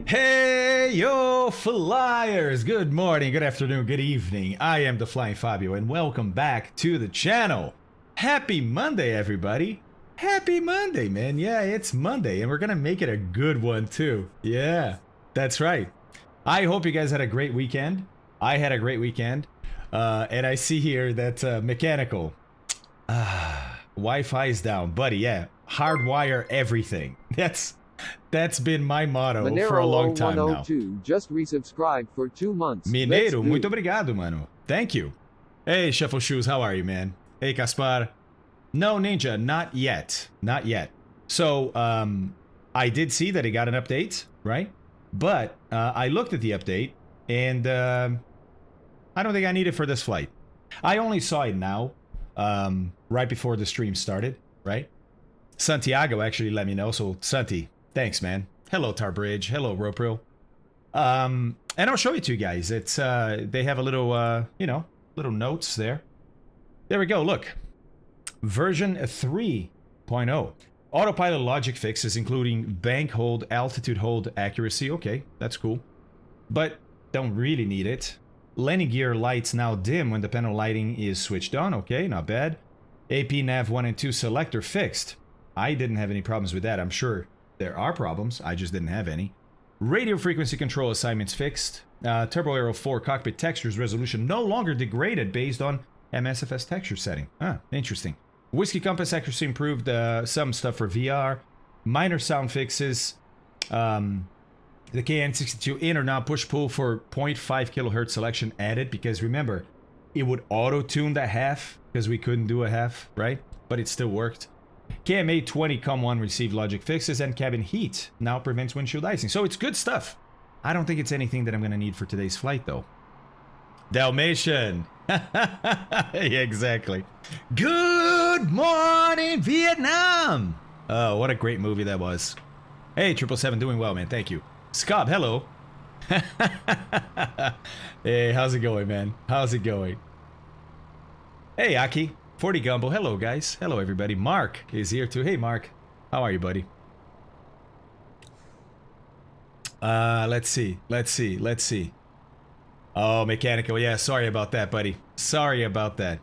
Hey, yo, flyers! Good morning, good afternoon, good evening. I am TheFlyingFabio, and welcome back to the channel. Happy Monday, everybody. Happy Monday, man. Yeah, it's Monday, and we're gonna make it a good one, too. Yeah, that's right. I hope you guys had a great weekend. I had a great weekend. And I see here that mechanical. Wi-Fi is down, buddy. Yeah, hardwire everything. That's been my motto for a long time now. Just resubscribed for 2 months. Mineiro, muito obrigado, mano. Thank you. Hey, Shuffle Shoes, how are you, man? Hey, Kaspar. No, Ninja, not yet. Not yet. So, I did see that it got an update, right? But I looked at the update, and I don't think I need it for this flight. I only saw it now, right before the stream started, right? Santiago actually let me know, so Santi, thanks, man. Hello, Tarbridge. Hello, Ropril. And I'll show you to you guys. It's they have a little, you know, little notes there. There we go. Look, version 3.0. Autopilot logic fixes, including bank hold, altitude hold, accuracy. Okay, that's cool, but don't really need it. Landing gear lights now dim when the panel lighting is switched on. Okay, not bad. AP nav 1 and 2 selector fixed. I didn't have any problems with that. I'm sure there are problems. I just didn't have any. Radio frequency control assignments fixed. Turbo Aero 4 cockpit textures resolution no longer degraded based on MSFS texture setting. Ah, interesting. Whiskey compass accuracy improved. Some stuff for VR. Minor sound fixes. The KN62 in or not push-pull for 0.5 kilohertz selection added, because remember, it would auto-tune the half, because we couldn't do a half, right? But it still worked. KMA20 COM1 received logic fixes, and cabin heat now prevents windshield icing. So it's good stuff. I don't think it's anything that I'm going to need for today's flight, though. Dalmatian! Yeah, exactly. Good morning, Vietnam! Oh, what a great movie that was. Hey, 777, doing well, man. Thank you. Scott, hello. Hey, how's it going, man? How's it going? Hey, Aki. 40 Gumbo. Hello, guys. Hello, everybody. Mark is here, too. Hey, Mark. How are you, buddy? Let's see. Oh, mechanical. Yeah, sorry about that, buddy. Sorry about that.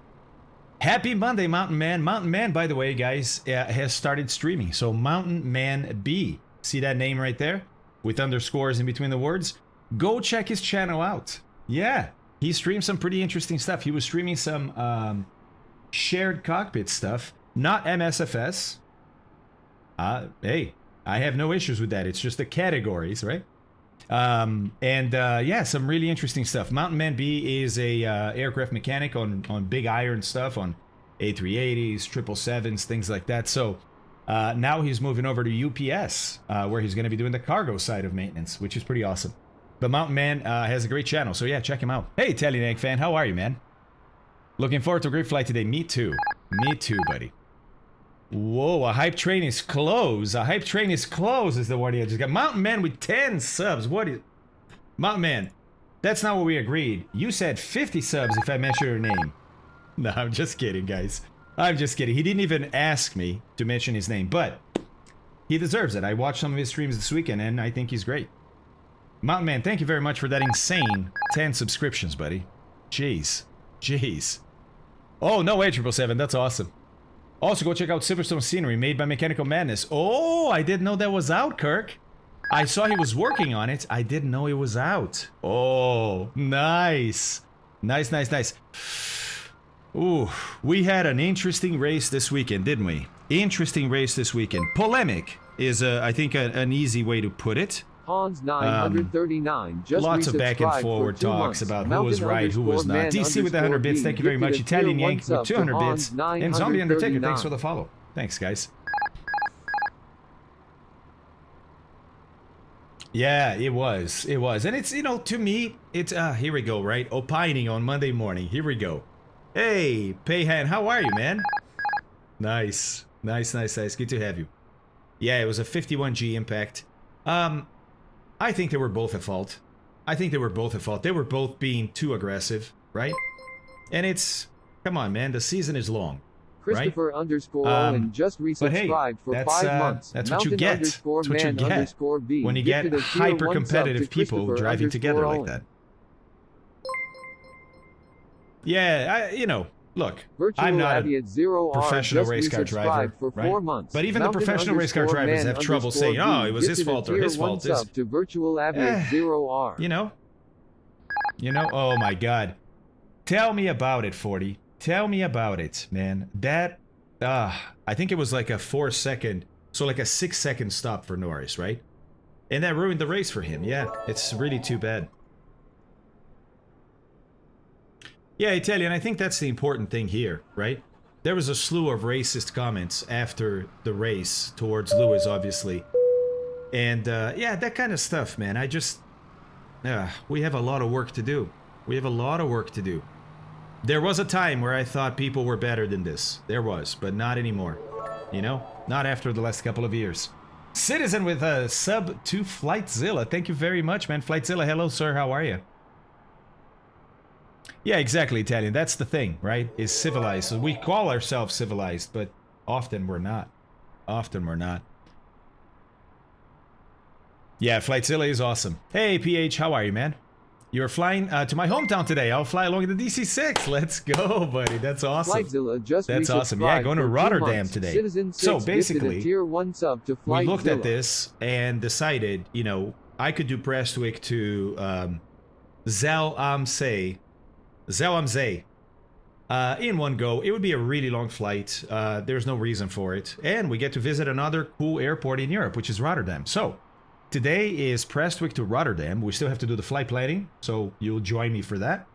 Happy Monday, Mountain Man. Mountain Man, by the way, guys, has started streaming. So, Mountain Man B. See that name right there? With underscores in between the words? Go check his channel out. Yeah, he streams some pretty interesting stuff. He was streaming some shared cockpit stuff, not MSFS. Hey, I have no issues with that. It's just the categories, right? Yeah, some really interesting stuff. Mountain Man B is a aircraft mechanic on big iron stuff, on A380s, 777s, things like that. So now he's moving over to UPS, where he's going to be doing the cargo side of maintenance, which is pretty awesome. But Mountain Man has a great channel, so yeah, check him out. Hey, Tellynag fan, how are you, man? Looking forward to a great flight today. Me too. Me too, buddy. Whoa, a hype train is closed. A hype train is closed is the word I just got. Mountain Man with 10 subs. What is... Mountain Man, that's not what we agreed. You said 50 subs if I mention your name. No, I'm just kidding, guys. I'm just kidding. He didn't even ask me to mention his name, but he deserves it. I watched some of his streams this weekend, and I think he's great. Mountain Man, thank you very much for that insane 10 subscriptions, buddy. Jeez. Jeez. Oh, no way, 777. That's awesome. Also, go check out Silverstone Scenery, made by Mechanical Madness. Oh, I didn't know that was out, Kirk. I saw he was working on it. I didn't know it was out. Oh, nice. Nice, nice, nice. Ooh, we had an interesting race this weekend, didn't we? Interesting race this weekend. Polemic is, I think, an easy way to put it. Hans 939 just lots of back and forward talks about who was right, who was not. DC with 100 bits, thank you very much. Italian Yank with 200 bits. And Zombie Undertaker, thanks for the follow. Thanks, guys. Yeah, it was. It was. And it's, you know, to me, it's, here we go, right? Opining on Monday morning. Here we go. Hey, Payhan, how are you, man? Nice. Nice, nice, nice. Good to have you. Yeah, it was a 51G impact. I think they were both at fault. They were both being too aggressive, right? And it's... Come on, man. The season is long. Christopher underscore Owen just resubscribed for 5 months. That's what you get. That's what you get B when you get hyper-competitive people driving together like that. Yeah, you know, look, I'm not a professional race car driver, right? But even the professional race car drivers have trouble saying, oh, it was his fault or his fault. To Virtual Aviate 0R. You know, oh my God. Tell me about it, 40. Tell me about it, man. That, I think it was like a 4-second, so like a 6-second stop for Norris, right? And that ruined the race for him. Yeah, it's really too bad. Yeah, Italian, I think that's the important thing here, right? There was a slew of racist comments after the race towards Lewis, obviously. And, yeah, that kind of stuff, man. I just... we have a lot of work to do. We have a lot of work to do. There was a time where I thought people were better than this. There was, but not anymore. You know? Not after the last couple of years. Citizen with a sub to Flightzilla. Thank you very much, man. Flightzilla, hello, sir. How are you? Yeah, exactly, Italian. That's the thing, right? Is civilized. So we call ourselves civilized, but often we're not. Often we're not. Yeah, Flightzilla is awesome. Hey, PH, how are you, man? You're flying to my hometown today. I'll fly along the DC-6. Let's go, buddy. That's awesome. That's awesome. Yeah, going to Rotterdam today. So basically, we looked at this and decided, you know, I could do Prestwick to Zell am Zee in one go. It would be a really long flight. There's no reason for it. And we get to visit another cool airport in Europe, which is Rotterdam. So today is Prestwick to Rotterdam. We still have to do the flight planning, so you'll join me for that.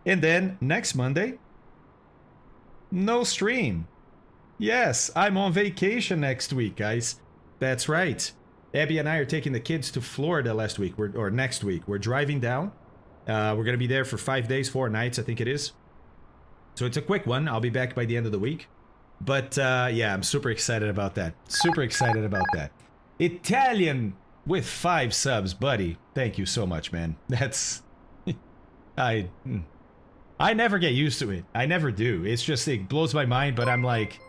And then next Monday, no stream. Yes, I'm on vacation next week, guys. That's right. Abby and I are taking the kids to Florida next week. We're driving down. We're going to be there for 5 days, 4 nights, I think it is. So it's a quick one. I'll be back by the end of the week. But yeah, I'm super excited about that. Super excited about that. Italian with 5 subs, buddy. Thank you so much, man. That's... I never get used to it. I never do. It's just, it blows my mind, but I'm like,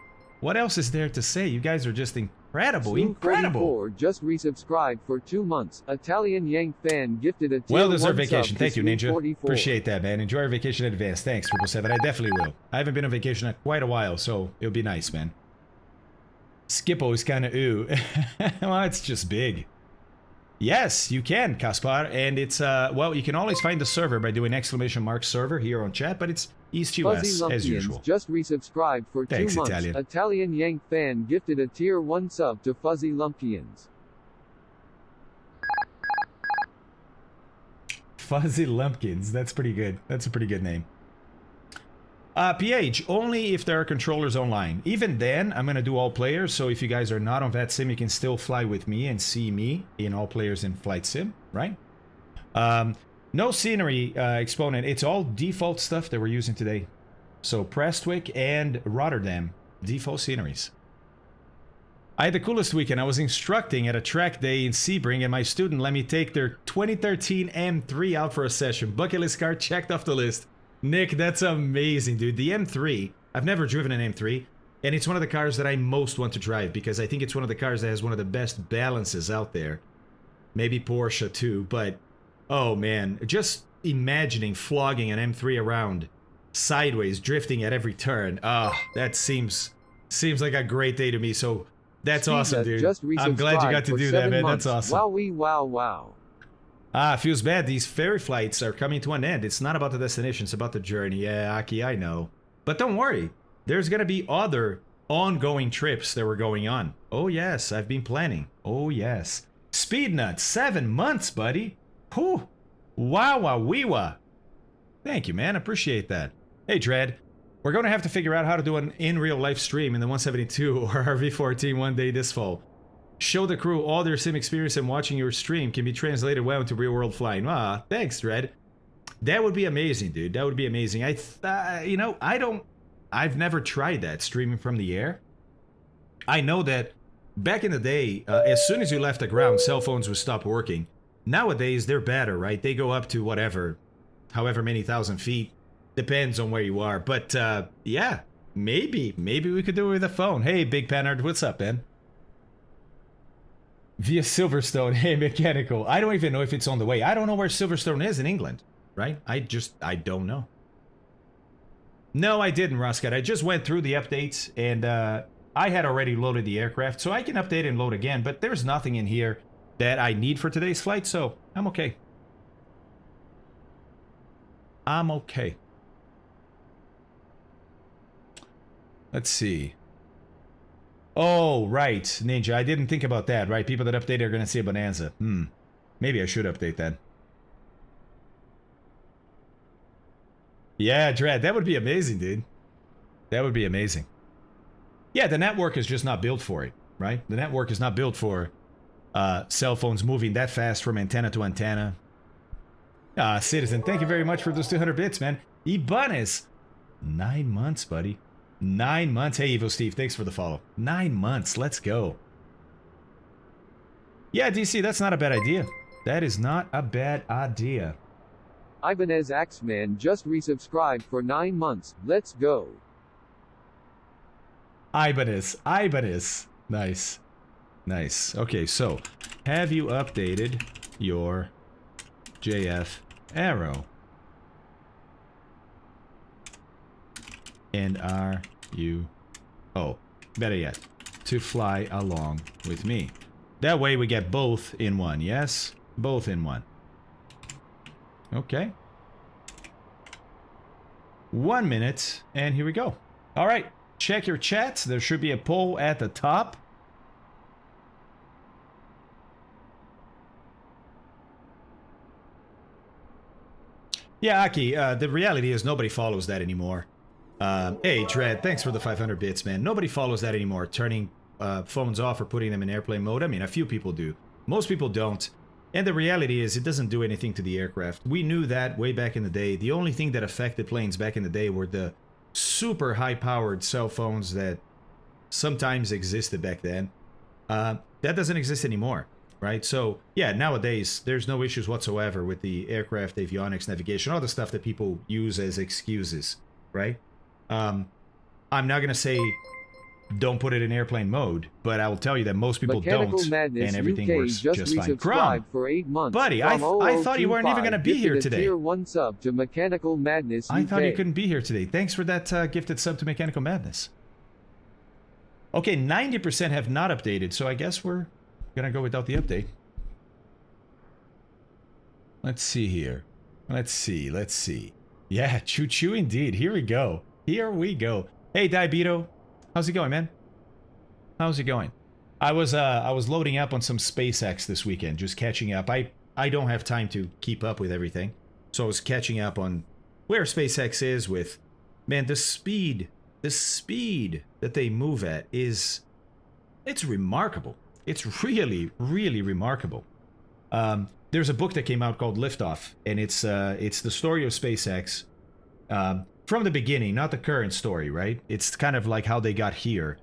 what else is there to say? You guys are just incredible, incredible. Just resubscribed for 2 months. Italian Yank fan gifted a well-deserved vacation. Thank you, Ninja. 44. Appreciate that, man. Enjoy your vacation in advance. Thanks, 777. I definitely will. I haven't been on vacation in quite a while, so it'll be nice, man. Skippo is kind of ooh. Well, it's just big. Yes, you can, Kaspar, and it's, well, you can always find the server by doing !server here on chat, but it's East US, as usual. Just resubscribed for Thanks, 2 months. Italian. Italian Yank fan gifted a tier 1 sub to Fuzzy Lumpkins. Fuzzy Lumpkins, that's pretty good. That's a pretty good name. PH, only if there are controllers online. Even then, I'm going to do all players, so if you guys are not on VATSIM, you can still fly with me and see me in all players in Flight Sim, right? No scenery, Exponent. It's all default stuff that we're using today. So Prestwick and Rotterdam, default sceneries. I had the coolest weekend. I was instructing at a track day in Sebring, and my student let me take their 2013 M3 out for a session. Bucket list car checked off the list. Nick, that's amazing, dude. The M3, I've never driven an M3, and it's one of the cars that I most want to drive because I think it's one of the cars that has one of the best balances out there. Maybe Porsche too, but oh man, just imagining flogging an M3 around sideways, drifting at every turn. That seems like a great day to me. So that's awesome, dude. I'm glad you got to do that, man. That's awesome. Wow. Feels bad. These ferry flights are coming to an end. It's not about the destination, it's about the journey. Yeah, Aki, I know. But don't worry. There's going to be other ongoing trips that we're going on. Oh, yes. I've been planning. Oh, yes. Speed Nuts, 7 months, buddy. Whew. Wow. Thank you, man. Appreciate that. Hey, Dread. We're going to have to figure out how to do an in-real-life stream in the 172 or RV14 one day this fall. Show the crew all their sim experience and watching your stream can be translated well into real-world flying. Thanks, Dread. That would be amazing, dude. That would be amazing. You know, I've never tried that, streaming from the air. I know that back in the day, as soon as you left the ground, cell phones would stop working. Nowadays, they're better, right? They go up to whatever, however many thousand feet. Depends on where you are. But, yeah, Maybe we could do it with a phone. Hey, Big Panard, what's up, man? Via Silverstone. Hey, Mechanical. I don't even know if it's on the way. I don't know where Silverstone is in England, right? I don't know. No, I didn't, Roscat. I just went through the updates, and I had already loaded the aircraft, so I can update and load again, but there's nothing in here that I need for today's flight, so I'm okay. I'm okay. Let's see. Oh, right, Ninja. I didn't think about that, right? People that update are going to see a bonanza. Maybe I should update then. Yeah, Dread. That would be amazing, dude. That would be amazing. Yeah, the network is just not built for it, right? The network is not built for cell phones moving that fast from antenna to antenna. Citizen, thank you very much for those 200 bits, man. Ibanez. 9 months, buddy. 9 months. Hey, Evo Steve, thanks for the follow. 9 months. Let's go. Yeah, DC, that's not a bad idea. That is not a bad idea. Ibanez Axeman just resubscribed for 9 months. Let's go. Ibanez. Nice. Nice. Okay, so have you updated your JF Arrow? And are you... Oh, better yet, to fly along with me. That way we get both in one, yes? Both in one. Okay. 1 minute, and here we go. All right, check your chat. There should be a poll at the top. Yeah, Aki, the reality is nobody follows that anymore. Hey, Dread, thanks for the 500 bits, man. Nobody follows that anymore, turning phones off or putting them in airplane mode. I mean, a few people do. Most people don't. And the reality is it doesn't do anything to the aircraft. We knew that way back in the day. The only thing that affected planes back in the day were the super high-powered cell phones that sometimes existed back then. That doesn't exist anymore, right? So, yeah, nowadays, there's no issues whatsoever with the aircraft avionics, navigation, all the stuff that people use as excuses, right? I'm not going to say don't put it in airplane mode, but I will tell you that most people don't, and everything works just fine. Grum, for 8 months. Buddy, I thought you weren't even going to be here today. Tier 1 sub to Mechanical Madness I UK. thought you couldn't be here today. Thanks for that gifted sub to Mechanical Madness. Okay, 90% have not updated, so I guess we're going to go without the update. Let's see here. Let's see. Yeah, choo-choo indeed. Here we go. Hey, Diabeto. How's it going, man? How's it going? I was loading up on some SpaceX this weekend, just catching up. I don't have time to keep up with everything, so I was catching up on where SpaceX is with, man, the speed that they move at it's remarkable. It's really, really remarkable. There's a book that came out called Liftoff, and it's the story of SpaceX from the beginning, not the current story, right? It's kind of like how they got here.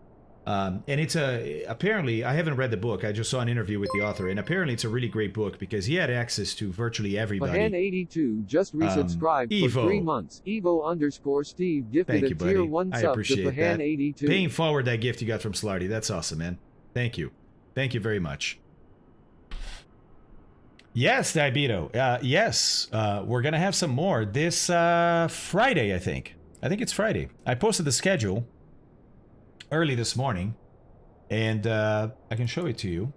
And it's apparently, I haven't read the book, I just saw an interview with the author, and apparently it's a really great book because he had access to virtually everybody. Mahan82 just resubscribed for 3 months. Evo_Steve gifted a tier 1 sub to Mahan82. Paying forward that gift you got from Slarty, that's awesome, man. Thank you. Thank you very much. Yes, Diabeto. Yes, we're going to have some more this Friday, I think. I think it's Friday. I posted the schedule early this morning, and I can show it to you.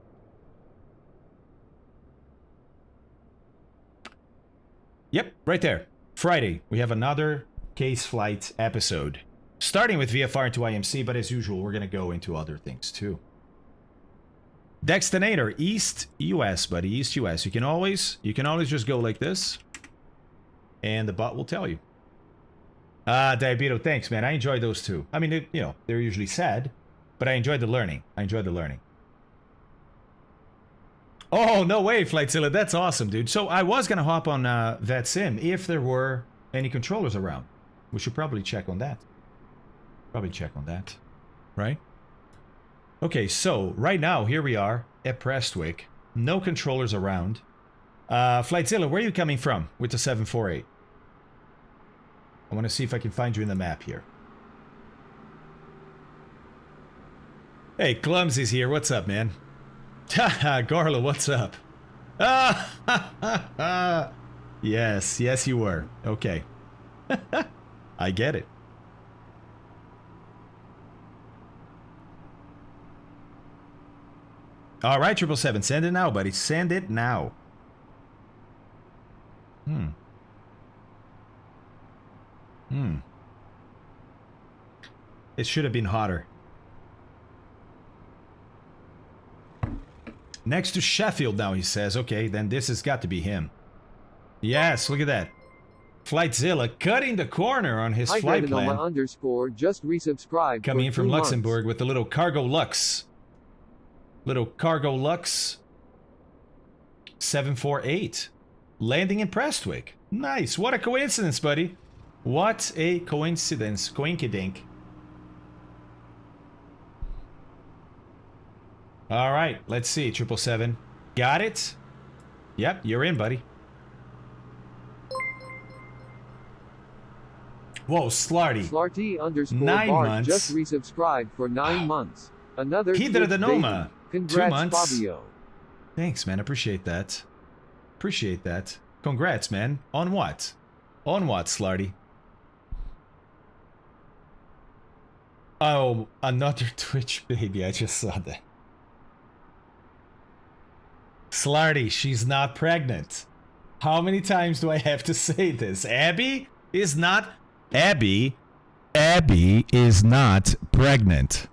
Yep, right there. Friday, we have another case flight episode, starting with VFR into IMC, but as usual, we're going to go into other things too. Dextonator, East US, buddy, East US. You can always just go like this, and the bot will tell you. Diabeto, thanks, man. I enjoyed those too. I mean, they're usually sad, but I enjoyed the learning. Oh, no way, Flightzilla. That's awesome, dude. So I was going to hop on VetSim if there were any controllers around. We should probably check on that. Right? Okay, so right now, here we are at Prestwick. No controllers around. Flightzilla, where are you coming from with the 748? I want to see if I can find you in the map here. Hey, Clumsy's here. What's up, man? Haha, Garla, what's up? Ah, yes, yes, you were. Okay. I get it. All right, 777, send it now, buddy. Send it now. It should have been hotter. Next to Sheffield now, he says. Okay, then this has got to be him. Yes, look at that. Flightzilla cutting the corner on his flight plan. _ just resubscribed. Coming in from Luxembourg with the little Cargo Lux. Little Cargo Lux 748. Landing in Prestwick. Nice. What a coincidence, buddy. What a coincidence. Coinkydink. All right, let's see. 777. Got it? Yep, you're in, buddy. Whoa, Slarty. Slarty _ 9 Bart months. just resubscribed for 9 months. Another Hydrodenoma. Congrats, 2 months. Fabio. Thanks, man. Appreciate that. Appreciate that. Congrats, man. On what? On what, Slarty? Oh, another Twitch baby. I just saw that. Slarty, she's not pregnant. How many times do I have to say this? Abby is not... Abby is not pregnant.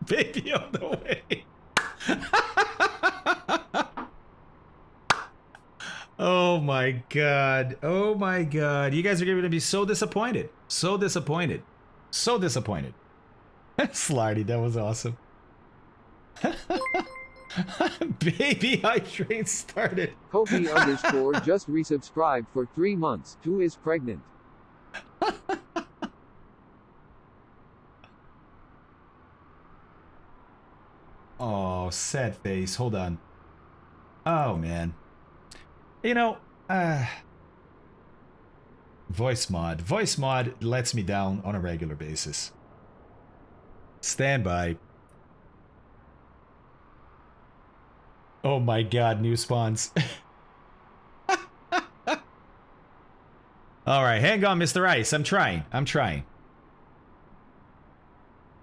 Baby on the way. Oh my god. Oh my god. You guys are going to be so disappointed. So disappointed. So disappointed. Slarty, that was awesome. Baby, I train started. Kobe _ just resubscribed for 3 months. Who is pregnant? Oh, sad face. Hold on. Oh, man. You know, voice mod. Voice mod lets me down on a regular basis. Stand by. Oh my god, new spawns. Alright, hang on, Mr. Ice. I'm trying.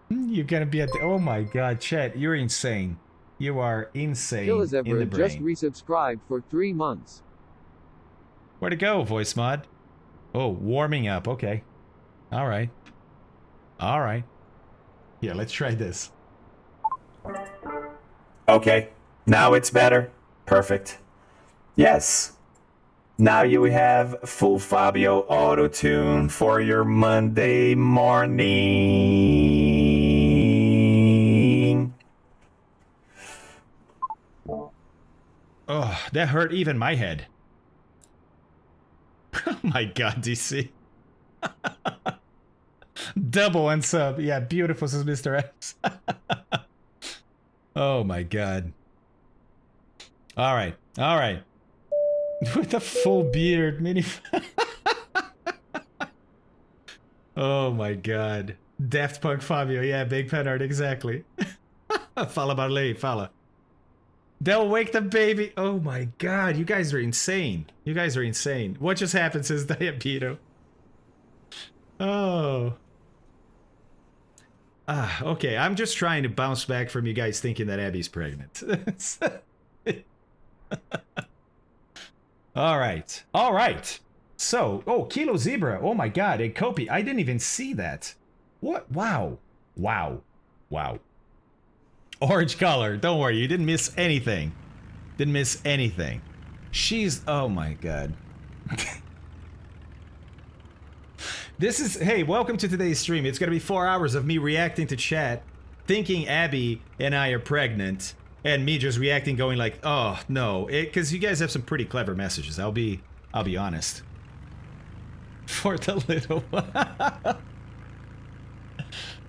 You're gonna be at the... Oh my god, chat, you're insane. You are insane in the brain. Just resubscribed for 3 months. Where'd it go, voice mod? Oh, warming up. Okay. Alright. Alright. Here, let's try this. Okay. Now it's better. Perfect. Yes. Now you have full Fabio auto-tune for your Monday morning. Oh, that hurt even my head. Oh my god, DC. Double unsub. Yeah, beautiful, says Mr. X. Oh my god. Alright, alright. With a full beard, mini. Oh my god. Daft Punk Fabio, yeah, big pen art, exactly. Fala Barley, fala. They'll wake the baby. Oh my god, you guys are insane. You guys are insane. What just happened, says Diabito. Oh. Okay, I'm just trying to bounce back from you guys thinking that Abby's pregnant. Alright, alright. So, oh, Kilo Zebra. Oh my god, a Kopi. I didn't even see that. What? Wow. Wow. Wow. Orange color. Don't worry, you didn't miss anything. Didn't miss anything. She's... Oh my god. This is... Hey, welcome to today's stream. It's gonna be 4 hours of me reacting to chat, thinking Abby and I are pregnant, and me just reacting going like, oh, no. Because you guys have some pretty clever messages. I'll be honest. For the little one.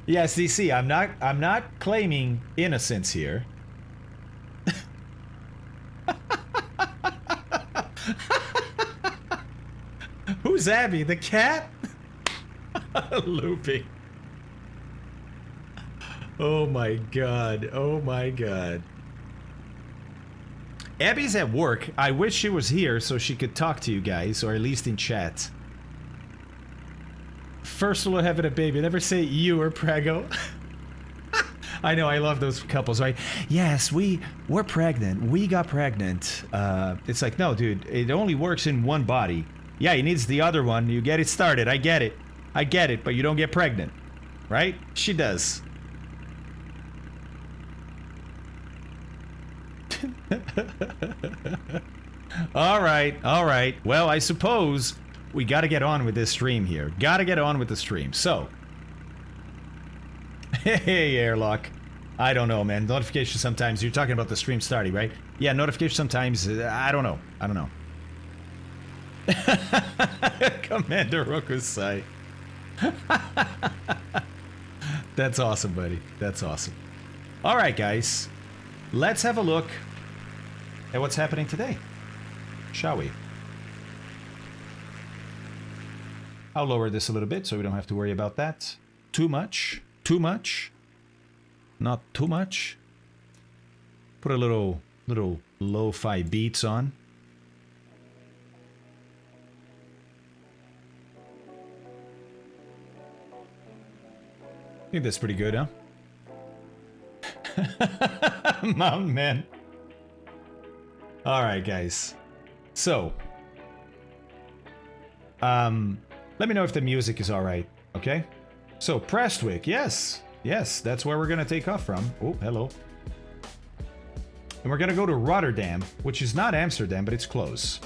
Yes, DC, I'm not claiming innocence here. Who's Abby? The cat? Looping. Oh my god. Oh my god. Abby's at work. I wish she was here so she could talk to you guys, or at least in chat. First rule of having a baby, never say you or prego. I know, I love those couples, right? Yes, we're pregnant. We got pregnant. It's like, no, dude, it only works in one body. Yeah, he needs the other one. You get it started. I get it. I get it, but you don't get pregnant. Right? She does. All right, all right. Well, I suppose we got to get on with this stream here. Got to get on with the stream. So, hey, Airlock. I don't know, man. Notification sometimes. You're talking about the stream starting, right? Yeah, notification sometimes. I don't know. I don't know. Commander Rokusai. That's awesome, buddy. That's awesome. All right, guys. Let's have a look at what's happening today. Shall we? I'll lower this a little bit so we don't have to worry about that. Too much. Too much. Not too much. Put a little lo-fi beats on. I think that's pretty good, huh? Mountain Man. Alright, guys. So. Let me know if the music is alright, okay? So, Prestwick, yes. Yes, that's where we're gonna take off from. Oh, hello. And we're gonna go to Rotterdam, which is not Amsterdam, but it's close.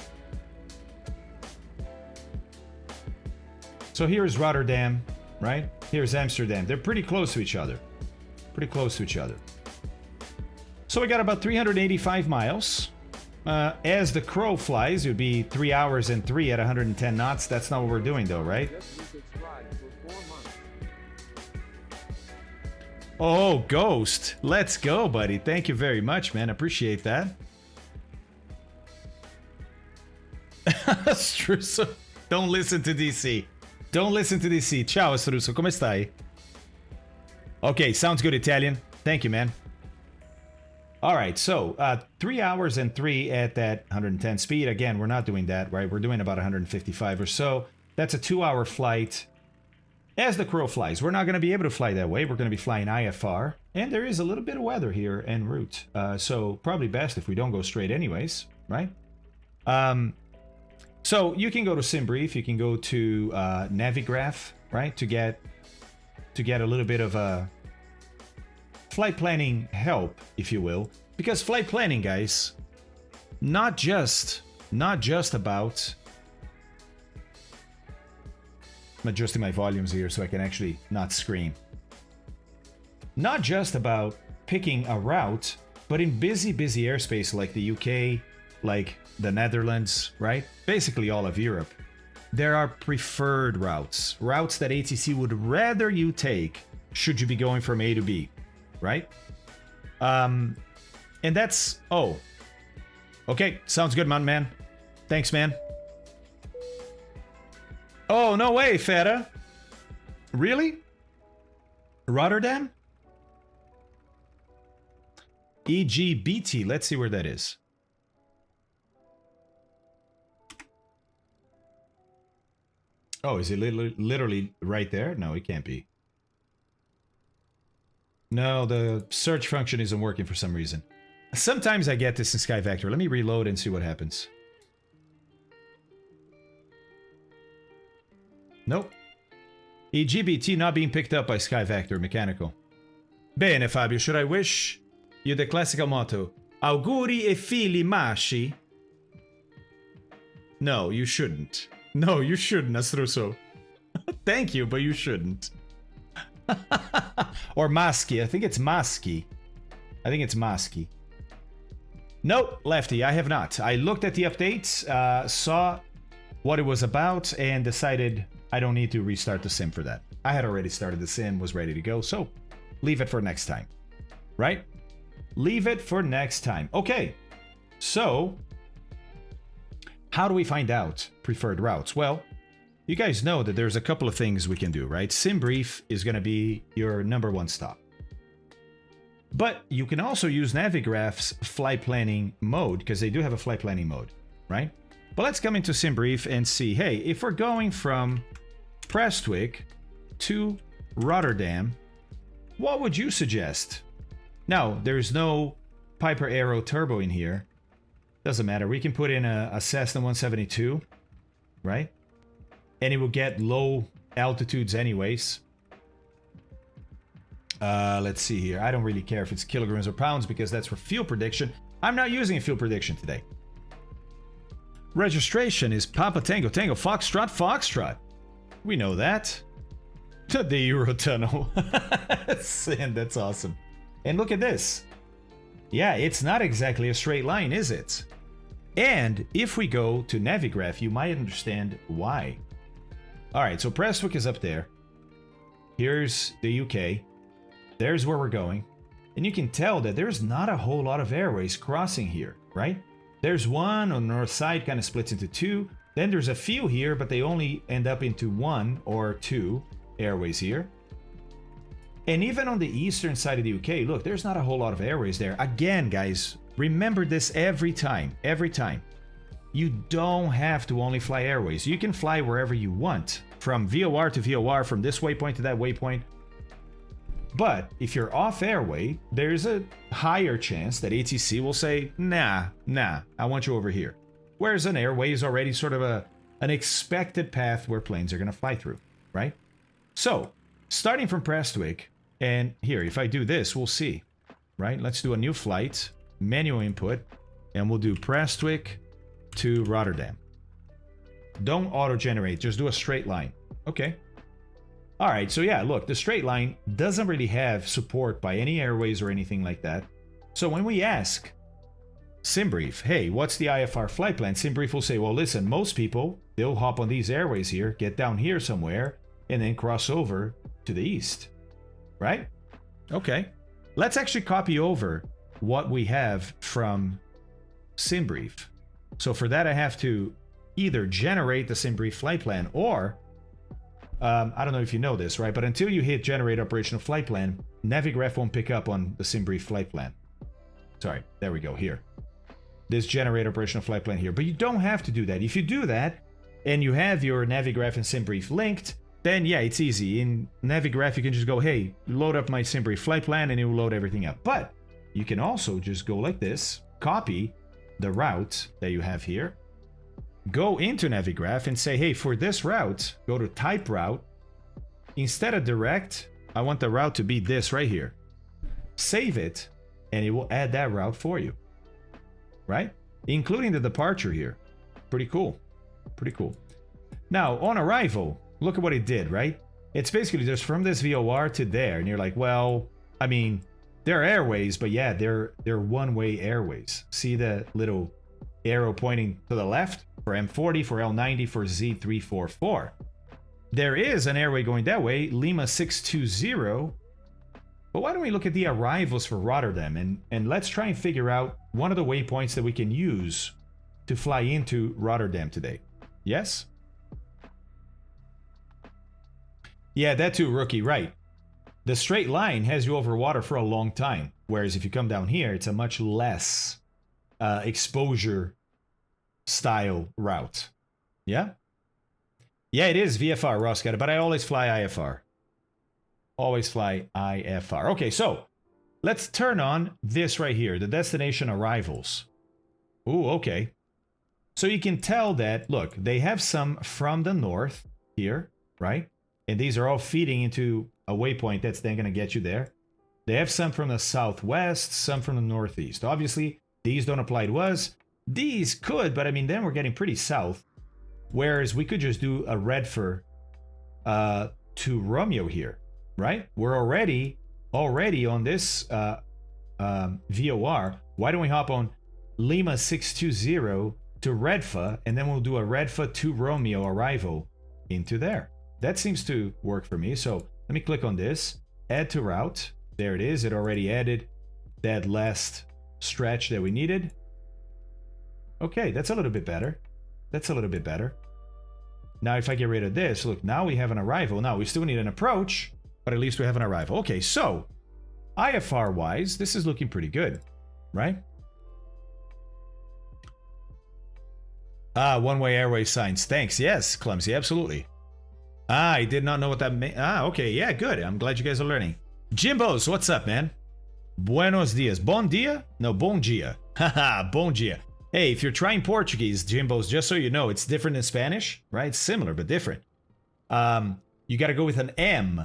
So here's Rotterdam, right? Here's Amsterdam. They're pretty close to each other. Pretty close to each other. So we got about 385 miles. As the crow flies, it would be 3 hours and 3 at 110 knots. That's not what we're doing though, right? Oh, Ghost. Let's go, buddy. Thank you very much, man. Appreciate that. Strusso. Don't listen to DC. Don't listen to DC. Ciao, Strusso. Come stai? Okay, sounds good, Italian. Thank you, man. All right, so 3 hours and 3 at that 110 speed. Again, we're not doing that, right? We're doing about 155 or so. That's a 2-hour flight. As the crow flies, we're not going to be able to fly that way. We're going to be flying IFR. And there is a little bit of weather here en route. So probably best if we don't go straight anyways, right? So you can go to SimBrief. You can go to Navigraph, right? To get a little bit of a flight planning help, if you will. Because flight planning, guys, not just about... I'm adjusting my volumes here so I can actually not scream. Not just about picking a route, but in busy airspace like the UK, like the Netherlands, right? Basically all of Europe. There are preferred routes. Routes that ATC would rather you take should you be going from A to B, right? And that's... Oh. Okay, sounds good, man. Thanks, man. Oh, no way, Feta. Really? Rotterdam? EGBT. Let's see where that is. Oh, is it literally right there? No, it can't be. No, the search function isn't working for some reason. Sometimes I get this in SkyVector. Let me reload and see what happens. Nope. EGBT not being picked up by SkyVector Mechanical. Bene, Fabio, should I wish you the classical motto? Auguri e figli maschi? No, you shouldn't. No, you shouldn't, Astruso. Thank you, but you shouldn't. Or maschi. I think it's maschi. I think it's maschi. Nope, Lefty, I have not. I looked at the updates, saw what it was about, and decided I don't need to restart the sim for that. I had already started the sim, was ready to go, so leave it for next time. Right? Leave it for next time. Okay, so how do we find out preferred routes? Well, you guys know that there's a couple of things we can do, right? SimBrief is going to be your #1 stop. But you can also use Navigraph's flight planning mode, because they do have a flight planning mode, right? But let's come into SimBrief and see, hey, if we're going from Prestwick to Rotterdam, what would you suggest? Now, there's no Piper Aero Turbo in here. Doesn't matter. We can put in a Cessna 172, right? And it will get low altitudes anyways. Let's see here. I don't really care if it's kilograms or pounds because that's for fuel prediction. I'm not using a fuel prediction today. Registration is Papa Tango Tango Foxtrot Foxtrot. We know that. The Eurotunnel. And that's awesome. And look at this. Yeah, it's not exactly a straight line, is it? And if we go to Navigraph, you might understand why. Alright, so Prestwick is up there. Here's the UK. There's where we're going. And you can tell that there's not a whole lot of airways crossing here, right? There's one on the north side, kind of splits into two. Then there's a few here, but they only end up into one or two airways here. And even on the eastern side of the UK, look, there's not a whole lot of airways there. Again, guys, remember this every time, every time. You don't have to only fly airways. You can fly wherever you want, from VOR to VOR, from this waypoint to that waypoint. But if you're off airway, there's a higher chance that ATC will say, nah, I want you over here. Whereas an airway is already sort of an expected path where planes are going to fly through, right? So, starting from Prestwick, and here, if I do this, we'll see, right? Let's do a new flight, manual input, and we'll do Prestwick to Rotterdam. Don't auto-generate, just do a straight line. Okay. All right, so yeah, look, the straight line doesn't really have support by any airways or anything like that. So when we ask SimBrief, hey, what's the IFR flight plan? SimBrief will say, well, listen, most people, they'll hop on these airways here, get down here somewhere, and then cross over to the east, right? Okay, let's actually copy over what we have from SimBrief. So for that, I have to either generate the SimBrief flight plan or I don't know if you know this, right? But until you hit generate operational flight plan, Navigraph won't pick up on the SimBrief flight plan. Sorry, there we go, here. This generate operational flight plan here. But you don't have to do that. If you do that, and you have your Navigraph and SimBrief linked, then yeah, it's easy. In Navigraph, you can just go, hey, load up my SimBrief flight plan, and it will load everything up. But you can also just go like this, copy the route that you have here, go into Navigraph and say, hey, for this route, go to type route. Instead of direct, I want the route to be this right here. Save it, and it will add that route for you, right? Including the departure here. Pretty cool. Pretty cool. Now, on arrival, look at what it did, right? It's basically just from this VOR to there, and you're like, well, I mean, they're airways, but yeah, they're one-way airways. See the little arrow pointing to the left? For M40, for L90, for Z344. There is an airway going that way, Lima 620. But why don't we look at the arrivals for Rotterdam and let's try and figure out one of the waypoints that we can use to fly into Rotterdam today. Yes? Yeah, that too, Rookie, right. The straight line has you over water for a long time, whereas if you come down here, it's a much less exposure style route. Yeah? Yeah, it is VFR, Ross got it, but I always fly IFR. Always fly IFR. Okay, so let's turn on this right here, the destination arrivals. Ooh, okay. So you can tell that, look, they have some from the north here, right? And these are all feeding into a waypoint that's then going to get you there. They have some from the southwest, some from the northeast. Obviously, these don't apply to us. These could, but I mean, then we're getting pretty south. Whereas we could just do a Redford to Romeo here, right? We're already on this VOR. Why don't we hop on Lima 620 to Redfa, and then we'll do a Redfa to Romeo arrival into there. That seems to work for me. So let me click on this, add to route. There it is. It already added that last stretch that we needed. Okay, that's a little bit better. That's a little bit better. Now, if I get rid of this, look, now we have an arrival. Now, we still need an approach, but at least we have an arrival. Okay, so IFR-wise, this is looking pretty good, right? One-way airway signs. Thanks. Yes, Clumsy, absolutely. I did not know what that meant. Okay, yeah, good. I'm glad you guys are learning. Jimbos, what's up, man? Buenos dias. Bom dia? No, bom dia. Haha, bom dia. Hey, if you're trying Portuguese, Jimbos, just so you know, it's different than Spanish, right? It's similar, but different. You gotta go with an M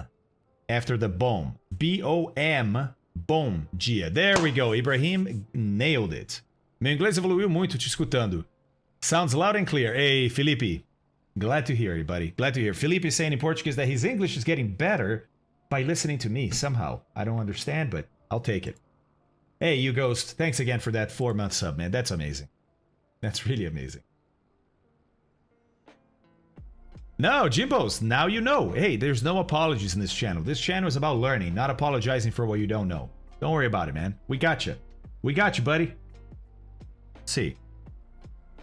after the bom. B-O-M, bom dia. There we go. Ibrahim nailed it. Meu inglês evoluiu muito te escutando. Sounds loud and clear. Hey, Felipe. Glad to hear you, buddy. Glad to hear. Felipe is saying in Portuguese that his English is getting better by listening to me somehow. I don't understand, but I'll take it. Hey, you Ghost. Thanks again for that 4-month sub, man. That's amazing. That's really amazing. No, Jimbos, now you know. Hey, there's no apologies in this channel. This channel is about learning, not apologizing for what you don't know. Don't worry about it, man. We got you. We got you, buddy. Let's see.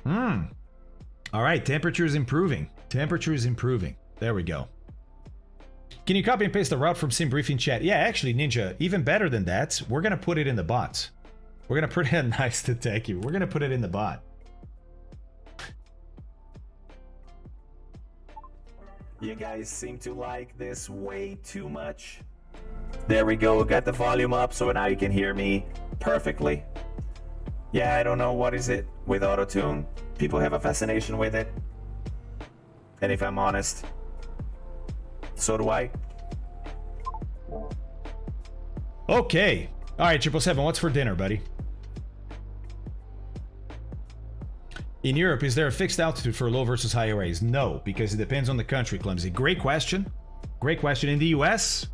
All right, temperature is improving. Temperature is improving. There we go. Can you copy and paste the route from Sim Briefing chat? Yeah, actually, Ninja, even better than that, we're going to put it in the bot. We're going to put it nice to thank you. We're going to put it in the bot. You guys seem to like this way too much. There we go. Got the volume up so now you can hear me perfectly. Yeah, I don't know what is it with auto-tune. People have a fascination with it. And if I'm honest, so do I. Okay. All right, 777, what's for dinner, buddy? In Europe, is there a fixed altitude for low versus high arrays? No, because it depends on the country, Clumsy. Great question. Great question. In the US,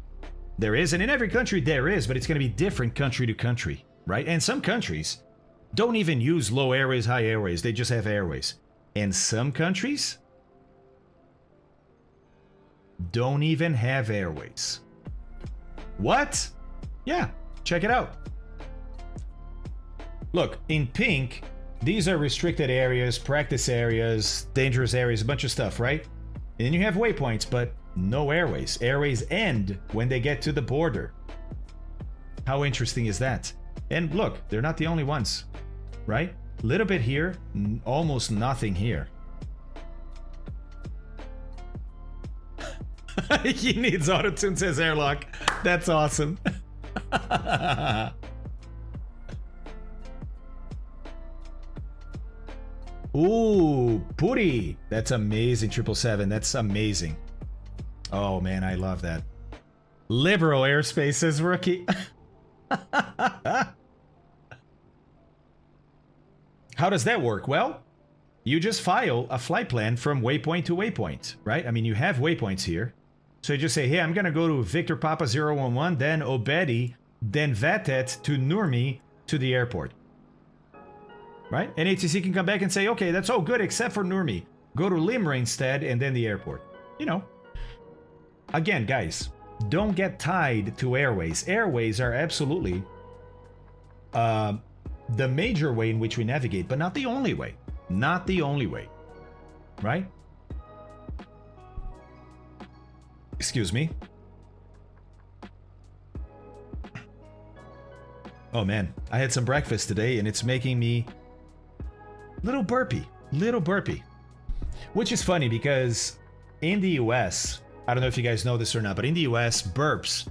there is, and in every country there is, but it's going to be different country to country, right? And some countries don't even use low airways, high airways. They just have airways. And some countries don't even have airways. What? Yeah, check it out. Look, in pink, these are restricted areas, practice areas, dangerous areas, a bunch of stuff, right? And then you have waypoints, but no airways. Airways end when they get to the border. How interesting is that? And look, they're not the only ones, right? Little bit here, almost nothing here. He needs auto-tune, says Airlock. That's awesome. Ooh, Puri. That's amazing, 777. That's amazing. Oh, man, I love that. Liberal airspace, says Rookie. How does that work? Well, you just file a flight plan from waypoint to waypoint, right? I mean, you have waypoints here. So you just say, hey, I'm going to go to Victor Papa 011, then Obedi, then Vatet to Nurmi to the airport. Right? And ATC can come back and say, okay, that's all good except for Nurmi. Go to Limra instead and then the airport. You know. Again, guys, don't get tied to airways. Airways are absolutely the major way in which we navigate, but not the only way. Not the only way. Right? Excuse me. Oh man, I had some breakfast today and it's making me little burpy. Which is funny because in the US, I don't know if you guys know this or not, but in the US, burps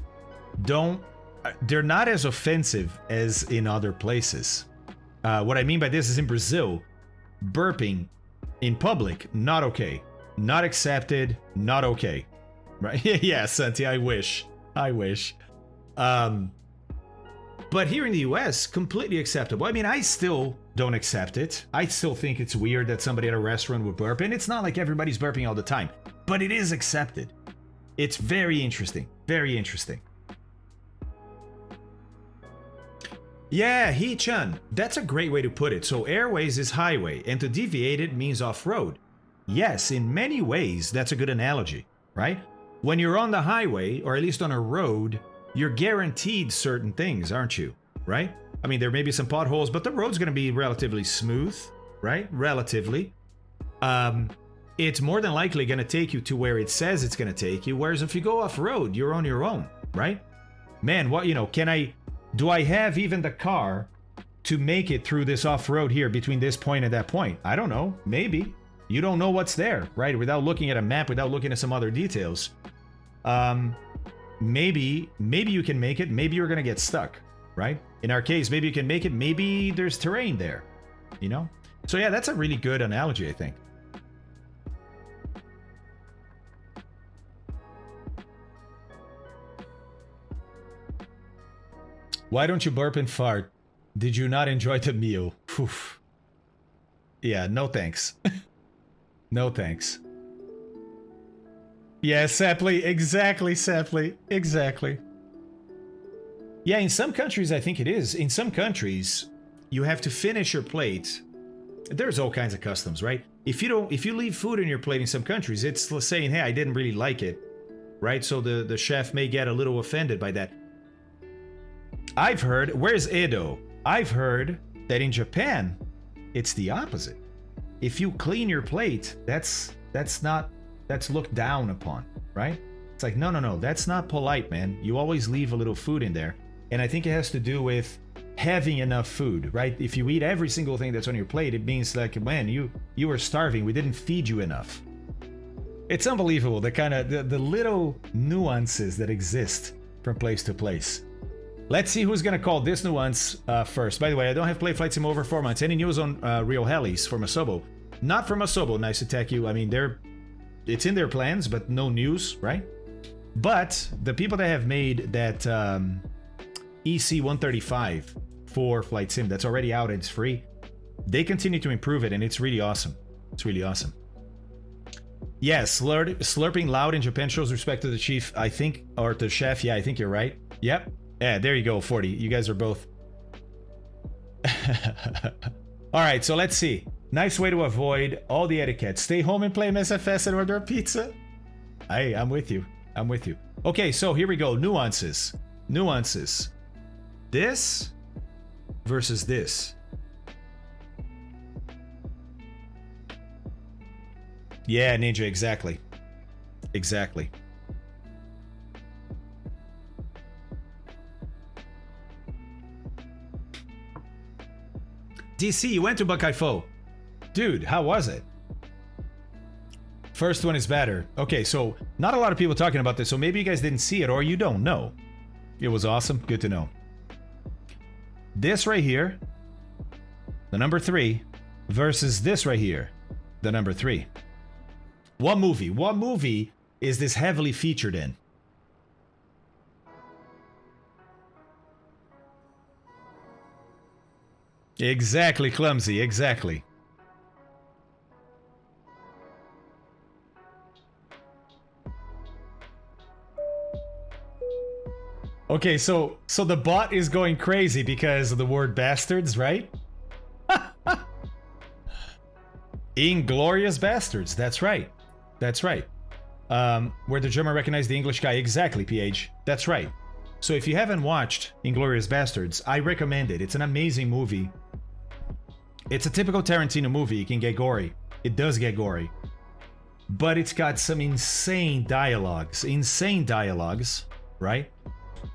they're not as offensive as in other places. What I mean by this is in Brazil, burping in public, not okay. Not accepted, not okay. Right? Yeah, Santi, I wish. But here in the US, completely acceptable. I mean, I still don't accept it. I still think it's weird that somebody at a restaurant would burp, and it's not like everybody's burping all the time, but it is accepted. It's very interesting. Very interesting. Yeah, Hee-chan, that's a great way to put it. So airways is highway, and to deviate it means off-road. Yes, in many ways, that's a good analogy, right? When you're on the highway, or at least on a road, you're guaranteed certain things, aren't you? Right? I mean, there may be some potholes, but the road's going to be relatively smooth, right? Relatively. It's more than likely going to take you to where it says it's going to take you, whereas if you go off-road, you're on your own, right? man, what, you know, do I have even the car to make it through this off-road here between this point and that point? I don't know. Maybe. You don't know what's there, right? Without looking at a map, without looking at some other details. Maybe you can make it. Maybe you're going to get stuck, right? In our case, maybe you can make it. Maybe there's terrain there, you know? So yeah, that's a really good analogy, I think. Why don't you burp and fart? Did you not enjoy the meal? Oof. Yeah, no thanks. No thanks. Yeah, Sapley. Exactly, Sapley. Exactly. Yeah, in some countries, I think it is. In some countries, you have to finish your plate. There's all kinds of customs, right? If you leave food in your plate in some countries, it's saying, hey, I didn't really like it, right? So the chef may get a little offended by that. I've heard, where's Edo? I've heard that in Japan, it's the opposite. If you clean your plate, that's looked down upon, right? It's like, no, that's not polite, man. You always leave a little food in there. And I think it has to do with having enough food, right? If you eat every single thing that's on your plate, it means like, man, you were starving. We didn't feed you enough. It's unbelievable, the kind of the little nuances that exist from place to place. Let's see who's gonna call this nuance first. By the way, I don't have play flights in over 4 months. Any news on Real Helis for Masobo? Not for Masobo, nice to tech you. I mean, it's in their plans, but no news, right? But the people that have made that EC-135 for Flight Sim that's already out and it's free, they continue to improve it, and it's really awesome. It's really awesome. Yeah, slurping loud in Japan shows respect to the chief, I think, or to the chef. Yeah, I think you're right. Yep. Yeah, there you go, 40. You guys are both. Alright, so let's see. Nice way to avoid all the etiquette. Stay home and play MSFS and order a pizza. Hey, I'm with you. I'm with you. Okay, so here we go. Nuances. Nuances. This versus this. Yeah, Ninja, exactly. Exactly. DC, you went to Bakaifo. Dude, how was it? First one is better. Okay, so not a lot of people talking about this, so maybe you guys didn't see it or you don't know. It was awesome. Good to know. This right here, the number 3, versus this right here, the number 3. What movie is this heavily featured in? Exactly, Clumsy, exactly. Okay, so the bot is going crazy because of the word bastards, right? Inglorious Bastards, that's right. That's right. Where the German recognized the English guy, exactly, PH. That's right. So if you haven't watched Inglorious Bastards, I recommend it. It's an amazing movie. It's a typical Tarantino movie. It can get gory. It does get gory. But it's got some insane dialogues, right?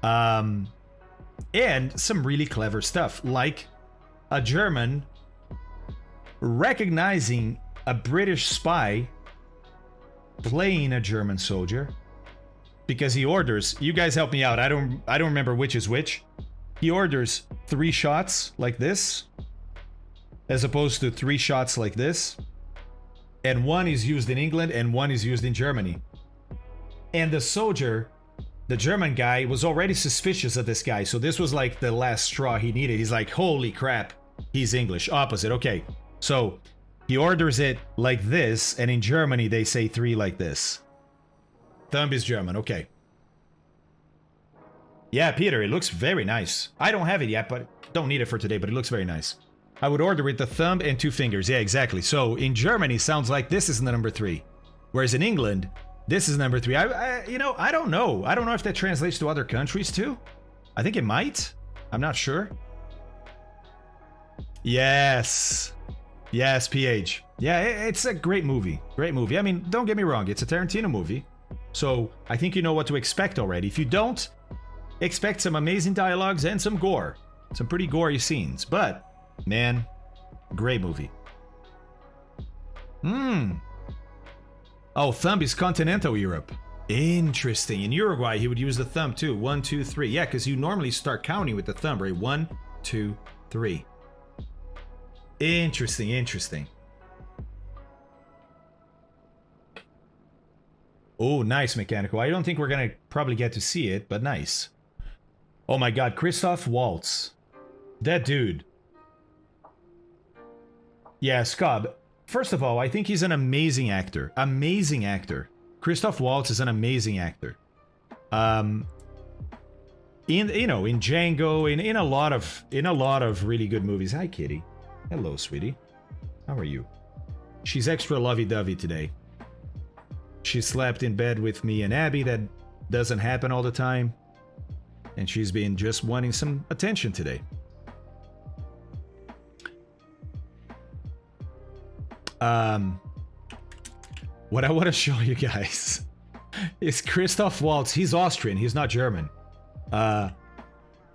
And some really clever stuff, like a German recognizing a British spy playing a German soldier because he orders, you guys help me out, I don't remember which is which. He orders 3 shots like this as opposed to 3 shots like this, and one is used in England and one is used in Germany. And the soldier, the German guy, was already suspicious of this guy, so this was like the last straw he needed. He's like, holy crap, he's English. Opposite, okay. So he orders it like this, and in Germany they say 3 like this. Thumb is German, okay. Yeah, Peter, it looks very nice. I don't have it yet, but don't need it for today, but it looks very nice. I would order with the thumb and 2 fingers. Yeah, exactly. So in Germany, sounds like this is the number 3. Whereas in England, this is number 3. You know, I don't know. I don't know if that translates to other countries too. I think it might. I'm not sure. Yes. Yes, PH. Yeah, it's a great movie. Great movie. I mean, don't get me wrong. It's a Tarantino movie. So I think you know what to expect already. If you don't, expect some amazing dialogues and some gore. Some pretty gory scenes. But, man, great movie. Oh, thumb is continental Europe. Interesting. In Uruguay, he would use the thumb too. 1, 2, 3. Yeah, because you normally start counting with the thumb, right? 1, 2, 3. Interesting, interesting. Oh, nice, Mechanical. I don't think we're going to probably get to see it, but nice. Oh my god, Christoph Waltz. That dude. Yeah, Scob. First of all, I think he's an amazing actor. Amazing actor. Christoph Waltz is an amazing actor. In Django, in a lot of really good movies. Hi, Kitty. Hello, sweetie. How are you? She's extra lovey-dovey today. She slept in bed with me and Abby. That doesn't happen all the time. And she's been just wanting some attention today. What I want to show you guys is Christoph Waltz. He's Austrian. He's not German.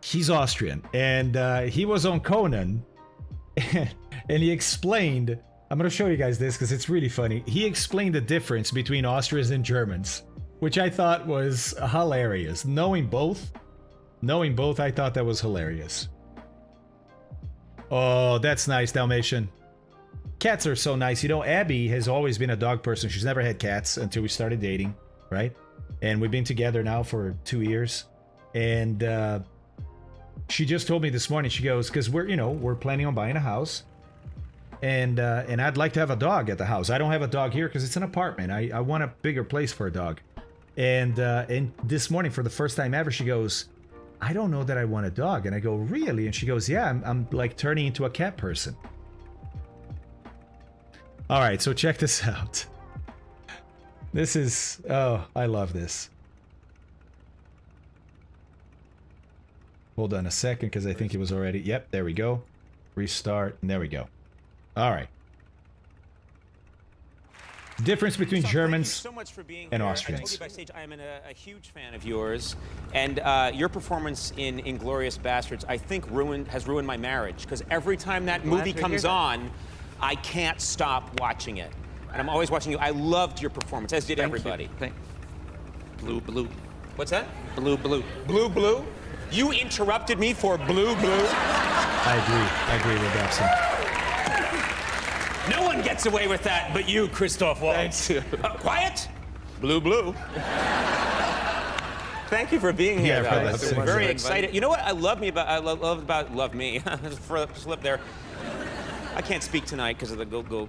He's Austrian. And he was on Conan. And he explained... I'm going to show you guys this because it's really funny. He explained the difference between Austrians and Germans, which I thought was hilarious. Knowing both, I thought that was hilarious. Oh, that's nice, Dalmatian. Cats are so nice. You know, Abby has always been a dog person. She's never had cats until we started dating, right? And we've been together now for 2 years. And she just told me this morning, she goes, because we're planning on buying a house. And I'd like to have a dog at the house. I don't have a dog here because it's an apartment. I want a bigger place for a dog. And this morning, for the first time ever, she goes, I don't know that I want a dog. And I go, really? And she goes, yeah, I'm like turning into a cat person. All right, so check this out. This is, oh, I love this. Hold on a second because I think it was already, yep, there we go. Restart, and there we go. All right. Difference between Germans so much for being and here. Austrians. I told you backstage I am a huge fan of yours, and your performance in Inglourious Bastards, I think, has ruined my marriage, because every time that movie comes on, I can't stop watching it. And I'm always watching you. I loved your performance, as did everybody. Blue, blue. What's that? Blue, blue. Blue, blue? You interrupted me for blue, blue? I agree with Babson. No one gets away with that but you, Christoph Waltz. Quiet? Blue, blue. Thank you for being here, guys. I'm very excited. You know what I love me. Slip there. I can't speak tonight because of the go-go.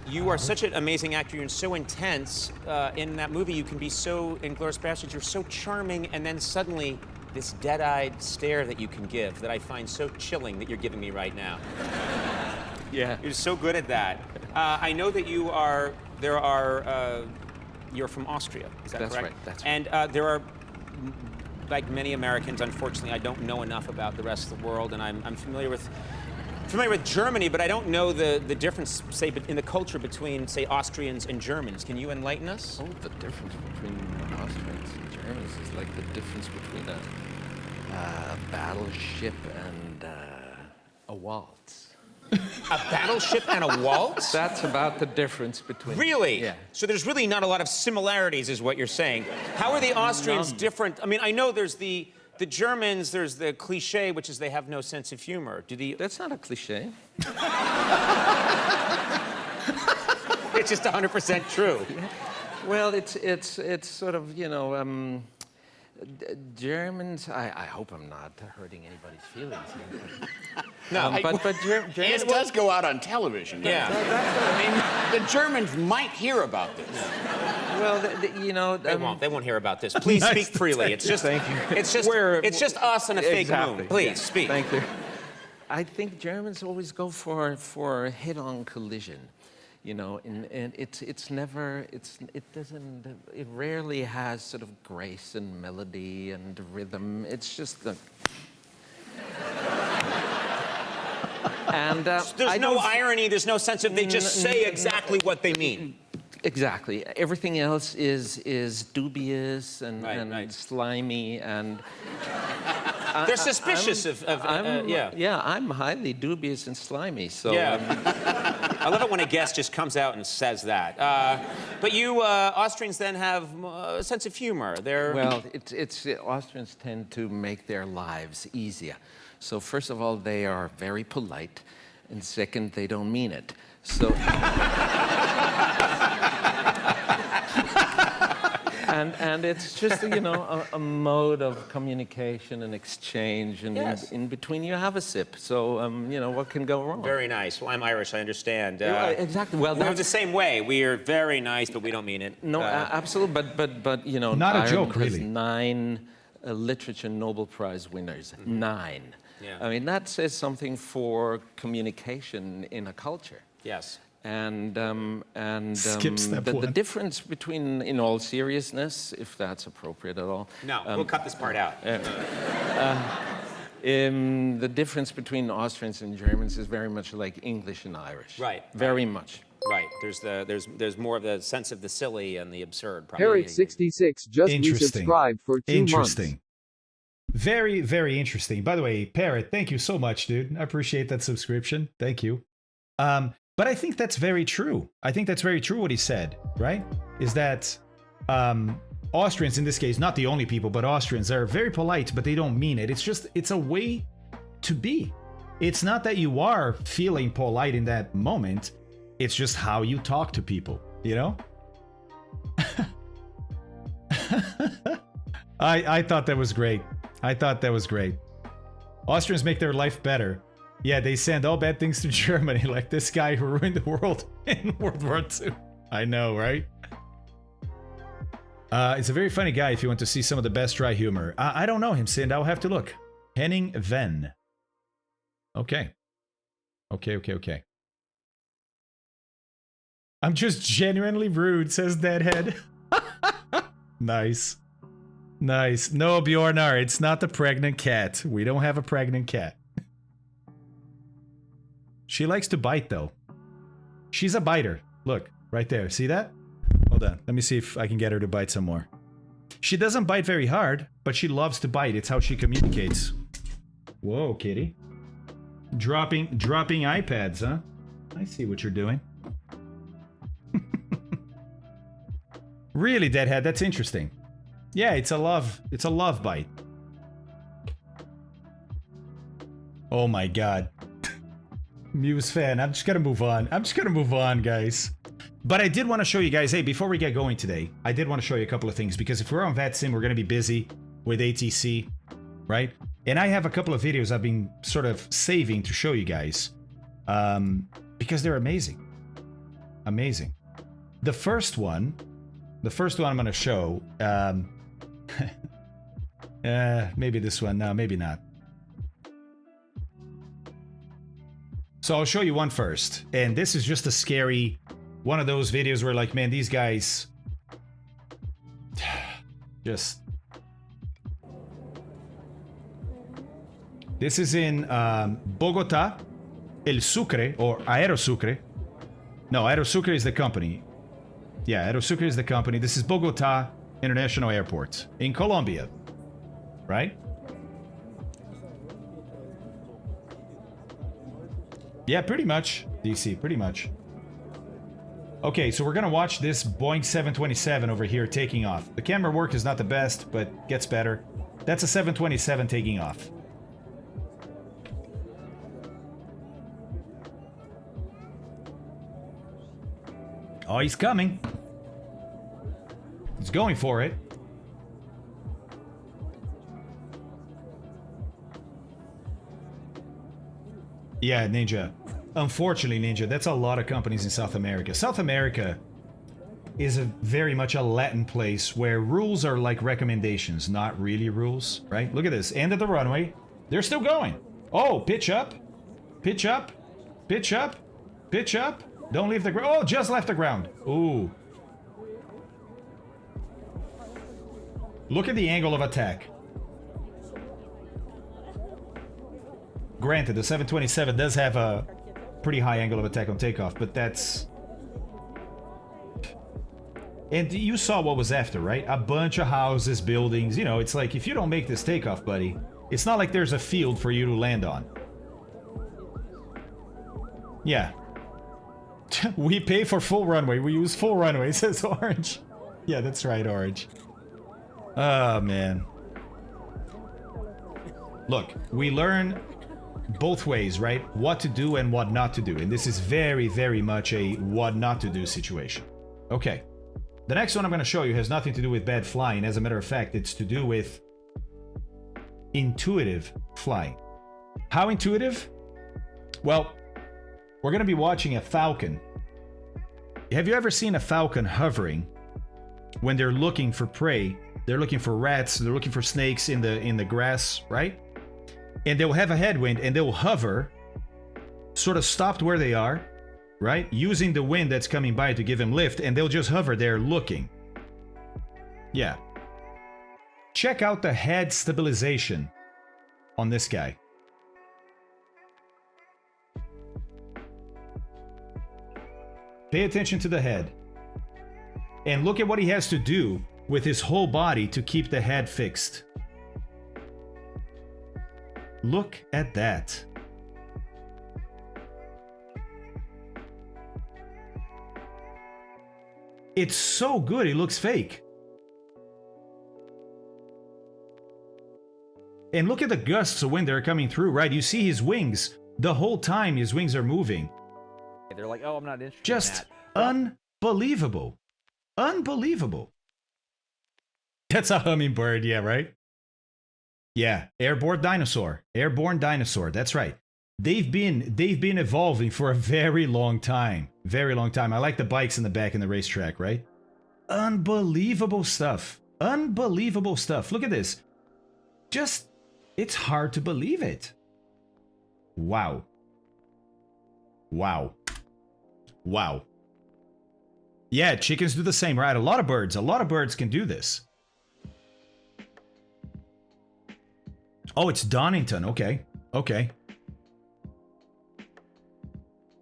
You are such an amazing actor. You're so intense. In that movie, you can be so, in Inglourious Bastards, you're so charming, and then suddenly this dead-eyed stare that you can give that I find so chilling that you're giving me right now. Yeah. You're so good at that. I know that you're from Austria, is that correct? That's right, that's right. And there are, like many Americans, unfortunately, I don't know enough about the rest of the world, and I'm familiar with Germany, but I don't know the difference, say, in the culture between, say, Austrians and Germans. Can you enlighten us? Oh, the difference between Austrians and Germans is like the difference between a battleship and a waltz. A battleship and a waltz? That's about the difference between... Really? Yeah. So there's really not a lot of similarities, is what you're saying. How are the Austrians different? I mean, I know there's the Germans, there's the cliche, which is they have no sense of humor. That's not a cliche. It's just 100% true. Well, it's sort of, Germans, I hope I'm not hurting anybody's feelings here. No, but Germans... It does go out on television. Yeah. I mean, the Germans might hear about this. Well, They won't hear about this. Please speak freely. It's just, thank you. It's just us and a fake moon. Please speak. Thank you. I think Germans always go for head-on collision, and it rarely has sort of grace and melody and rhythm. It's just the. And there's no irony. There's no sense of they just say exactly what they mean. Exactly. Everything else is dubious and slimy and. They're suspicious Yeah, I'm highly dubious and slimy. So. Yeah. I love it when a guest just comes out and says that. But you Austrians then have a sense of humor. Well, Austrians tend to make their lives easier. So first of all, they are very polite, and second, they don't mean it. So. And it's just, a mode of communication and exchange, and in between you have a sip. So, what can go wrong? Very nice. Well, I'm Irish, I understand. Exactly. Well, we're the same way. We are very nice, but we don't mean it. No, absolutely. But not a Ireland joke, really. Has 9 literature Nobel Prize winners. 9. Yeah. I mean, that says something for communication in a culture. Skips Yes. step The one. difference between, in all seriousness, if that's appropriate at all. No, we'll cut this part out. The difference between Austrians and Germans is very much like English and Irish. Right. Very much. Right. There's more of the sense of the silly and the absurd. Probably. Parrot66 just resubscribed for 2 months. Interesting. Very, very interesting. By the way, Parrot, thank you so much, dude. I appreciate that subscription. Thank you. But I think that's very true. I think that's very true what he said, right? Is that Austrians, in this case, not the only people, but Austrians are very polite, but they don't mean it. It's a way to be. It's not that you are feeling polite in that moment. It's just how you talk to people, I thought that was great. Austrians make their life better. Yeah, they send all bad things to Germany, like this guy who ruined the world in World War II. I know, right? It's a very funny guy if you want to see some of the best dry humor. I don't know him, Sind. I'll have to look. Henning Venn. Okay. Okay. I'm just genuinely rude, says Deadhead. Nice. No, Bjornar, it's not the pregnant cat. We don't have a pregnant cat. She likes to bite, though. She's a biter. Look, right there. See that? Hold on. Let me see if I can get her to bite some more. She doesn't bite very hard, but she loves to bite. It's how she communicates. Whoa, kitty. Dropping iPads, huh? I see what you're doing. Really, Deadhead, that's interesting. Yeah, it's a love bite. Oh my god. Muse fan, I'm just gonna move on, guys. But I did want to show you guys, hey, before we get going today, I did want to show you a couple of things, because if we're on VATSIM, we're gonna be busy with ATC, right? And I have a couple of videos I've been sort of saving to show you guys, because they're amazing. Amazing. The first one I'm gonna show, maybe this one, no, maybe not. So I'll show you one first, and this is just a scary, one of those videos where, like, man, these guys just... This is in Bogota, El Sucre, or Aerosucre. No, Aerosucre is the company. Yeah, Aerosucre is the company. This is Bogota International Airport in Colombia, right? Yeah, pretty much, DC, pretty much. Okay, so we're gonna watch this Boeing 727 over here taking off. The camera work is not the best, but gets better. That's a 727 taking off. Oh, he's coming. He's going for it. Yeah, Ninja. Unfortunately, Ninja, that's a lot of companies in South America. South America is very much a Latin place where rules are like recommendations, not really rules, right? Look at this. End of the runway. They're still going. Oh, pitch up. Pitch up. Pitch up. Pitch up. Don't leave the ground. Oh, just left the ground. Ooh. Look at the angle of attack. Granted, the 727 does have a pretty high angle of attack on takeoff, but that's... And you saw what was after, right? A bunch of houses, buildings. You know, it's like, if you don't make this takeoff, buddy, it's not like there's a field for you to land on. Yeah. We pay for full runway. We use full runway, says Orange. Yeah, that's right, Orange. Oh, man. Look, we learn both ways, right? What to do and what not to do. And this is very, very much a what not to do situation. Okay. The next one I'm going to show you has nothing to do with bad flying. As a matter of fact, it's to do with intuitive flying. How intuitive? Well, we're going to be watching a falcon. Have you ever seen a falcon hovering when they're looking for prey? They're looking for rats, they're looking for snakes in the grass, right? And they'll have a headwind and they'll hover, sort of stopped where they are, right? Using the wind that's coming by to give them lift, and they'll just hover there looking. Yeah. Check out the head stabilization on this guy. Pay attention to the head. And look at what he has to do with his whole body to keep the head fixed. Look at that. It's so good, it looks fake. And look at the gusts of wind that are coming through, right? You see his wings. The whole time his wings are moving. They're like, oh, I'm not interested Just in that. unbelievable. Unbelievable. That's a hummingbird, yeah, right? Yeah, airborne dinosaur. Airborne dinosaur, that's right. They've been evolving for a very long time. Very long time. I like the bikes in the back in the racetrack, right? Unbelievable stuff. Unbelievable stuff. Look at this. Just, it's hard to believe it. Wow. Wow. Wow. Yeah, chickens do the same, right? A lot of birds can do this. Oh, it's Donington. Okay. Okay.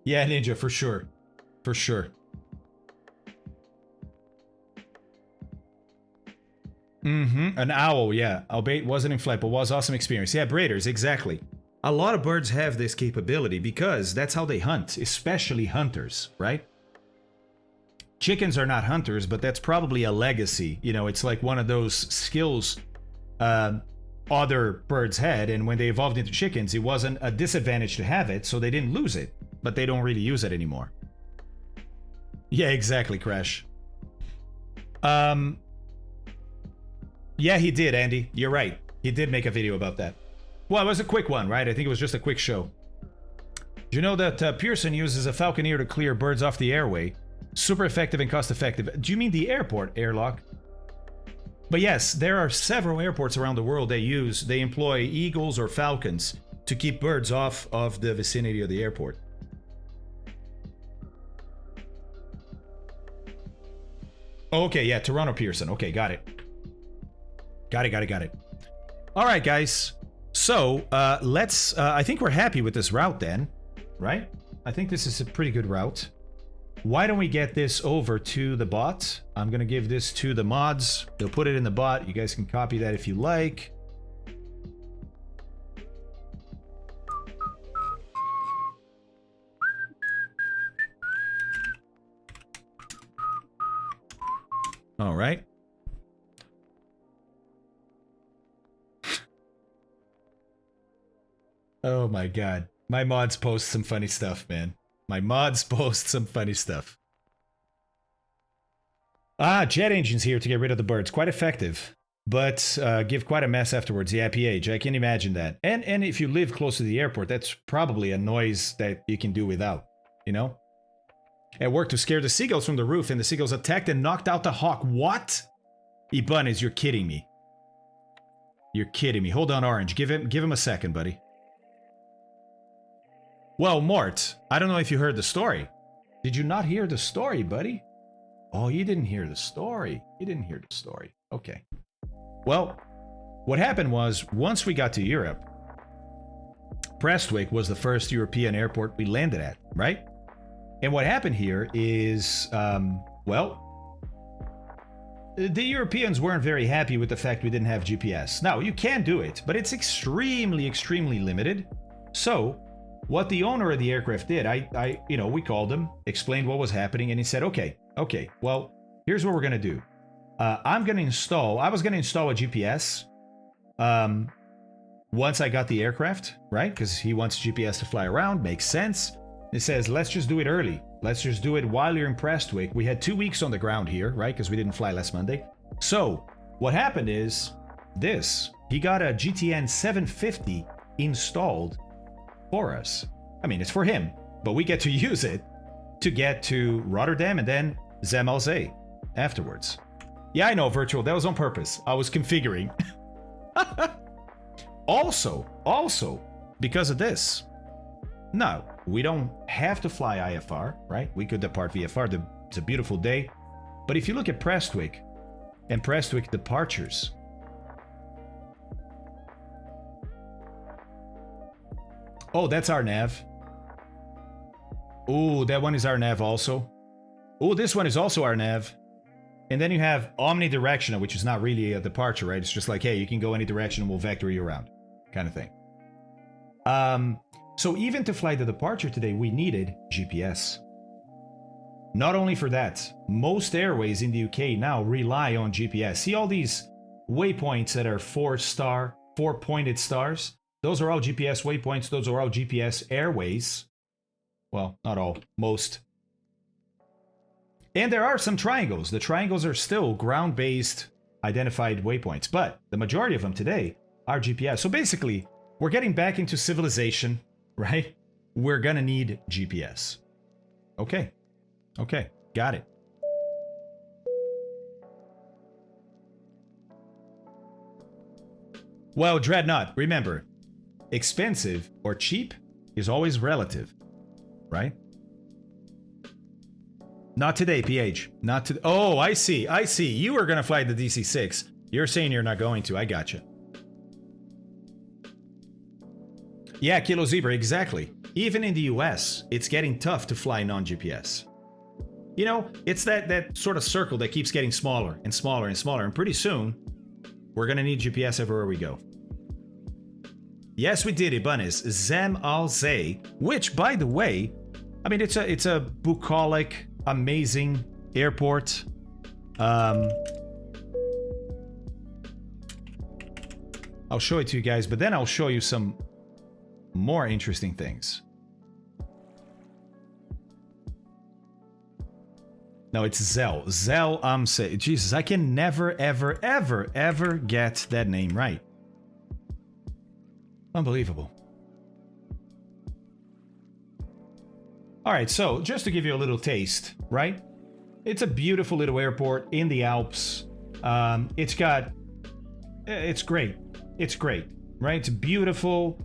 Yeah, Ninja, for sure. For sure. An owl, yeah. Albeit wasn't in flight, but was awesome experience. Yeah, braiders, exactly. A lot of birds have this capability because that's how they hunt, especially hunters, right? Chickens are not hunters, but that's probably a legacy. You know, it's like one of those skills other birds had, and when they evolved into chickens, it wasn't a disadvantage to have it, so they didn't lose it, but they don't really use it anymore. Yeah, exactly, Crash. Yeah, he did, Andy. You're right. He did make a video about that. Well, it was a quick one, right? I think it was just a quick show. Do you know that Pearson uses a Falconeer to clear birds off the airway? Super effective and cost effective. Do you mean the airport airlock? But yes, there are several airports around the world they employ eagles or falcons to keep birds off of the vicinity of the airport. Okay, yeah, Toronto Pearson. Okay, got it. Got it. All right, guys. So, let's... I think we're happy with this route then, right? I think this is a pretty good route. Why don't we get this over to the bot? I'm going to give this to the mods. They'll put it in the bot. You guys can copy that if you like. All right. Oh my god. My mods post some funny stuff, man. My mods post some funny stuff. Ah, jet engines here to get rid of the birds. Quite effective. But give quite a mess afterwards. Yeah, PH, I can imagine that. And if you live close to the airport, that's probably a noise that you can do without. You know? It worked to scare the seagulls from the roof, and the seagulls attacked and knocked out the hawk. What? Ibanez, you're kidding me. You're kidding me. Hold on, Orange. Give him a second, buddy. Well, Mort, I don't know if you heard the story. Did you not hear the story, buddy? Oh, you didn't hear the story. You didn't hear the story. Okay. Well, what happened was, once we got to Europe, Prestwick was the first European airport we landed at, right? And what happened here is, well, the Europeans weren't very happy with the fact we didn't have GPS. Now, you can do it, but it's extremely, extremely limited. So, what the owner of the aircraft did, we called him, explained what was happening, and he said, okay, well, here's what we're gonna do. I was gonna install a GPS once I got the aircraft, right? Because he wants GPS to fly around, makes sense. He says, let's just do it early. Let's just do it while you're in Prestwick. We had 2 weeks on the ground here, right? Because we didn't fly last Monday. So, what happened is this. He got a GTN 750 installed for us. I mean, it's for him, but we get to use it to get to Rotterdam and then Zem afterwards. Yeah, I know, Virtual. That was on purpose. I was configuring. Also, because of this. No, we don't have to fly IFR, right? We could depart VFR. It's a beautiful day. But if you look at Prestwick and Prestwick departures, oh, that's our nav. Oh, that one is our nav also. Oh, this one is also our nav. And then you have omnidirectional, which is not really a departure, right? It's just like, hey, you can go any direction and we'll vector you around, kind of thing. So even to fly the departure today, we needed GPS. Not only for that, most airways in the UK now rely on GPS. See all these waypoints that are 4-star, 4-pointed stars? Those are all GPS waypoints. Those are all GPS airways. Well, not all, most. And there are some triangles. The triangles are still ground-based identified waypoints, but the majority of them today are GPS. So basically, we're getting back into civilization, right? We're gonna need GPS. Okay, got it. Well, Dreadnought, remember, expensive or cheap is always relative, right? Not today, PH. Not to. Oh, I see. You are gonna fly the DC-6. You're saying you're not going to. I gotcha. Yeah, Kilo Zebra, exactly. Even in the US, it's getting tough to fly non-GPS. You know, it's that sort of circle that keeps getting smaller and smaller and smaller, and pretty soon, we're gonna need GPS everywhere we go. Yes, we did, Ibanez. Zem Al Zay, which, by the way, I mean, it's a bucolic, amazing airport. I'll show it to you guys, but then I'll show you some more interesting things. No, it's Zell. Zell Amse. Jesus, I can never, ever, ever, ever get that name right. Unbelievable. Alright, so just to give you a little taste, right? It's a beautiful little airport in the Alps. It's great. It's great, right? It's beautiful.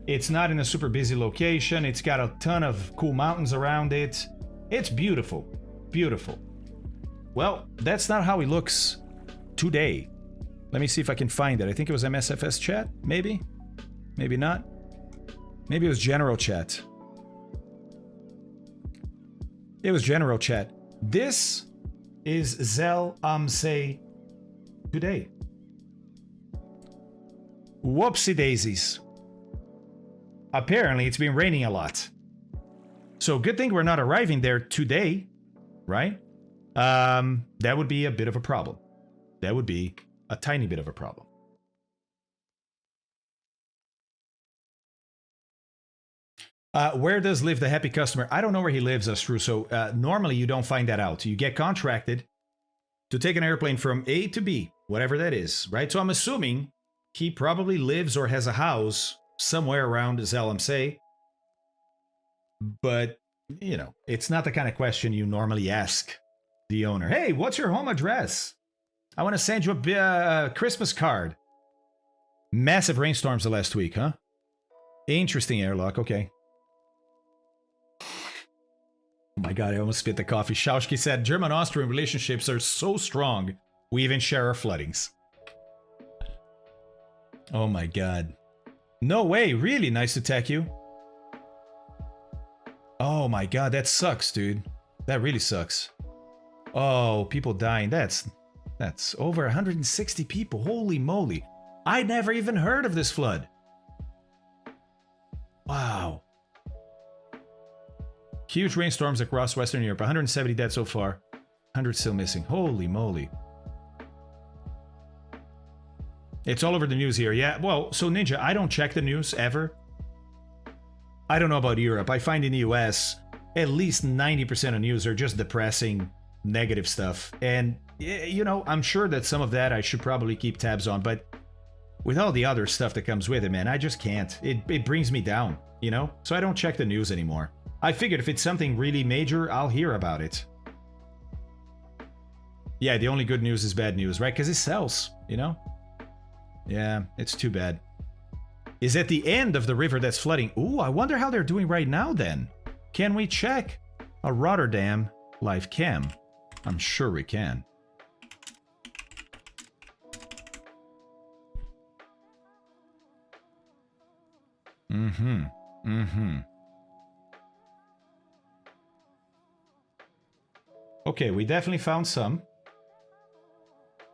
It's not in a super busy location. It's got a ton of cool mountains around it. It's beautiful. Beautiful. Well, that's not how he looks today. Let me see if I can find it. I think it was MSFS chat, maybe? Maybe not. Maybe it was general chat. It was general chat. This is Zell Amse today. Whoopsie daisies. Apparently, it's been raining a lot. So good thing we're not arriving there today, right? That would be a bit of a problem. That would be a tiny bit of a problem. Where does live the happy customer? I don't know where he lives, Astru. So normally you don't find that out. You get contracted to take an airplane from A to B, whatever that is, right? So I'm assuming he probably lives or has a house somewhere around Zellamsey. But, you know, it's not the kind of question you normally ask the owner. Hey, what's your home address? I want to send you a Christmas card. Massive rainstorms the last week, huh? Interesting airlock, okay. Oh my god, I almost spit the coffee. Schauschke said, German-Austrian relationships are so strong, we even share our floodings. Oh my god. No way, really nice to tech you. Oh my god, that sucks, dude. That really sucks. Oh, people dying, that's That's over 160 people. Holy moly. I never even heard of this flood. Wow. Huge rainstorms across Western Europe. 170 dead so far. 100 still missing. Holy moly. It's all over the news here. Yeah, well, so Ninja, I don't check the news ever. I don't know about Europe. I find in the US, at least 90% of news are just depressing, negative stuff. And, you know, I'm sure that some of that I should probably keep tabs on. But with all the other stuff that comes with it, man, I just can't. It brings me down, you know? So I don't check the news anymore. I figured if it's something really major, I'll hear about it. Yeah, the only good news is bad news, right? Because it sells, you know? Yeah, it's too bad. Is at the end of the river that's flooding. Ooh, I wonder how they're doing right now then. Can we check a Rotterdam Live Cam? I'm sure we can. Okay, we definitely found some.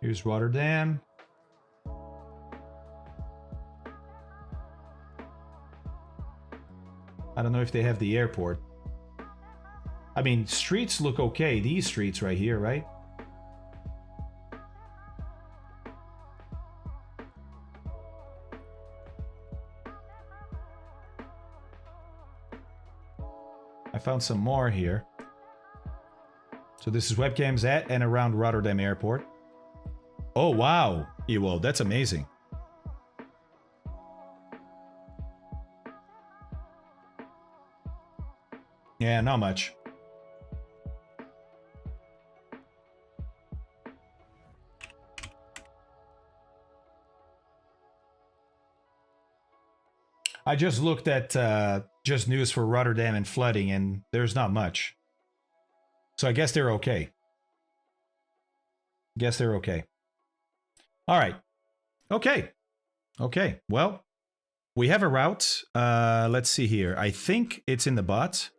Here's Rotterdam. I don't know if they have the airport. I mean, streets look okay. These streets right here, right? I found some more here. So this is webcams at and around Rotterdam Airport. Oh, wow. Ewo, that's amazing. Yeah, not much. I just looked at just news for Rotterdam and flooding, and there's not much. So I guess they're okay. Guess they're okay. All right. Okay. Okay. Well, we have a route. Let's see here. I think it's in the bot.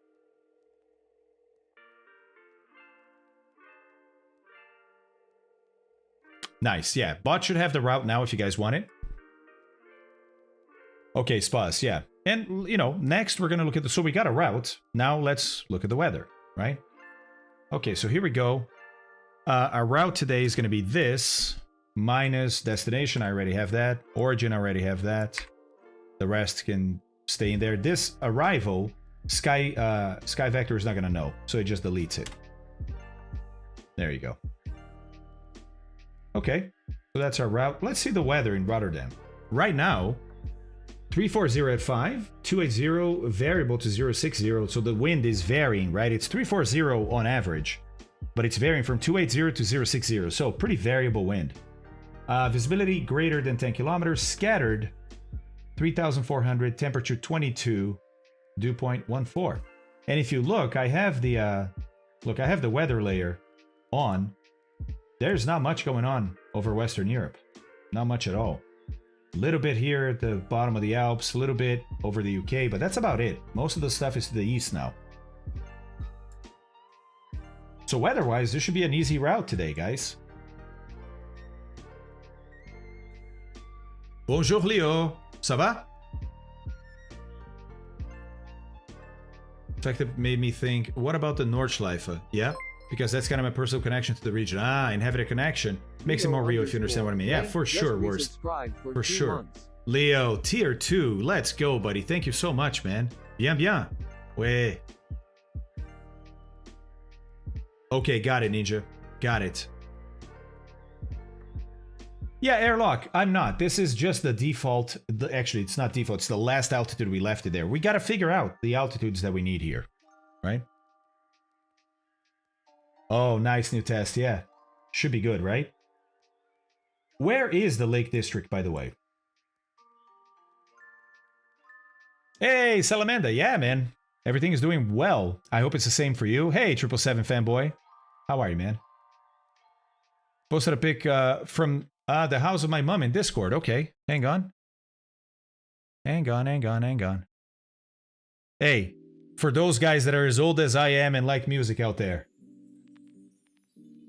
Nice. Yeah. Bot should have the route now if you guys want it. Okay, spas. Yeah. And, you know, next we're going to look at the... So we got a route. Now let's look at the weather, right? Okay, so here we go. Our route today is going to be this minus destination. I already have that. Origin, I already have that. The rest can stay in there. This arrival, Sky Vector is not going to know, so it just deletes it. There you go. Okay, so that's our route. Let's see the weather in Rotterdam. Right now, 340 at 5, 280 variable to 060, so the wind is varying, right? It's 340 on average, but it's varying from 280 to 060, so pretty variable wind. Visibility greater than 10 kilometers, scattered 3,400, temperature 22, dew point 14. And if you look, I have the weather layer on. There's not much going on over Western Europe. Not much at all. A little bit here at the bottom of the Alps, a little bit over the UK, but that's about it. Most of the stuff is to the east now. So weather-wise, this should be an easy route today, guys. Bonjour, Leo. Ça va? In fact, it made me think, what about the Nordschleife? Yeah? Because that's kind of my personal connection to the region. Ah, inhabited connection. Makes it more real if you understand what I mean. Yeah, for sure, Worst. For sure. Leo, tier 2. Let's go, buddy. Thank you so much, man. Bien, bien. Ouais. Okay, got it, Ninja. Got it. Yeah, airlock. I'm not. This is just the default. Actually, it's not default. It's the last altitude we left it there. We got to figure out the altitudes that we need here, right? Oh, nice new test. Yeah. Should be good, right? Where is the Lake District, by the way? Hey, Salamanda. Yeah, man. Everything is doing well. I hope it's the same for you. Hey, 777 fanboy. How are you, man? Posted a pic from the house of my mom in Discord. Okay, hang on. Hang on. Hey, for those guys that are as old as I am and like music out there,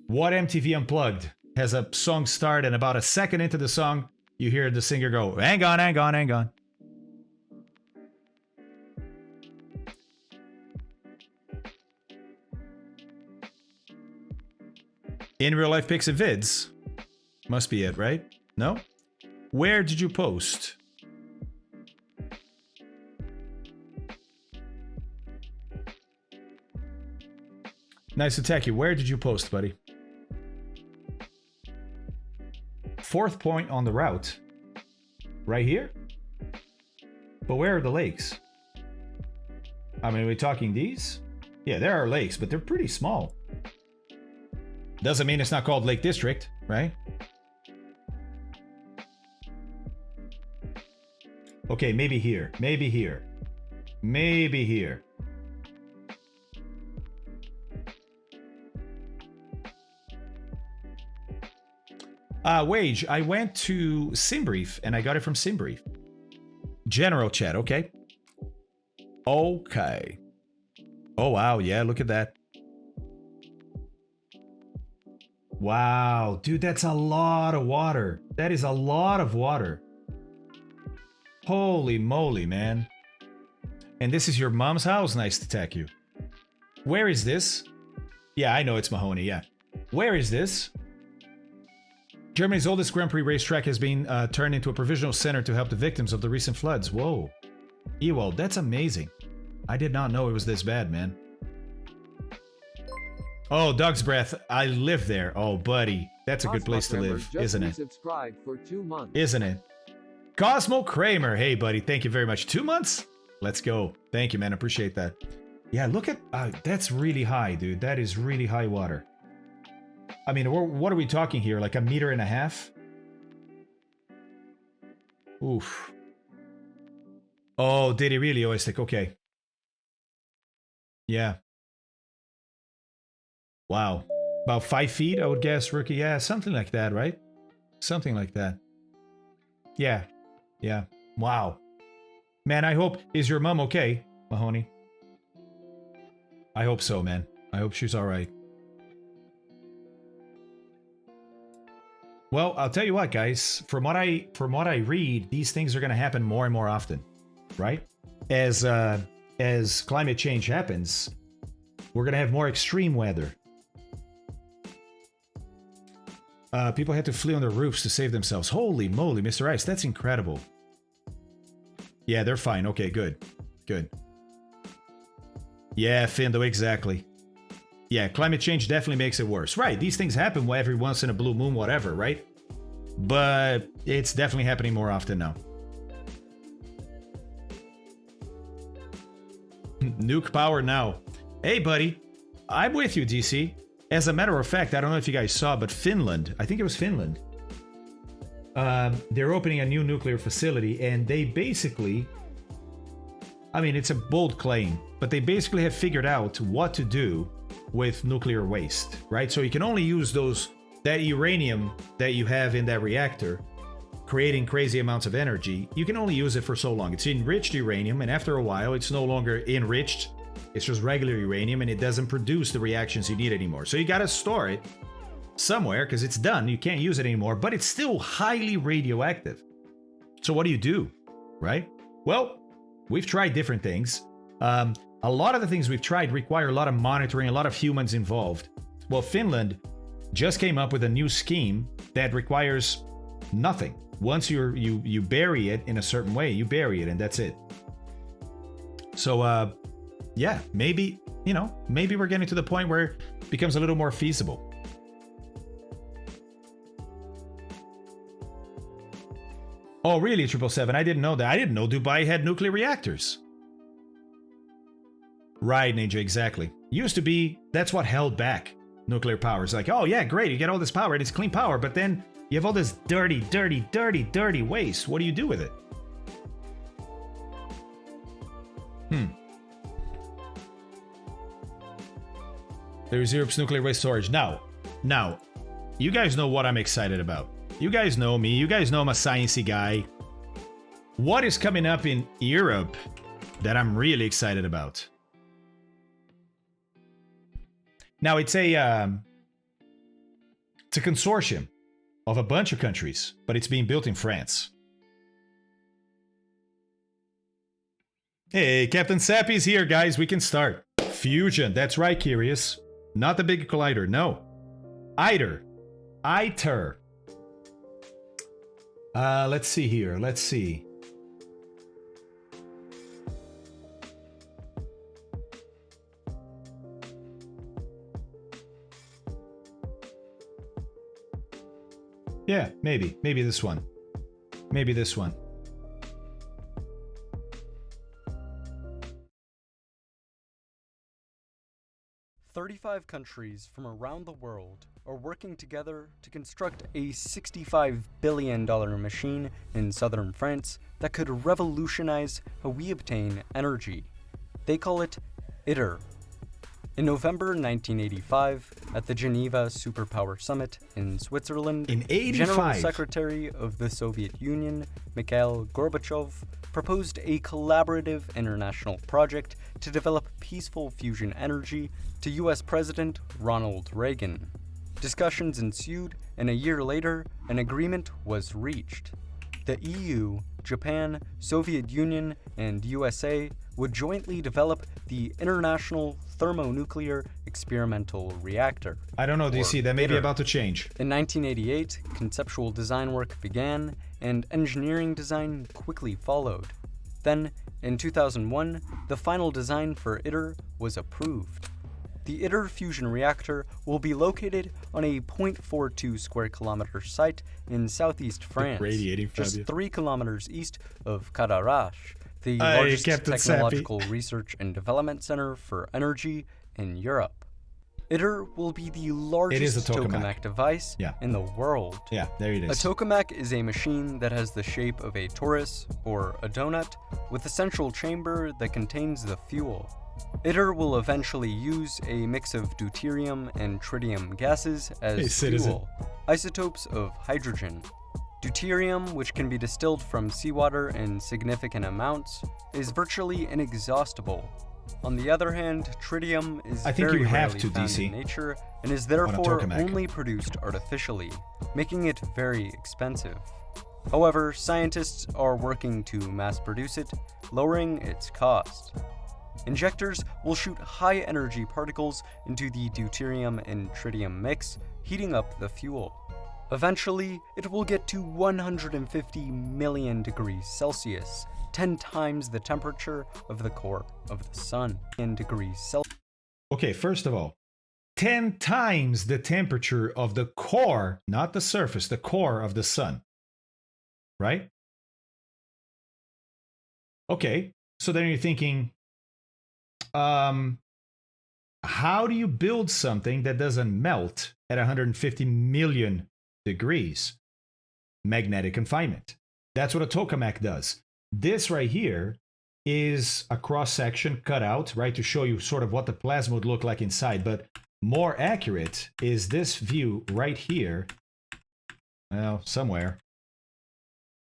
what MTV Unplugged has a song start, and about a second into the song, you hear the singer go, hang on, hang on, hang on. In real life pics and vids. Must be it, right? No? Where did you post? Nice to tech you. Where did you post, buddy? 4th point on the route. Right here? But where are the lakes? I mean, are we talking these? Yeah, there are lakes, but they're pretty small. Doesn't mean it's not called Lake District, right? Okay, maybe here. Maybe here. Maybe here. Wage, I went to SimBrief and I got it from SimBrief. General chat, okay. Okay. Oh, wow. Yeah, look at that. Wow. Dude, that's a lot of water. That is a lot of water. Holy moly, man. And this is your mom's house? Nice to tech you. Where is this? Yeah, I know it's Mahoney, yeah. Where is this? Germany's oldest Grand Prix racetrack has been turned into a provisional center to help the victims of the recent floods. Whoa. Ewald, that's amazing. I did not know it was this bad, man. Oh, Dog's Breath. I live there. Oh, buddy. That's a good place to live, isn't it? For 2 months. Isn't it? Cosmo Kramer. Hey, buddy. Thank you very much. 2 months? Let's go. Thank you, man. Appreciate that. Yeah, look at... that's really high, dude. That is really high water. I mean, what are we talking here? Like 1.5 meters? Oof. Oh, did he really, Oistic? Okay. Yeah. Wow. About 5 feet, I would guess, rookie. Yeah, something like that, right? Something like that. Yeah. Yeah. Wow. Man, I hope... Is your mom okay, Mahoney? I hope so, man. I hope she's alright. Well, I'll tell you what, guys. From what I read, these things are going to happen more and more often, right? As climate change happens, we're going to have more extreme weather. People had to flee on their roofs to save themselves. Holy moly, Mr. Ice, that's incredible. Yeah, they're fine. Okay, good. Good. Yeah, Findo, exactly. Yeah, climate change definitely makes it worse. Right, these things happen every once in a blue moon, whatever, right? But it's definitely happening more often now. Nuke power now. Hey, buddy. I'm with you, DC. As a matter of fact, I don't know if you guys saw, but Finland, I think it was Finland, they're opening a new nuclear facility, and they basically... I mean, it's a bold claim, but they basically have figured out what to do with nuclear waste, right? So you can only use that uranium that you have in that reactor, creating crazy amounts of energy. You can only use it for so long. It's enriched uranium, and after a while, it's no longer enriched. It's just regular uranium, and it doesn't produce the reactions you need anymore. So you gotta store it somewhere, because it's done. You can't use it anymore, but it's still highly radioactive. So what do you do, right? Well, we've tried different things. A lot of the things we've tried require a lot of monitoring, a lot of humans involved. Well, Finland just came up with a new scheme that requires nothing. Once you bury it in a certain way, you bury it, and that's it. So, yeah, maybe, maybe we're getting to the point where it becomes a little more feasible. Oh, really, 777? I didn't know that. I didn't know Dubai had nuclear reactors. Right, Ninja, exactly. Used to be, that's what held back nuclear power. It's like, oh yeah, great, you get all this power, and it's clean power, but then you have all this dirty, dirty, dirty, dirty waste. What do you do with it? There's Europe's nuclear waste storage. Now, you guys know what I'm excited about. You guys know me. You guys know I'm a sciencey guy. What is coming up in Europe that I'm really excited about? Now, it's a It's a consortium of a bunch of countries, but it's being built in France. Hey, Captain Sappy's here, guys. We can start. Fusion. That's right, Curious. Not the big collider. No. ITER. ITER. Let's see here. Let's see. Yeah, maybe. Maybe this one. Maybe this one. "35 countries from around the world are working together to construct a $65 billion machine in southern France that could revolutionize how we obtain energy. They call it ITER. In November 1985, at the Geneva Superpower Summit in Switzerland, in 85. General Secretary of the Soviet Union, Mikhail Gorbachev, proposed a collaborative international project to develop peaceful fusion energy to US President Ronald Reagan. Discussions ensued, and a year later, an agreement was reached. The EU, Japan, Soviet Union, and USA would jointly develop the International Thermonuclear Experimental Reactor. I don't know, DC, that may be about to change. In 1988, conceptual design work began, and engineering design quickly followed. Then, in 2001, the final design for ITER was approved. The ITER fusion reactor will be located on a 0.42 square kilometer site in southeast France, just 3 kilometers east of Cadarache, the largest technological research and development center for energy in Europe. ITER will be the largest tokamak device in the world. Yeah, there it is. A tokamak is a machine that has the shape of a torus or a donut with a central chamber that contains the fuel. ITER will eventually use a mix of deuterium and tritium gases as fuel, isotopes of hydrogen. Deuterium, which can be distilled from seawater in significant amounts, is virtually inexhaustible. On the other hand, tritium is very rarely found in nature and is therefore only produced artificially, making it very expensive. However, scientists are working to mass produce it, lowering its cost. Injectors will shoot high-energy particles into the deuterium and tritium mix, heating up the fuel. Eventually, it will get to 150 million degrees Celsius, 10 times the temperature of the core of the sun. Okay, first of all, 10 times the temperature of the core, not the surface, the core of the sun. Right? Okay, so then you're thinking, how do you build something that doesn't melt at 150 million degrees? Magnetic confinement. That's what a tokamak does. This right here is a cross-section cut out, right, to show you sort of what the plasma would look like inside. But more accurate is this view right here. Well, somewhere.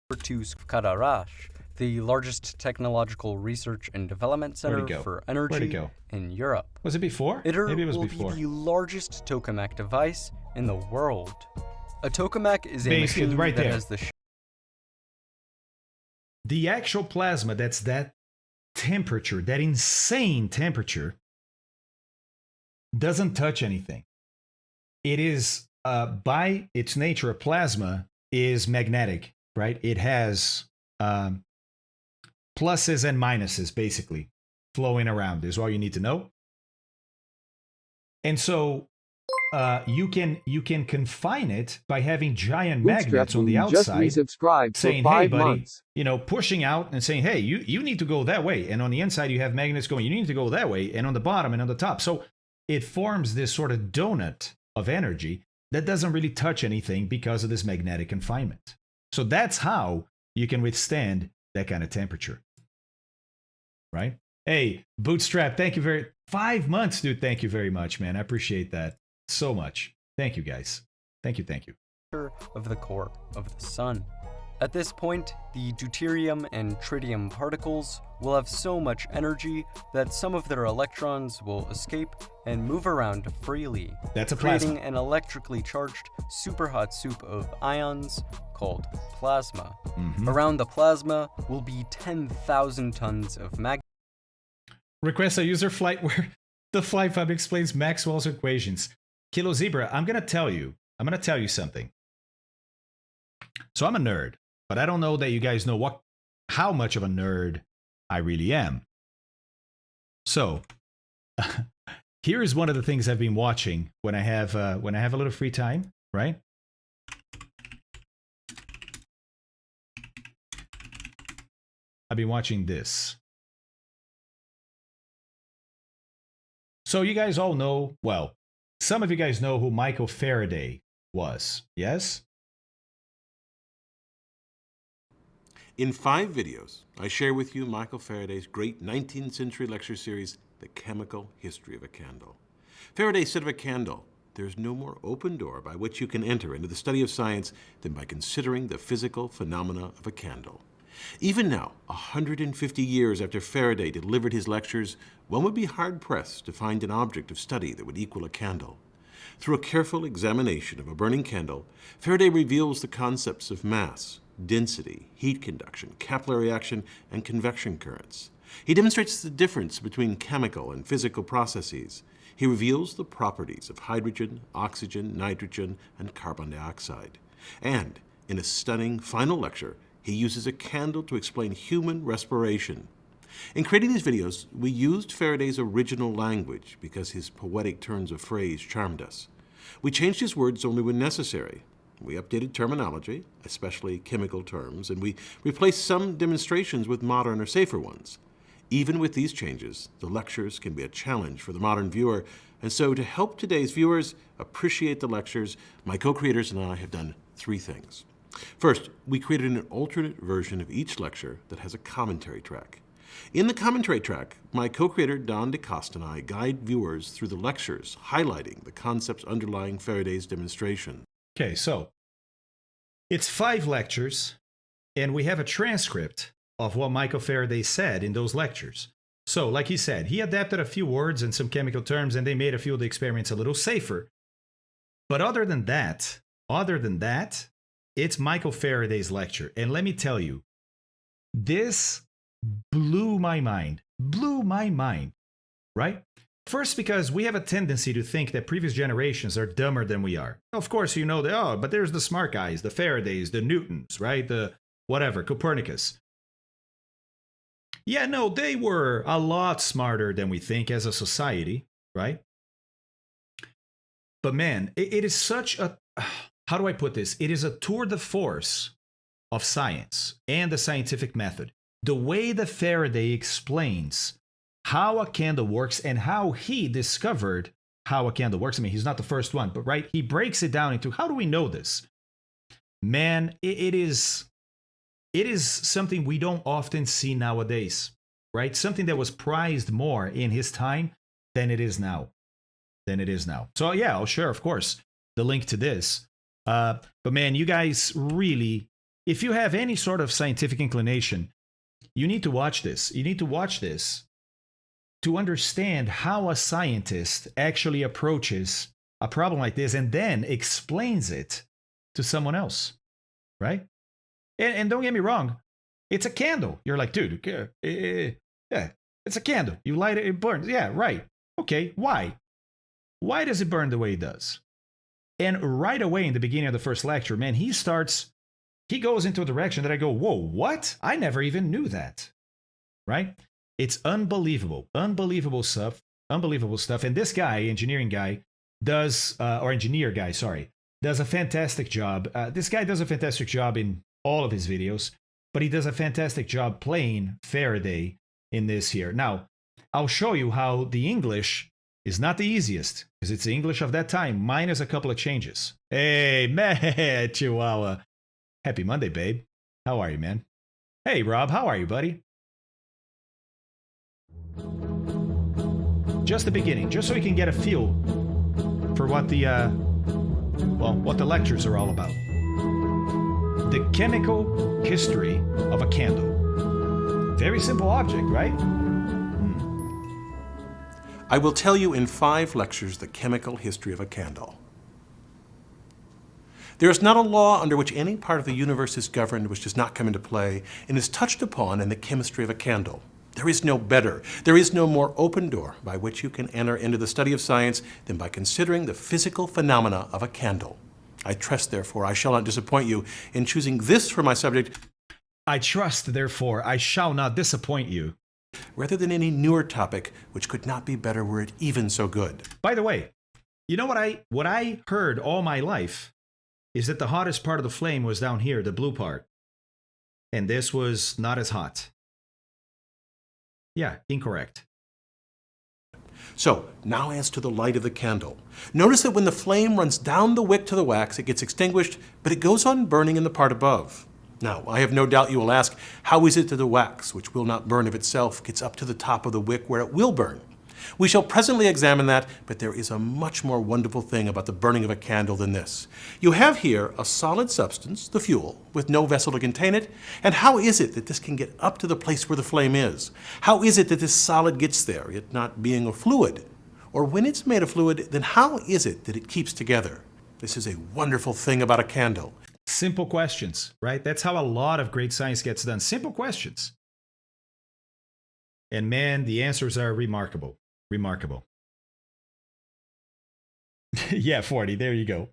Cadarache, the largest technological research and development center for energy in Europe. Was it before? ITER Maybe it was will before. Be the largest tokamak device in the world. A tokamak is a machine right that has the actual plasma that's that temperature, that insane temperature, doesn't touch anything. It is, by its nature, a plasma is magnetic, right? It has pluses and minuses, basically, flowing around is all you need to know. And so you can confine it by having giant magnets on the outside, saying, hey, buddy, you know, pushing out and saying, hey, you need to go that way. And on the inside, you have magnets going, you need to go that way. And on the bottom and on the top. So it forms this sort of donut of energy that doesn't really touch anything because of this magnetic confinement. So that's how you can withstand that kind of temperature. Right? Hey, Bootstrap, thank you 5 months, dude. Thank you very much, man. I appreciate that so much. Thank you, guys. Thank you. of the core of the sun. At this point, the deuterium and tritium particles will have so much energy that some of their electrons will escape and move around freely, That's a plasma. creating an electrically charged superhot soup of ions called plasma. Around the plasma will be 10,000 tons of magma. Request a user flight where TheFlyingFabio explains Maxwell's equations. Kilo Zebra, I'm gonna tell you something. So I'm a nerd, but I don't know that you guys know how much of a nerd I really am. So here is one of the things I've been watching when I have a little free time, right? I've been watching this. So you guys all know, well, some of you guys know who Michael Faraday was, yes? In 5 videos, I share with you Michael Faraday's great 19th century lecture series, The Chemical History of a Candle. Faraday said of a candle, there's no more open door by which you can enter into the study of science than by considering the physical phenomena of a candle. Even now, 150 years after Faraday delivered his lectures, one would be hard-pressed to find an object of study that would equal a candle. Through a careful examination of a burning candle, Faraday reveals the concepts of mass, density, heat conduction, capillary action, and convection currents. He demonstrates the difference between chemical and physical processes. He reveals the properties of hydrogen, oxygen, nitrogen, and carbon dioxide. And, in a stunning final lecture, he uses a candle to explain human respiration. In creating these videos, we used Faraday's original language because his poetic turns of phrase charmed us. We changed his words only when necessary. We updated terminology, especially chemical terms, and we replaced some demonstrations with modern or safer ones. Even with these changes, the lectures can be a challenge for the modern viewer, and so to help today's viewers appreciate the lectures, my co-creators and I have done 3 things. First, we created an alternate version of each lecture that has a commentary track. In the commentary track, my co-creator Don DeCosta and I guide viewers through the lectures, highlighting the concepts underlying Faraday's demonstration. Okay, so it's 5 lectures, and we have a transcript of what Michael Faraday said in those lectures. So, like he said, he adapted a few words and some chemical terms, and they made a few of the experiments a little safer. But other than that, it's Michael Faraday's lecture. And let me tell you, this blew my mind, right? First, because we have a tendency to think that previous generations are dumber than we are. Of course, you know that, oh, but there's the smart guys, the Faradays, the Newtons, right? The whatever, Copernicus. Yeah, no, they were a lot smarter than we think as a society, right? But man, it is such a, how do I put this? It is a tour de force of science and the scientific method. The way that Faraday explains how a candle works and how he discovered how a candle works. I mean, he's not the first one, but right, he breaks it down into how do we know this? Man, it is something we don't often see nowadays, right? Something that was prized more in his time than it is now. So yeah, I'll share, of course, the link to this. But man, you guys really, if you have any sort of scientific inclination, you need to watch this. You need to watch this to understand how a scientist actually approaches a problem like this and then explains it to someone else, right? And don't get me wrong, it's a candle. You're like, dude, yeah, it's a candle. You light it, it burns. Yeah, right. Okay, why? Why does it burn the way it does? And right away in the beginning of the first lecture, man, he goes into a direction that I go, whoa, what? I never even knew that, right? It's unbelievable stuff. And this guy, engineer guy, does a fantastic job. This guy does a fantastic job in all of his videos, but he does a fantastic job playing Faraday in this here. Now, I'll show you how the English is not the easiest, because it's the English of that time, minus a couple of changes. Hey, man, Chihuahua. Happy Monday, babe. How are you, man? Hey, Rob, how are you, buddy? Just the beginning, just so we can get a feel for what the lectures are all about. the chemical history of a candle. Very simple object, right? I will tell you in 5 lectures the chemical history of a candle. There is not a law under which any part of the universe is governed which does not come into play and is touched upon in the chemistry of a candle. There is no better, there is no more open door by which you can enter into the study of science than by considering the physical phenomena of a candle. I trust, therefore, I shall not disappoint you in choosing this for my subject. I trust, therefore, I shall not disappoint you. Rather than any newer topic, which could not be better were it even so good. By the way, you know what I heard all my life is that the hottest part of the flame was down here, the blue part. And this was not as hot. Yeah, incorrect. So, now as to the light of the candle. Notice that when the flame runs down the wick to the wax, it gets extinguished, but it goes on burning in the part above. Now, I have no doubt you will ask, how is it that the wax, which will not burn of itself, gets up to the top of the wick where it will burn? We shall presently examine that, but there is a much more wonderful thing about the burning of a candle than this. You have here a solid substance, the fuel, with no vessel to contain it, and how is it that this can get up to the place where the flame is? How is it that this solid gets there, it not being a fluid? Or when it's made a fluid, then how is it that it keeps together? This is a wonderful thing about a candle. Simple questions, right? That's how a lot of great science gets done. Simple questions. And man, the answers are remarkable. Remarkable. Yeah, 40. There you go.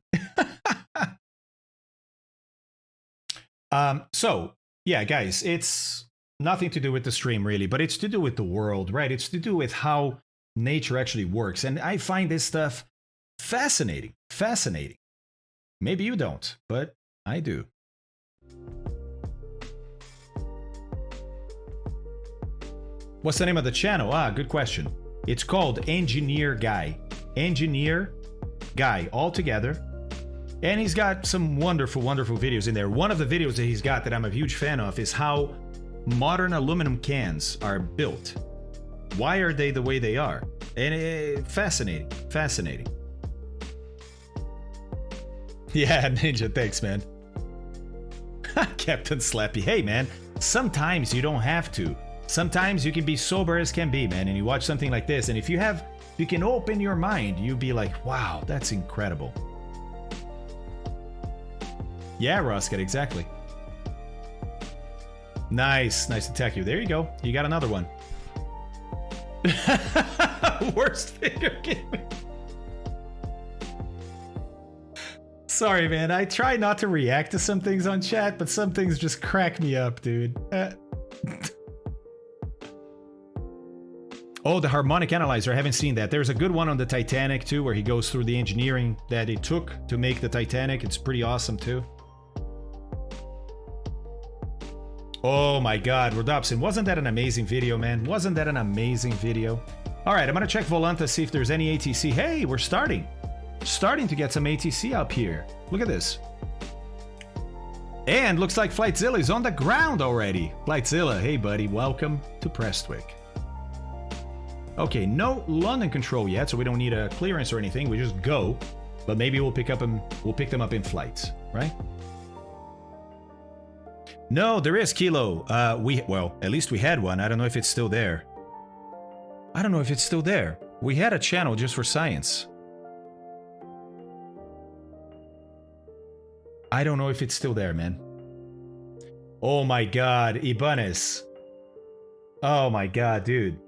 So, yeah, guys, it's nothing to do with the stream, really, but it's to do with the world, right? It's to do with how nature actually works. And I find this stuff fascinating. Fascinating. Maybe you don't, but I do. What's the name of the channel? Good question. It's called Engineer Guy. Engineer Guy, all together. And he's got some wonderful, wonderful videos in there. One of the videos that he's got that I'm a huge fan of is how modern aluminum cans are built. Why are they the way they are? And fascinating, fascinating. Yeah, Ninja, thanks, man. Captain Slappy. Hey, man, sometimes you don't have to. Sometimes you can be sober as can be, man, and you watch something like this, and if you can open your mind, you'll be like, wow, that's incredible. Yeah, Rosket, exactly. Nice to attack you. There you go. You got another one. Worst figure game. Sorry, man. I try not to react to some things on chat, but some things just crack me up, dude. Oh, the harmonic analyzer. I haven't seen that. There's a good one on the Titanic, too, where he goes through the engineering that it took to make the Titanic. It's pretty awesome, too. Oh, my God. Rodopsin, wasn't that an amazing video, man? Wasn't that an amazing video? All right, I'm going to check Volanta, see if there's any ATC. Hey, we're starting to get some ATC up here. Look at this. And looks like Flightzilla is on the ground already. Flightzilla, hey, buddy. Welcome to Prestwick. Okay, no London control yet, so we don't need a clearance or anything. We just go, but maybe we'll pick them up in flights, right? No, there is Kilo. Well, at least we had one. I don't know if it's still there. We had a channel just for science. I don't know if it's still there, man. Oh my God, Ibanez. Oh my God, dude.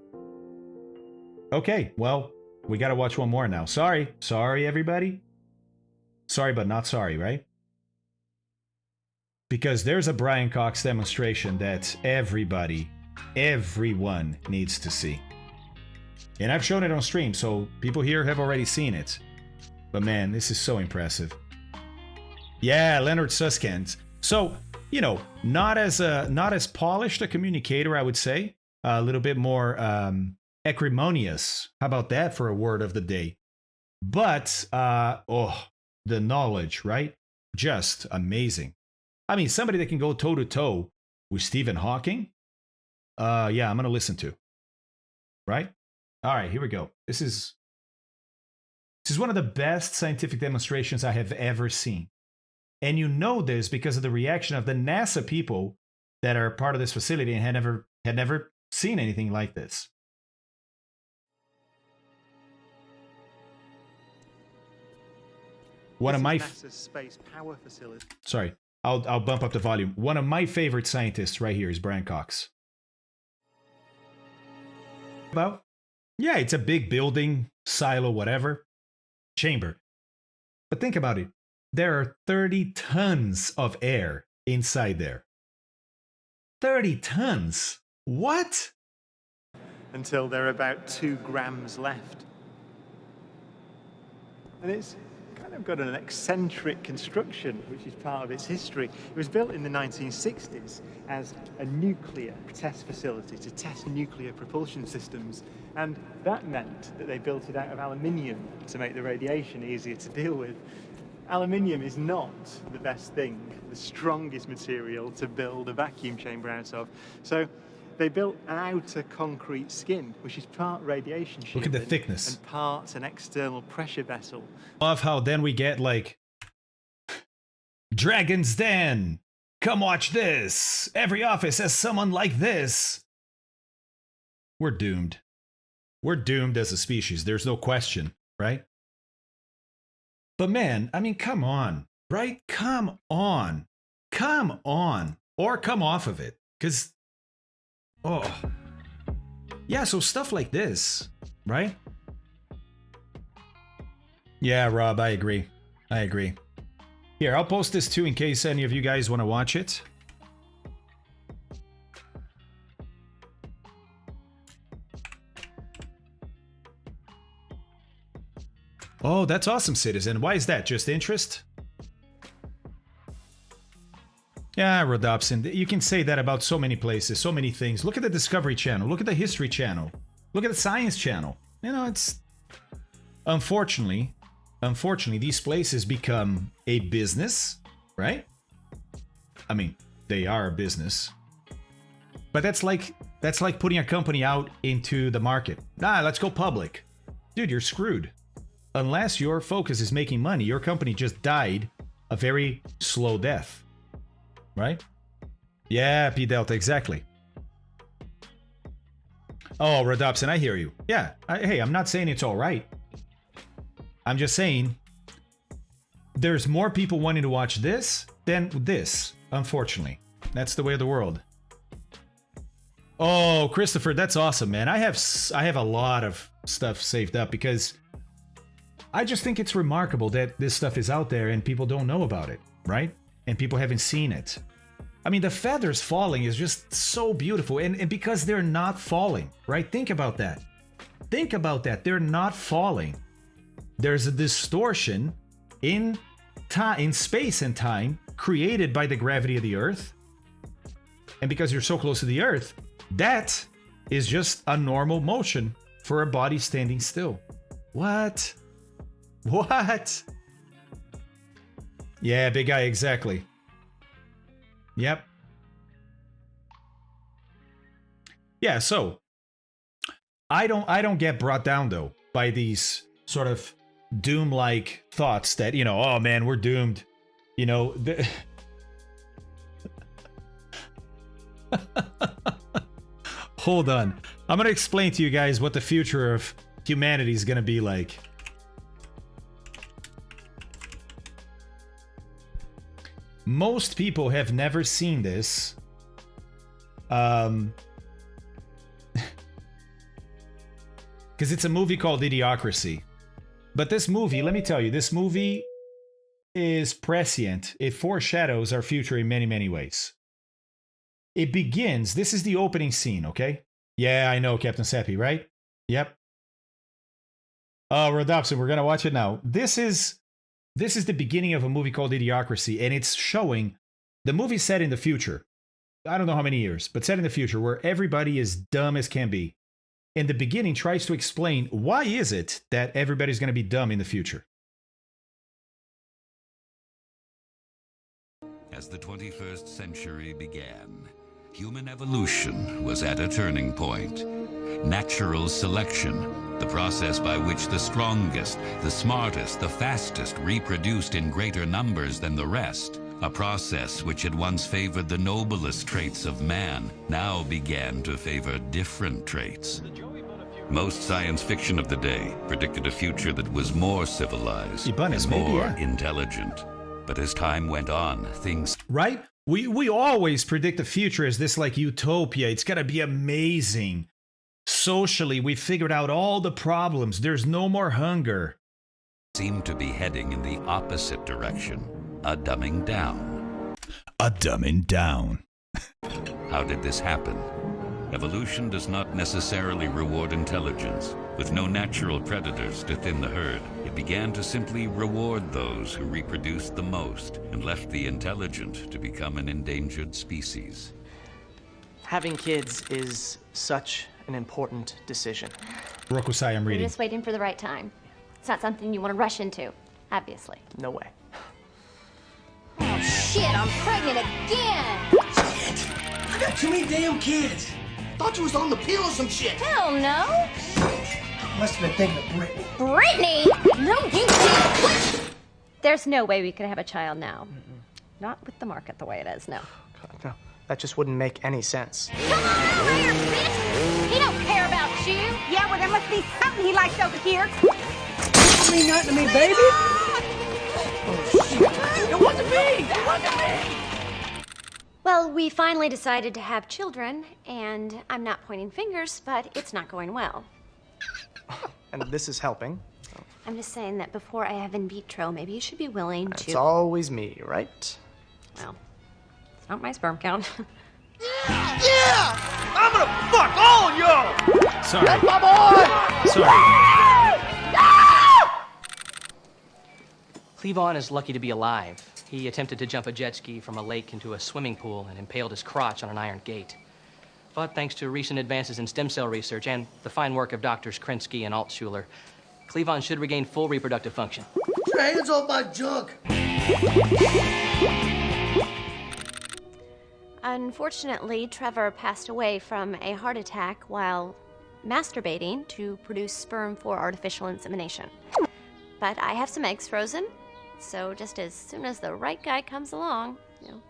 Okay, well, we gotta watch one more now. Sorry, everybody. Sorry, but not sorry, right? Because there's a Brian Cox demonstration that everyone needs to see. And I've shown it on stream, so people here have already seen it. But man, this is so impressive. Yeah, Leonard Suskins. So, you know, not as polished a communicator, I would say. A little bit more acrimonious. How about that for a word of the day? But, the knowledge, right? Just amazing. I mean, somebody that can go toe-to-toe with Stephen Hawking? Yeah, I'm going to listen to. Right? All right, here we go. This is one of the best scientific demonstrations I have ever seen. And you know this because of the reaction of the NASA people that are part of this facility and had never seen anything like this. One of my space power facility. Sorry, I'll bump up the volume. One of my favorite scientists right here is Brian Cox. About, yeah, it's a big building, silo, whatever, chamber. But think about it. There are 30 tons of air inside there. 30 tons. What? Until there are about 2 grams left. And it's kind of got an eccentric construction, which is part of its history. It was built in the 1960s as a nuclear test facility to test nuclear propulsion systems. And that meant that they built it out of aluminium to make the radiation easier to deal with. Aluminium is not the best thing, the strongest material to build a vacuum chamber out of. So they built an outer concrete skin, which is part radiation shielding. Look at the thickness. And part an external pressure vessel. Love how then we get like, Dragon's Den, come watch this. Every office has someone like this. We're doomed. We're doomed as a species. There's no question, right? But man, I mean, come on, right? Come on. Come on. Or come off of it. Because, oh. Yeah, so stuff like this, right? Yeah, Rob, I agree. I agree. Here, I'll post this too in case any of you guys want to watch it. Oh, that's awesome, Citizen. Why is that? Just interest? Yeah, Rodopsin. You can say that about so many places, so many things. Look at the Discovery Channel. Look at the History Channel. Look at the Science Channel. You know, it's... Unfortunately, these places become a business, right? I mean, they are a business. But that's like putting a company out into the market. Nah, let's go public. Dude, you're screwed. Unless your focus is making money, your company just died a very slow death. Right? Yeah, P Delta, exactly. Oh, Rodopsin, I hear you. Yeah, hey, I'm not saying it's all right. I'm just saying there's more people wanting to watch this than this, unfortunately. That's the way of the world. Oh, Christopher, that's awesome, man. I have a lot of stuff saved up because I just think it's remarkable that this stuff is out there and people don't know about it, right? And people haven't seen it. I mean, the feathers falling is just so beautiful. And because they're not falling, right? Think about that. Think about that. They're not falling. There's a distortion in space and time created by the gravity of the Earth. And because you're so close to the Earth, that is just a normal motion for a body standing still. What? What? Yeah, big guy, exactly. Yep. Yeah, so I don't get brought down though by these sort of doom-like thoughts that, you know, oh man, we're doomed. You know, hold on. I'm going to explain to you guys what the future of humanity is going to be like. Most people have never seen this. Because it's a movie called Idiocracy. But this movie, let me tell you, this movie is prescient. It foreshadows our future in many, many ways. It begins, this is the opening scene, okay? Yeah, I know, Captain Seppi, right? Yep. Oh, Rodopsin, we're going to watch it now. This is the beginning of a movie called Idiocracy, and it's showing the movie set in the future. I don't know how many years, but set in the future where everybody is dumb as can be. And the beginning tries to explain why is it that everybody's going to be dumb in the future. As the 21st century began, human evolution was at a turning point. natural selection, the process by which the strongest, the smartest, the fastest reproduced in greater numbers than the rest. A process which had once favored the noblest traits of man now began to favor different traits. Most science fiction of the day predicted a future that was more civilized and more intelligent. But as time went on, things... Right? We always predict the future as this like utopia. It's gonna be amazing. Socially, we figured out all the problems. There's no more hunger. Seemed to be heading in the opposite direction. A dumbing down. A dumbing down. How did this happen? Evolution does not necessarily reward intelligence. With no natural predators to thin the herd, it began to simply reward those who reproduced the most and left the intelligent to become an endangered species. Having kids is such an important decision. Rokusai, I'm reading. You're just waiting for the right time. It's not something you want to rush into, obviously. No way. Oh shit, I'm pregnant again! Shit! I got too many damn kids! Thought you was on the pill or some shit! Hell no! Must have been thinking of Brittany. Brittany? No, you didn't! There's no way we could have a child now. Not with the market the way it is, no. God, no. That just wouldn't make any sense. Come on over here, bitch! He don't care about you! Yeah, well, there must be something he likes over here. You mean nothing to me, baby? Oh, shit. It wasn't me! It wasn't me! Well, we finally decided to have children, and I'm not pointing fingers, but it's not going well. And this is helping. So. I'm just saying that before I have in vitro, maybe you should be willing to... It's always me, right? Well, it's not my sperm count. Yeah! I'm gonna fuck all y'all! Sorry. That's my boy! Sorry. Cleavon is lucky to be alive. He attempted to jump a jet ski from a lake into a swimming pool and impaled his crotch on an iron gate. But thanks to recent advances in stem cell research and the fine work of Doctors Krinsky and Altschuler, Cleavon should regain full reproductive function. Get your hands off my junk! Unfortunately, Trevor passed away from a heart attack while masturbating to produce sperm for artificial insemination. But I have some eggs frozen, so just as soon as the right guy comes along, you know.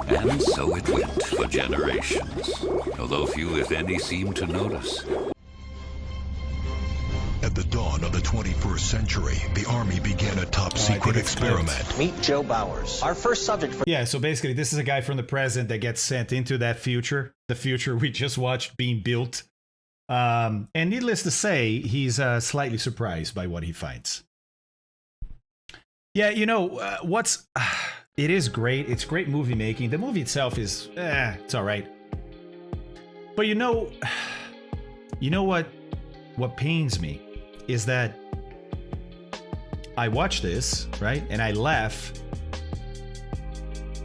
And so it went for generations, although few, if any, seemed to notice. At the dawn of the 21st century, the Army began a top-secret experiment. Meet Joe Bowers, our first subject for... Yeah, so basically this is a guy from the present that gets sent into that future, the future we just watched being built. And needless to say, he's slightly surprised by what he finds. Yeah, you know, it is great. It's great movie making. The movie itself is, it's all right. But you know what pains me is that I watch this, right? And I laugh.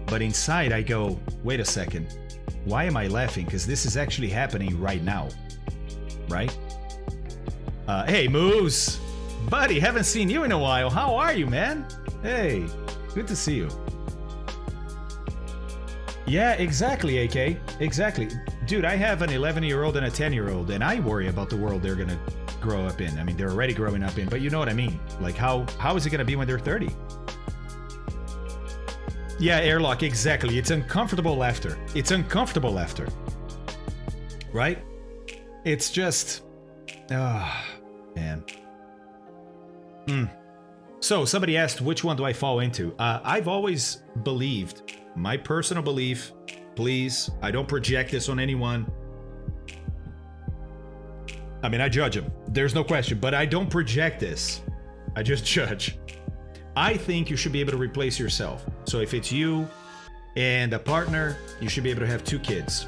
But inside I go, wait a second. Why am I laughing? Because this is actually happening right now. Right? Hey, Moose! Buddy, haven't seen you in a while. How are you, man? Hey, good to see you. Yeah, exactly, AK. Exactly. Dude, I have an 11-year-old and a 10-year-old, and I worry about the world they're gonna grow up in. I mean, they're already growing up in, but you know what I mean. Like, how is it gonna be when they're 30? Yeah, Airlock, exactly. It's uncomfortable laughter. It's uncomfortable laughter. Right? It's just... man. So, somebody asked, which one do I fall into? I've always believed, my personal belief, please, I don't project this on anyone. I mean, I judge them. There's no question, but I don't project this. I just judge. I think you should be able to replace yourself. So if it's you and a partner, you should be able to have 2 kids.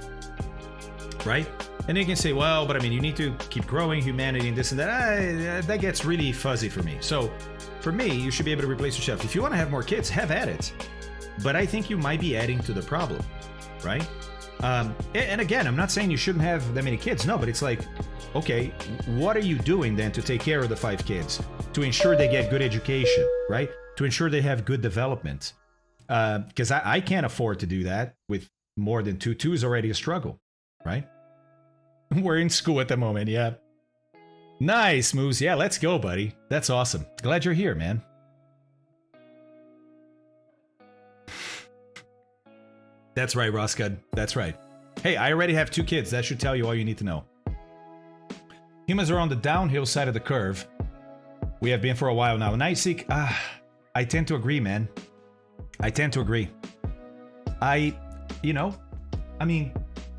Right? And you can say, well, but I mean, you need to keep growing humanity and this and that. That gets really fuzzy for me. So for me, you should be able to replace yourself. If you want to have more kids, have at it. But I think you might be adding to the problem, right? And again, I'm not saying you shouldn't have that many kids. No, but it's like, okay, what are you doing then to take care of the 5 kids? To ensure they get good education, right? To ensure they have good development. Because I can't afford to do that with more than 2 2 is already a struggle, right? We're in school at the moment, yeah. Nice, Moose. Yeah, let's go, buddy. That's awesome. Glad you're here, man. That's right, Roscud. That's right. Hey, I already have 2 kids. That should tell you all you need to know. Humans are on the downhill side of the curve. We have been for a while now. Nightseek, I tend to agree, man. I tend to agree.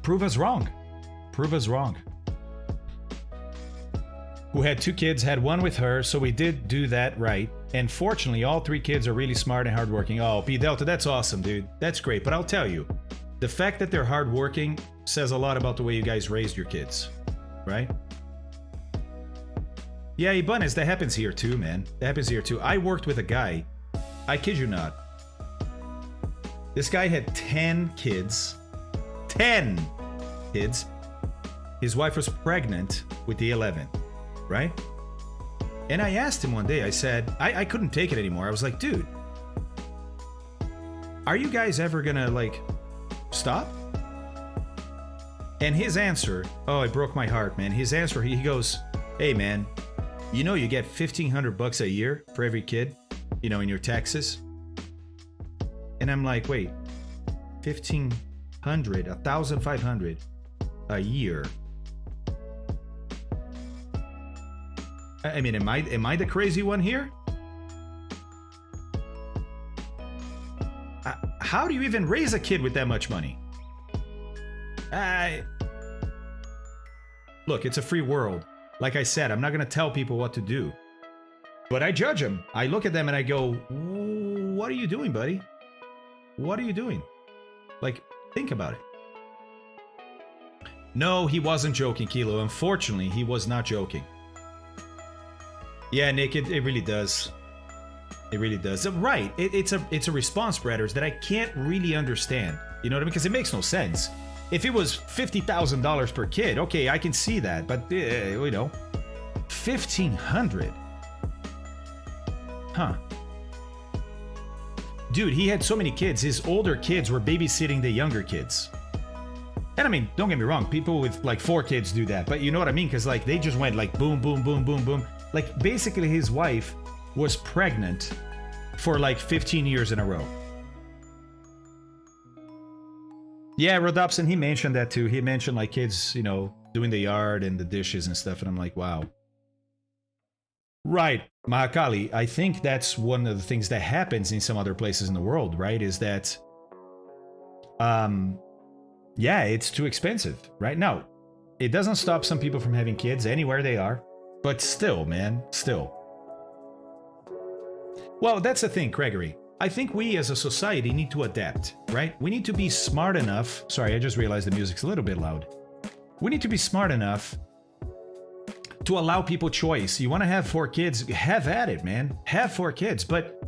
Prove us wrong. Prove us wrong. Who had 2 kids, had one with her, so we did do that right. And fortunately, all 3 kids are really smart and hardworking. Oh, P Delta, that's awesome, dude. That's great. But I'll tell you, the fact that they're hardworking says a lot about the way you guys raised your kids, right? Yeah, Ibanez, that happens here too, man. That happens here too. I worked with a guy, I kid you not. This guy had 10 kids. 10 kids. His wife was pregnant with the 11th, right? And I asked him one day, I said, I couldn't take it anymore. I was like, dude, are you guys ever gonna, like, stop? And his answer, oh, it broke my heart, man. His answer, he goes, hey, man, you know you get $1,500 a year for every kid, you know, in your taxes? And I'm like, wait, 1,500, 1,500 a year? I mean, am I the crazy one here? How do you even raise a kid with that much money? Look, it's a free world. Like I said, I'm not gonna tell people what to do. But I judge them. I look at them and I go, what are you doing, buddy? What are you doing? Like, think about it. No, he wasn't joking, Kilo. Unfortunately, he was not joking. Yeah, Nick, it really does. It really does. Right, it's a response, Breaders, that I can't really understand. You know what I mean? Because it makes no sense. If it was $50,000 per kid, okay, I can see that. But, you know, 1,500. Huh. Dude, he had so many kids. His older kids were babysitting the younger kids. And I mean, don't get me wrong, people with like 4 kids do that. But you know what I mean? Because like they just went like boom, boom, boom, boom, boom. Like basically his wife was pregnant for like 15 years in a row. Yeah, Rodopson, he mentioned that too. He mentioned like kids, you know, doing the yard and the dishes and stuff. And I'm like, wow. Right, Mahakali, I think that's one of the things that happens in some other places in the world, right? Is that, yeah, it's too expensive, right? Now, it doesn't stop some people from having kids anywhere they are, but still, man, still. Well, that's the thing, Gregory. I think we as a society need to adapt, right? We need to be smart enough. Sorry, I just realized the music's a little bit loud. We need to be smart enough to allow people choice. You want to have 4 kids, have at it, man. Have 4 kids, but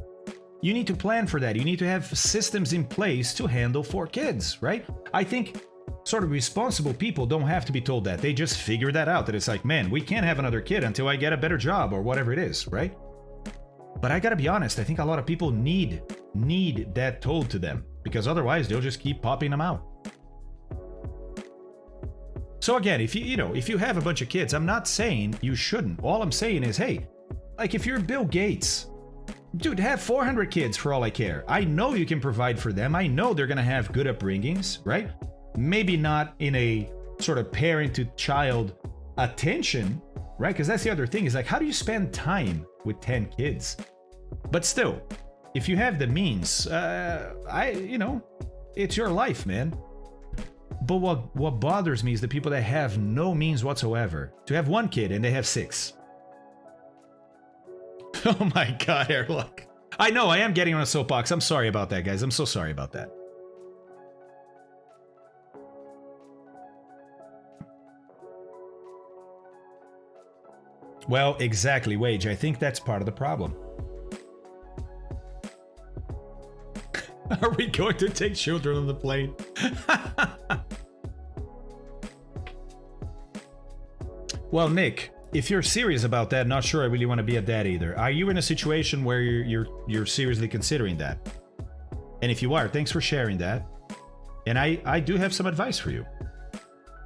you need to plan for that. You need to have systems in place to handle 4 kids, right? I think sort of responsible people don't have to be told that. They just figure that out, that it's like, man, we can't have another kid until I get a better job or whatever it is, right? But I gotta be honest, I think a lot of people need that told to them, because otherwise they'll just keep popping them out. So again, if you have a bunch of kids, I'm not saying you shouldn't. All I'm saying is, hey, like if you're Bill Gates, dude, have 400 kids for all I care. I know you can provide for them. I know they're gonna have good upbringings, right? Maybe not in a sort of parent to child attention, right? Because that's the other thing, is like, how do you spend time with 10 kids? But still, if you have the means, it's your life, man. But what bothers me is the people that have no means whatsoever. To have 1 kid and they have 6. Oh my god, Airlock. I know, I am getting on a soapbox. I'm sorry about that, guys. I'm so sorry about that. Well, exactly, Wage. I think that's part of the problem. Are we going to take children on the plane? Well, Nick, if you're serious about that, not sure I really want to be a dad either. Are you in a situation where you're seriously considering that? And if you are, thanks for sharing that. And I do have some advice for you.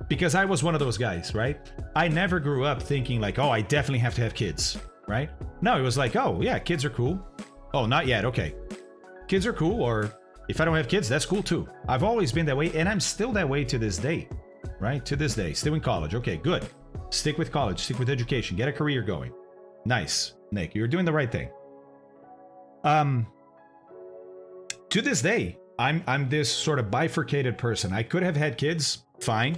Because I was one of those guys, right? I never grew up thinking like, oh, I definitely have to have kids, right? No, it was like, oh, yeah, kids are cool. Oh, not yet. Okay. Kids are cool, or if I don't have kids, that's cool too. I've always been that way, and I'm still that way to this day, right? To this day. Still in college. Okay, good. Stick with college. Stick with education. Get a career going. Nice, Nick. You're doing the right thing. To this day, I'm this sort of bifurcated person. I could have had kids, fine.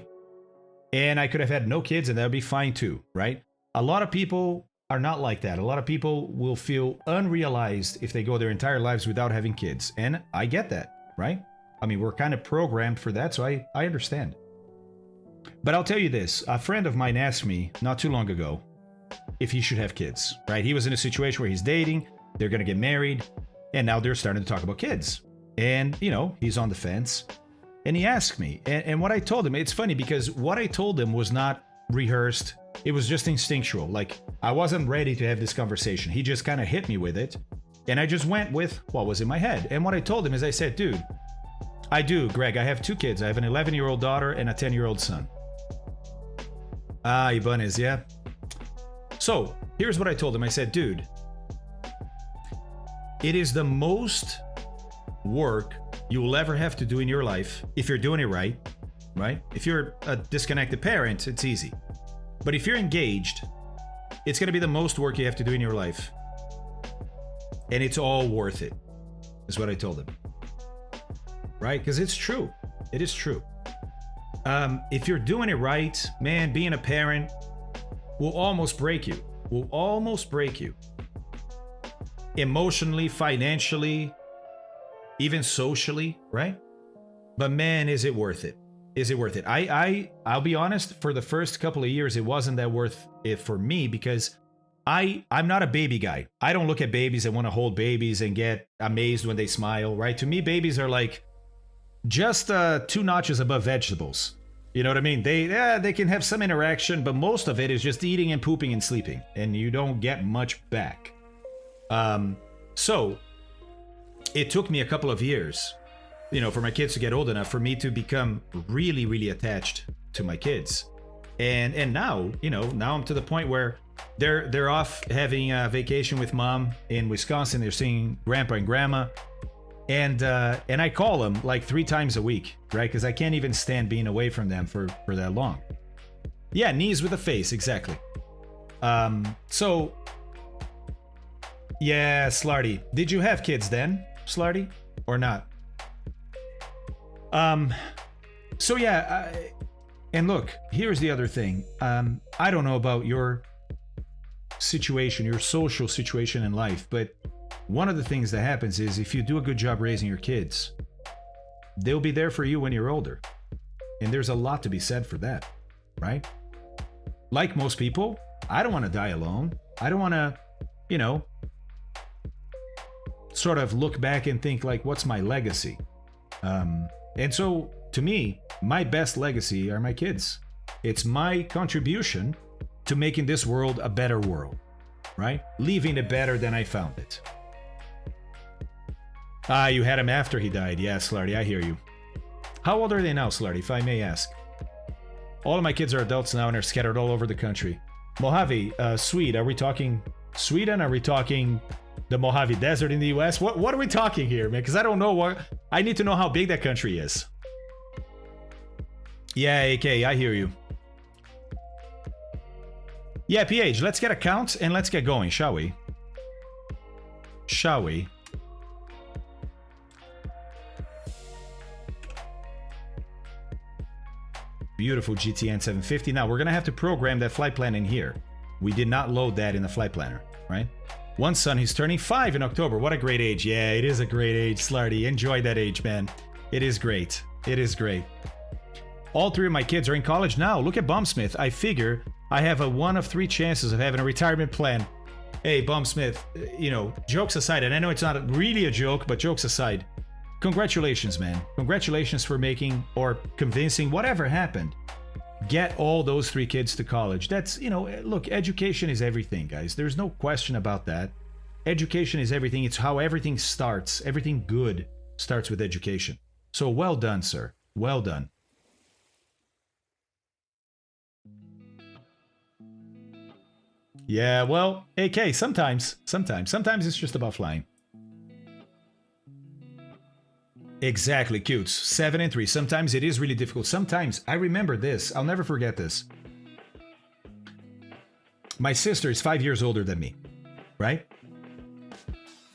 And I could have had no kids, and that would be fine too, right? A lot of people are not like that. A lot of people will feel unrealized if they go their entire lives without having kids. And I get that, right? I mean, we're kind of programmed for that, so I understand. But I'll tell you this. A friend of mine asked me not too long ago if he should have kids, right? He was in a situation where he's dating, they're going to get married, and now they're starting to talk about kids. And, you know, he's on the fence. And he asked me, and what I told him, it's funny because what I told him was not rehearsed. It was just instinctual. Like, I wasn't ready to have this conversation. He just kind of hit me with it. And I just went with what was in my head. And what I told him is I said, dude, I do, Greg. I have two kids. I have an 11-year-old daughter and a 10-year-old son. Ah, Ibanez, yeah. So, here's what I told him. I said, dude, it is the most work you will ever have to do in your life if you're doing it right? If you're a disconnected parent, it's easy. But if you're engaged, it's going to be the most work you have to do in your life. And it's all worth it, is what I told him. Right? Because it's true. It is true. If you're doing it right, man, being a parent will almost break you. Will almost break you. Emotionally, financially, even socially, right? But man, is it worth it? Is it worth it? I'll be honest, for the first couple of years, it wasn't that worth it for me because I'm not a baby guy. I don't look at babies and want to hold babies and get amazed when they smile, right? To me, babies are like just 2 notches above vegetables. You know what I mean? They can have some interaction, but most of it is just eating and pooping and sleeping, and you don't get much back. So it took me a couple of years, you know, for my kids to get old enough for me to become really, really attached to my kids. And now, you know, now I'm to the point where they're off having a vacation with mom in Wisconsin. They're seeing grandpa and grandma. And I call them like 3 times a week, right? Because I can't even stand being away from them for that long. Yeah, knees with a face, exactly. So, yeah, Slarty. Did you have kids then, Slarty? Or not? So yeah, and look, here's the other thing. I don't know about your situation, your social situation in life, but one of the things that happens is if you do a good job raising your kids, they'll be there for you when you're older. And there's a lot to be said for that, right? Like most people, I don't want to die alone. I don't want to, you know, sort of look back and think like, what's my legacy? And so, to me, my best legacy are my kids. It's my contribution to making this world a better world, right? Leaving it better than I found it. Ah, you had him after he died. Yeah, Slarty, I hear you. How old are they now, Slarty, if I may ask? All of my kids are adults now and are scattered all over the country. Mojave, Swede, are we talking Sweden? Are we talking the Mojave Desert in the US? What are we talking here, man? Because I don't know what... I need to know how big that country is. Yeah, AK, I hear you. Yeah, PH, let's get a count and let's get going, shall we? Shall we? Beautiful GTN 750. Now, we're going to have to program that flight plan in here. We did not load that in the flight planner, right? One son, he's turning 5 in October. What a great age. Yeah, it is a great age, Slarty. Enjoy that age, man. It is great. It is great. All 3 of my kids are in college now. Look at Bombsmith. I figure I have a 1 of 3 chances of having a retirement plan. Hey, Bombsmith, you know, jokes aside, and I know it's not really a joke, but jokes aside, congratulations, man. Congratulations for making or convincing whatever happened. Get all those 3 kids to college. That's, you know, look, education is everything, guys. There's no question about that. Education is everything. It's how everything starts. Everything good starts with education. So well done, sir. Well done. Yeah, well, AK, sometimes it's just about flying. Exactly, Cutes. 7 and 3. Sometimes it is really difficult. Sometimes, I remember this. I'll never forget this. My sister is 5 years older than me, right?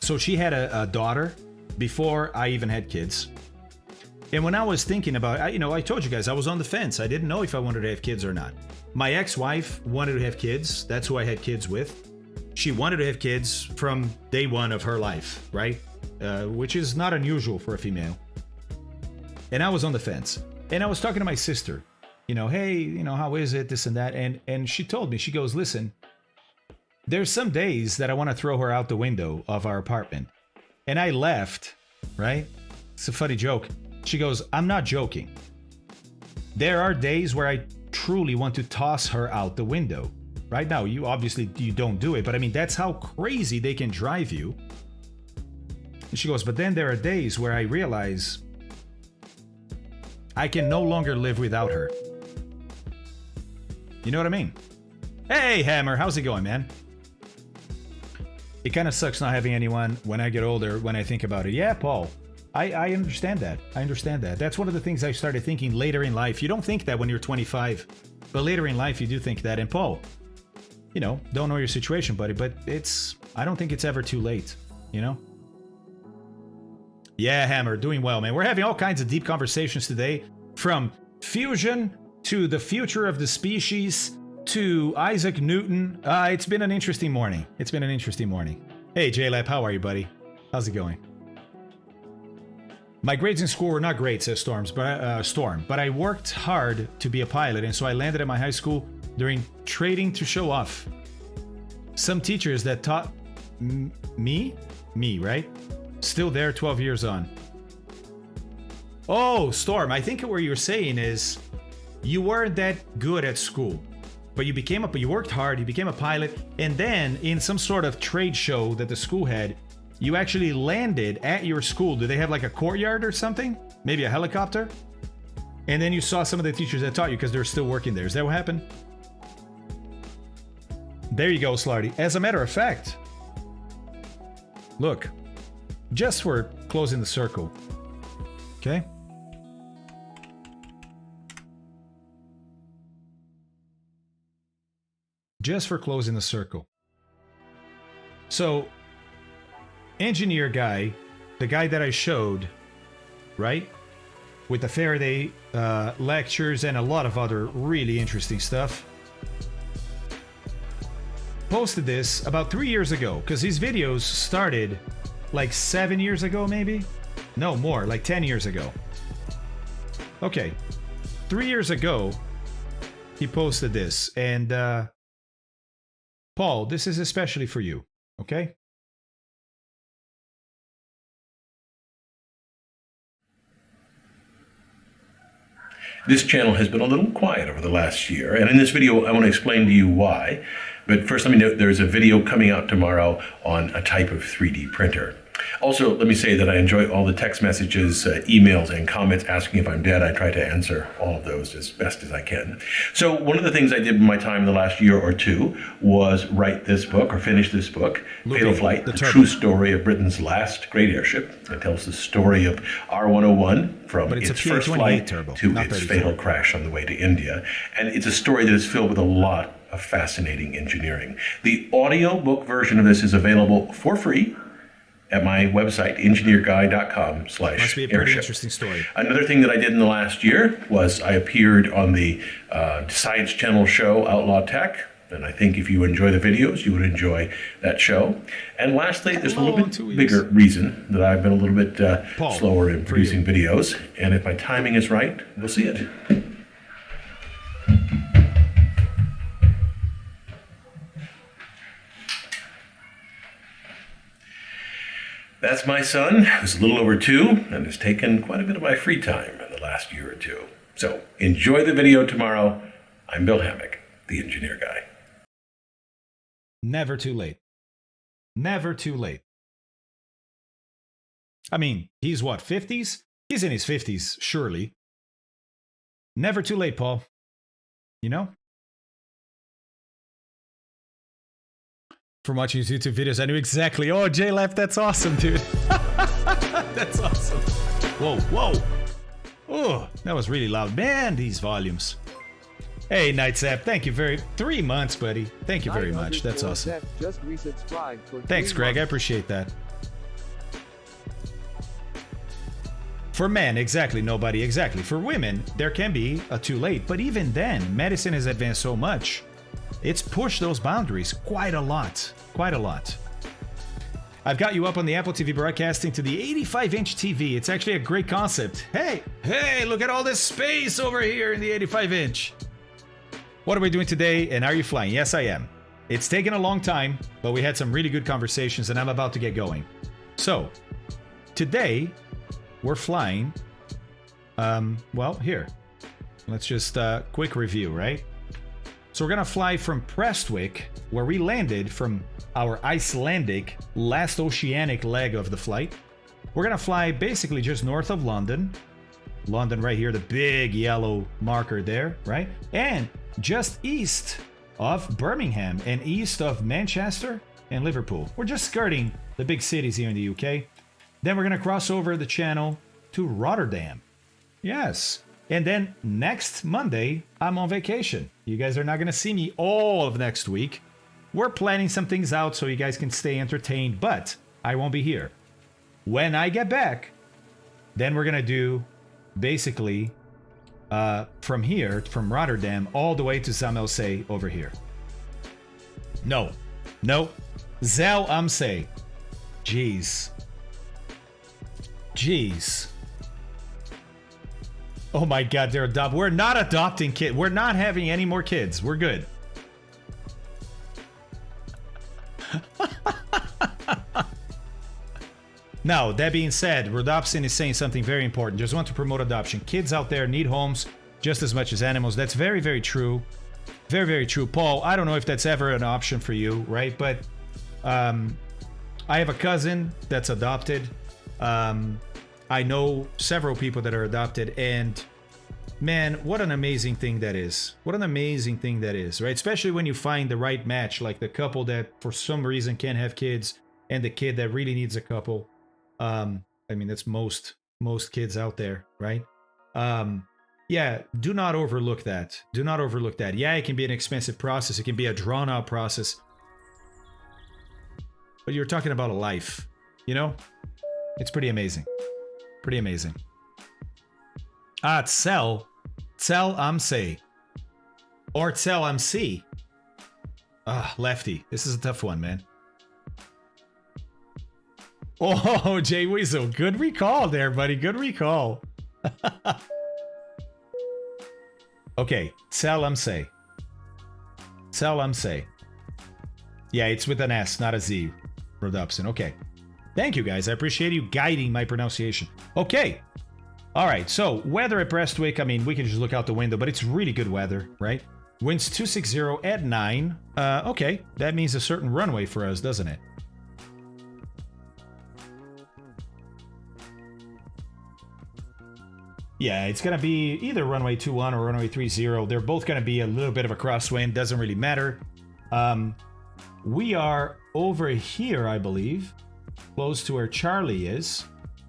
So she had a daughter before I even had kids. And when I was thinking about, I told you guys, I was on the fence. I didn't know if I wanted to have kids or not. My ex-wife wanted to have kids. That's who I had kids with. She wanted to have kids from day one of her life, right? Which is not unusual for a female. And I was on the fence. And I was talking to my sister, hey, how is it, this and that. And she told me, she goes, listen, there's some days that I want to throw her out the window of our apartment. And I left, right? It's a funny joke. She goes, I'm not joking. There are days where I truly want to toss her out the window. Right now, you don't do it, but I mean, that's how crazy they can drive you. And she goes, but then there are days where I realize I can no longer live without her. You know what I mean? Hey, Hammer, how's it going, man? It kind of sucks not having anyone when I get older, when I think about it. Yeah, Paul, I understand that. I understand that. That's one of the things I started thinking later in life. You don't think that when you're 25, but later in life, you do think that. And Paul, don't know your situation, buddy, but I don't think it's ever too late, Yeah, Hammer, doing well, man. We're having all kinds of deep conversations today, from fusion to the future of the species to Isaac Newton. It's been an interesting morning. Hey, J-Lab, how are you, buddy? How's it going? My grades in school were not great, says Storm, but I worked hard to be a pilot, and so I landed at my high school during trading to show off. Some teachers that taught me, right? Still there 12 years on. Oh, Storm, I think what you're saying is you weren't that good at school, but you worked hard, you became a pilot, and then in some sort of trade show that the school had, you actually landed at your school. Do they have like a courtyard or something? Maybe a helicopter? And then you saw some of the teachers that taught you because they're still working there. Is that what happened? There you go, Slarty. As a matter of fact, look, just for closing the circle, okay? Just for closing the circle. So, engineer guy, the guy that I showed, right? With the Faraday lectures and a lot of other really interesting stuff. Posted this about 3 years ago, because these videos started like 7 years ago, maybe? No, more, like 10 years ago. Okay, 3 years ago, he posted this, and Paul, this is especially for you, okay? This channel has been a little quiet over the last year, and in this video I want to explain to you why. But first let me note there's a video coming out tomorrow on a type of 3D printer. Also, let me say that I enjoy all the text messages, emails, and comments asking if I'm dead. I try to answer all of those as best as I can. So one of the things I did in my time in the last year or two was write this book, or finish this book, FerryFlight, the true story of Britain's last great airship. It tells the story of R101 from its first flight to its fatal crash on the way to India. And it's a story that is filled with a lot of fascinating engineering. The audiobook version of this is available for free at my website, engineerguy.com/airship. Must be a pretty interesting story. Another thing that I did in the last year was I appeared on the Science Channel show Outlaw Tech, and I think if you enjoy the videos, you would enjoy that show. And lastly, there's a little bit bigger reason that I've been a little bit slower in producing videos, and if my timing is right, we'll see it. That's my son, who's a little over 2 and has taken quite a bit of my free time in the last year or two. So enjoy the video tomorrow. I'm Bill Hammack, the Engineer Guy. Never too late. Never too late. I mean, he's what, 50s? He's in his 50s, surely. Never too late, Paul. You know? From watching his YouTube videos, I knew exactly. Oh, Jay left. That's awesome, dude. That's awesome. Whoa, whoa. Oh, that was really loud. Man, these volumes. Hey, Nightsap, thank you 3 months, buddy. Thank you very much. That's awesome. Just resubscribed for Thanks, Greg. I appreciate that. For men, exactly, nobody, exactly. For women, there can be a too late, but even then, medicine has advanced so much. It's pushed those boundaries quite a lot. Quite a lot. I've got you up on the Apple TV broadcasting to the 85-inch TV. It's actually a great concept. Hey, look at all this space over here in the 85-inch. What are we doing today, and are you flying? Yes, I am. It's taken a long time, but we had some really good conversations, and I'm about to get going. So, today, we're flying, well, here. Let's just, quick review, right? So we're gonna fly from Prestwick, where we landed from our Icelandic last oceanic leg of the flight. We're gonna fly basically just north of London. London right here, the big yellow marker there, right? And just east of Birmingham and east of Manchester and Liverpool. We're just skirting the big cities here in the UK. Then we're gonna cross over the channel to Rotterdam. Yes. And then next Monday, I'm on vacation. You guys are not gonna see me all of next week. We're planning some things out so you guys can stay entertained, but I won't be here. When I get back, then we're gonna do basically from here, from Rotterdam, all the way to Zalmelsee over here. No. Zalmelsee. Jeez. Oh my God, they're adopting. We're not adopting kids. We're not having any more kids. We're good. Now, that being said, Rodopsin is saying something very important. Just want to promote adoption. Kids out there need homes just as much as animals. That's very, very true. Very, very true. Paul, I don't know if that's ever an option for you, right? But I have a cousin that's adopted. I know several people that are adopted, and man, what an amazing thing that is. What an amazing thing that is, right? Especially when you find the right match, like the couple that for some reason can't have kids and the kid that really needs a couple. I mean, that's most kids out there, right? Yeah, do not overlook that. Do not overlook that. Yeah, it can be an expensive process. It can be a drawn-out process. But you're talking about a life, you know? It's pretty amazing. Pretty amazing. Zalmelsee. Or Zalmelsee. Lefty. This is a tough one, man. Oh, Jay Weasel. Good recall there, buddy. Good recall. Okay. Zalmelsee. Yeah, it's with an S, not a Z. Rodopsin. Okay. Thank you, guys. I appreciate you guiding my pronunciation. Okay. All right. So, weather at Prestwick. I mean, we can just look out the window, but it's really good weather, right? Winds 260 at 9. Okay. That means a certain runway for us, doesn't it? Yeah, it's going to be either runway 21 or runway 30. They're both going to be a little bit of a crosswind. Doesn't really matter. We are over here, I believe, close to where Charlie is.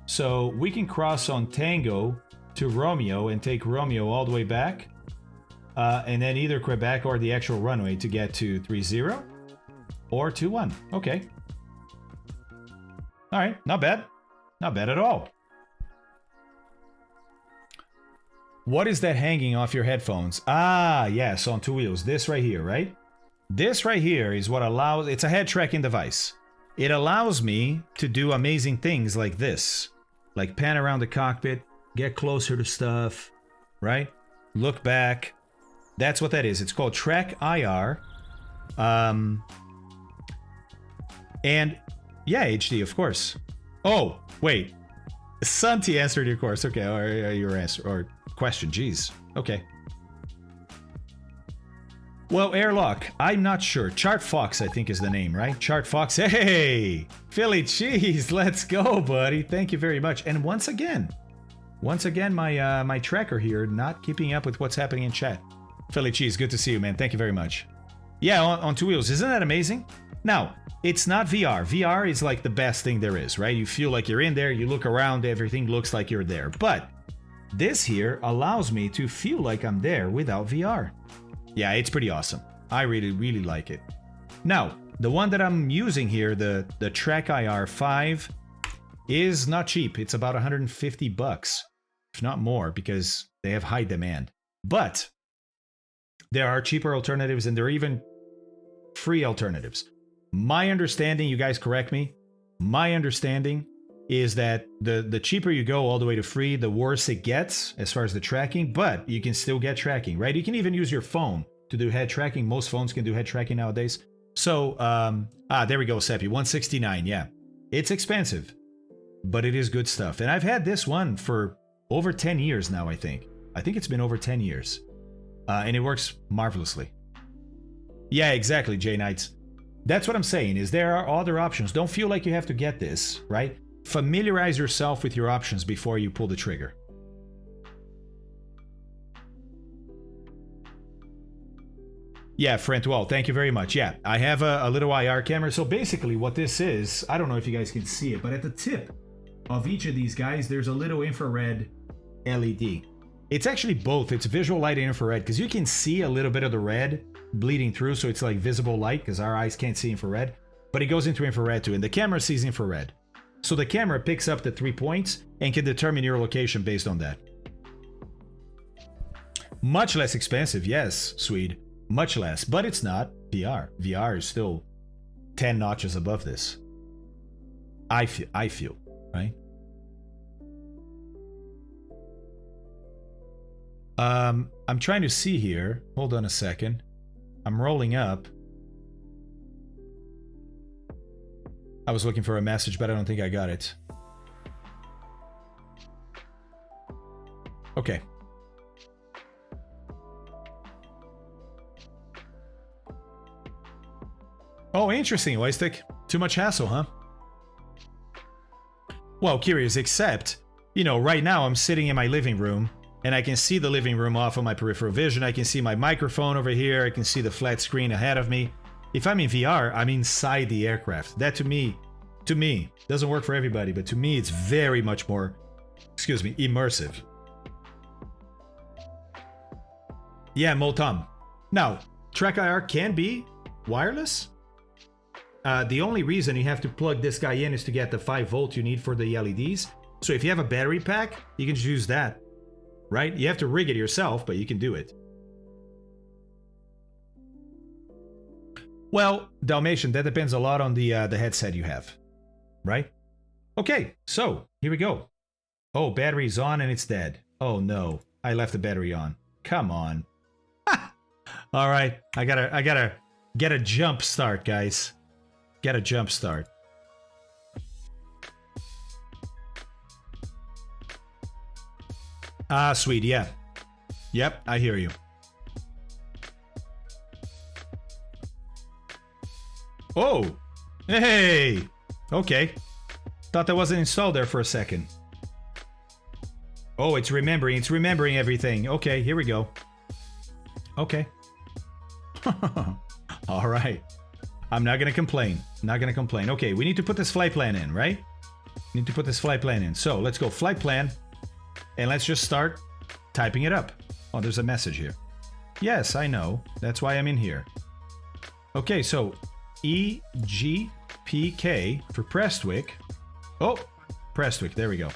So we can cross on Tango to Romeo and take Romeo all the way back. And then either Quebec or the actual runway to get to 30 or 21. Okay. All right, not bad. Not bad at all. What is that hanging off your headphones? Ah, yes, on two wheels. This right here, right? This right here is what allows... It's a head tracking device. It allows me to do amazing things like this. Like pan around the cockpit, get closer to stuff, right? Look back. That's what that is. It's called Track IR. And yeah, HD, of course. Oh, wait. Santi answered your course. Okay, or your answer or question. Jeez. Okay. Well, Airlock, I'm not sure. Chart Fox, I think, is the name, right? Chart Fox. Hey, Philly Cheese, let's go, buddy. Thank you very much. And once again, Once again, my tracker here not keeping up with what's happening in chat. Philly Cheese, good to see you, man. Thank you very much. Yeah, on two wheels. Isn't that amazing? Now, it's not VR. VR is like the best thing there is, right? You feel like you're in there, you look around, everything looks like you're there. But this here allows me to feel like I'm there without VR. Yeah, it's pretty awesome. I really, really like it. Now, the one that I'm using here, the Trek IR 5, is not cheap. It's about 150 bucks, if not more, because they have high demand. But there are cheaper alternatives, and there are even free alternatives. My understanding, you guys correct me, my understanding is that the cheaper you go all the way to free, the worse it gets as far as the tracking, but you can still get tracking, right? You can even use your phone to do head tracking. Most phones can do head tracking nowadays. So, there we go, Seppi, 169, yeah. It's expensive, but it is good stuff. And I've had this one for over 10 years now, I think. I think it's been over 10 years. And it works marvelously. Yeah, exactly, J Knights. That's what I'm saying, is there are other options. Don't feel like you have to get this, right? Familiarize yourself with your options before you pull the trigger. Yeah, Frentwell, thank you very much. Yeah, I have a little IR camera. So basically what this is, I don't know if you guys can see it, but at the tip of each of these guys, there's a little infrared LED. It's actually both. It's visual light and infrared, because you can see a little bit of the red bleeding through, so it's like visible light, because our eyes can't see infrared, but it goes into infrared too, and the camera sees infrared. So the camera picks up the 3 points and can determine your location based on that. Much less expensive, yes, Swede. Much less, but it's not VR. VR is still 10 notches above this. I feel, right? I'm trying to see here. Hold on a second. I'm rolling up. I was looking for a message, but I don't think I got it. Okay. Oh, interesting, Oystick. Too much hassle, huh? Well, curious, except, you know, right now I'm sitting in my living room, and I can see the living room off of my peripheral vision. I can see my microphone over here. I can see the flat screen ahead of me. If I'm in VR, I'm inside the aircraft. That to me, doesn't work for everybody, but to me it's very much more, immersive. Yeah, Moltom. Now, Trek IR can be wireless. The only reason you have to plug this guy in is to get the 5 volt you need for the LEDs. So if you have a battery pack, you can just use that, right? You have to rig it yourself, but you can do it. Well, Dalmatian, that depends a lot on the headset you have, right? Okay, so here we go. Oh, battery's on and it's dead. Oh no, I left the battery on. Come on. All right, I gotta get a jump start, guys. Get a jump start. Ah, sweet, yeah. Yep, I hear you. Oh! Hey! Okay. Thought that wasn't installed there for a second. Oh, it's remembering everything. Okay, here we go. Okay. All right. I'm not gonna complain. Not gonna complain. Okay, we need to put this flight plan in, right? Need to put this flight plan in. So let's go flight plan, and let's just start typing it up. Oh, there's a message here. Yes, I know. That's why I'm in here. Okay, so EGPK for Prestwick. Oh, Prestwick. There we go.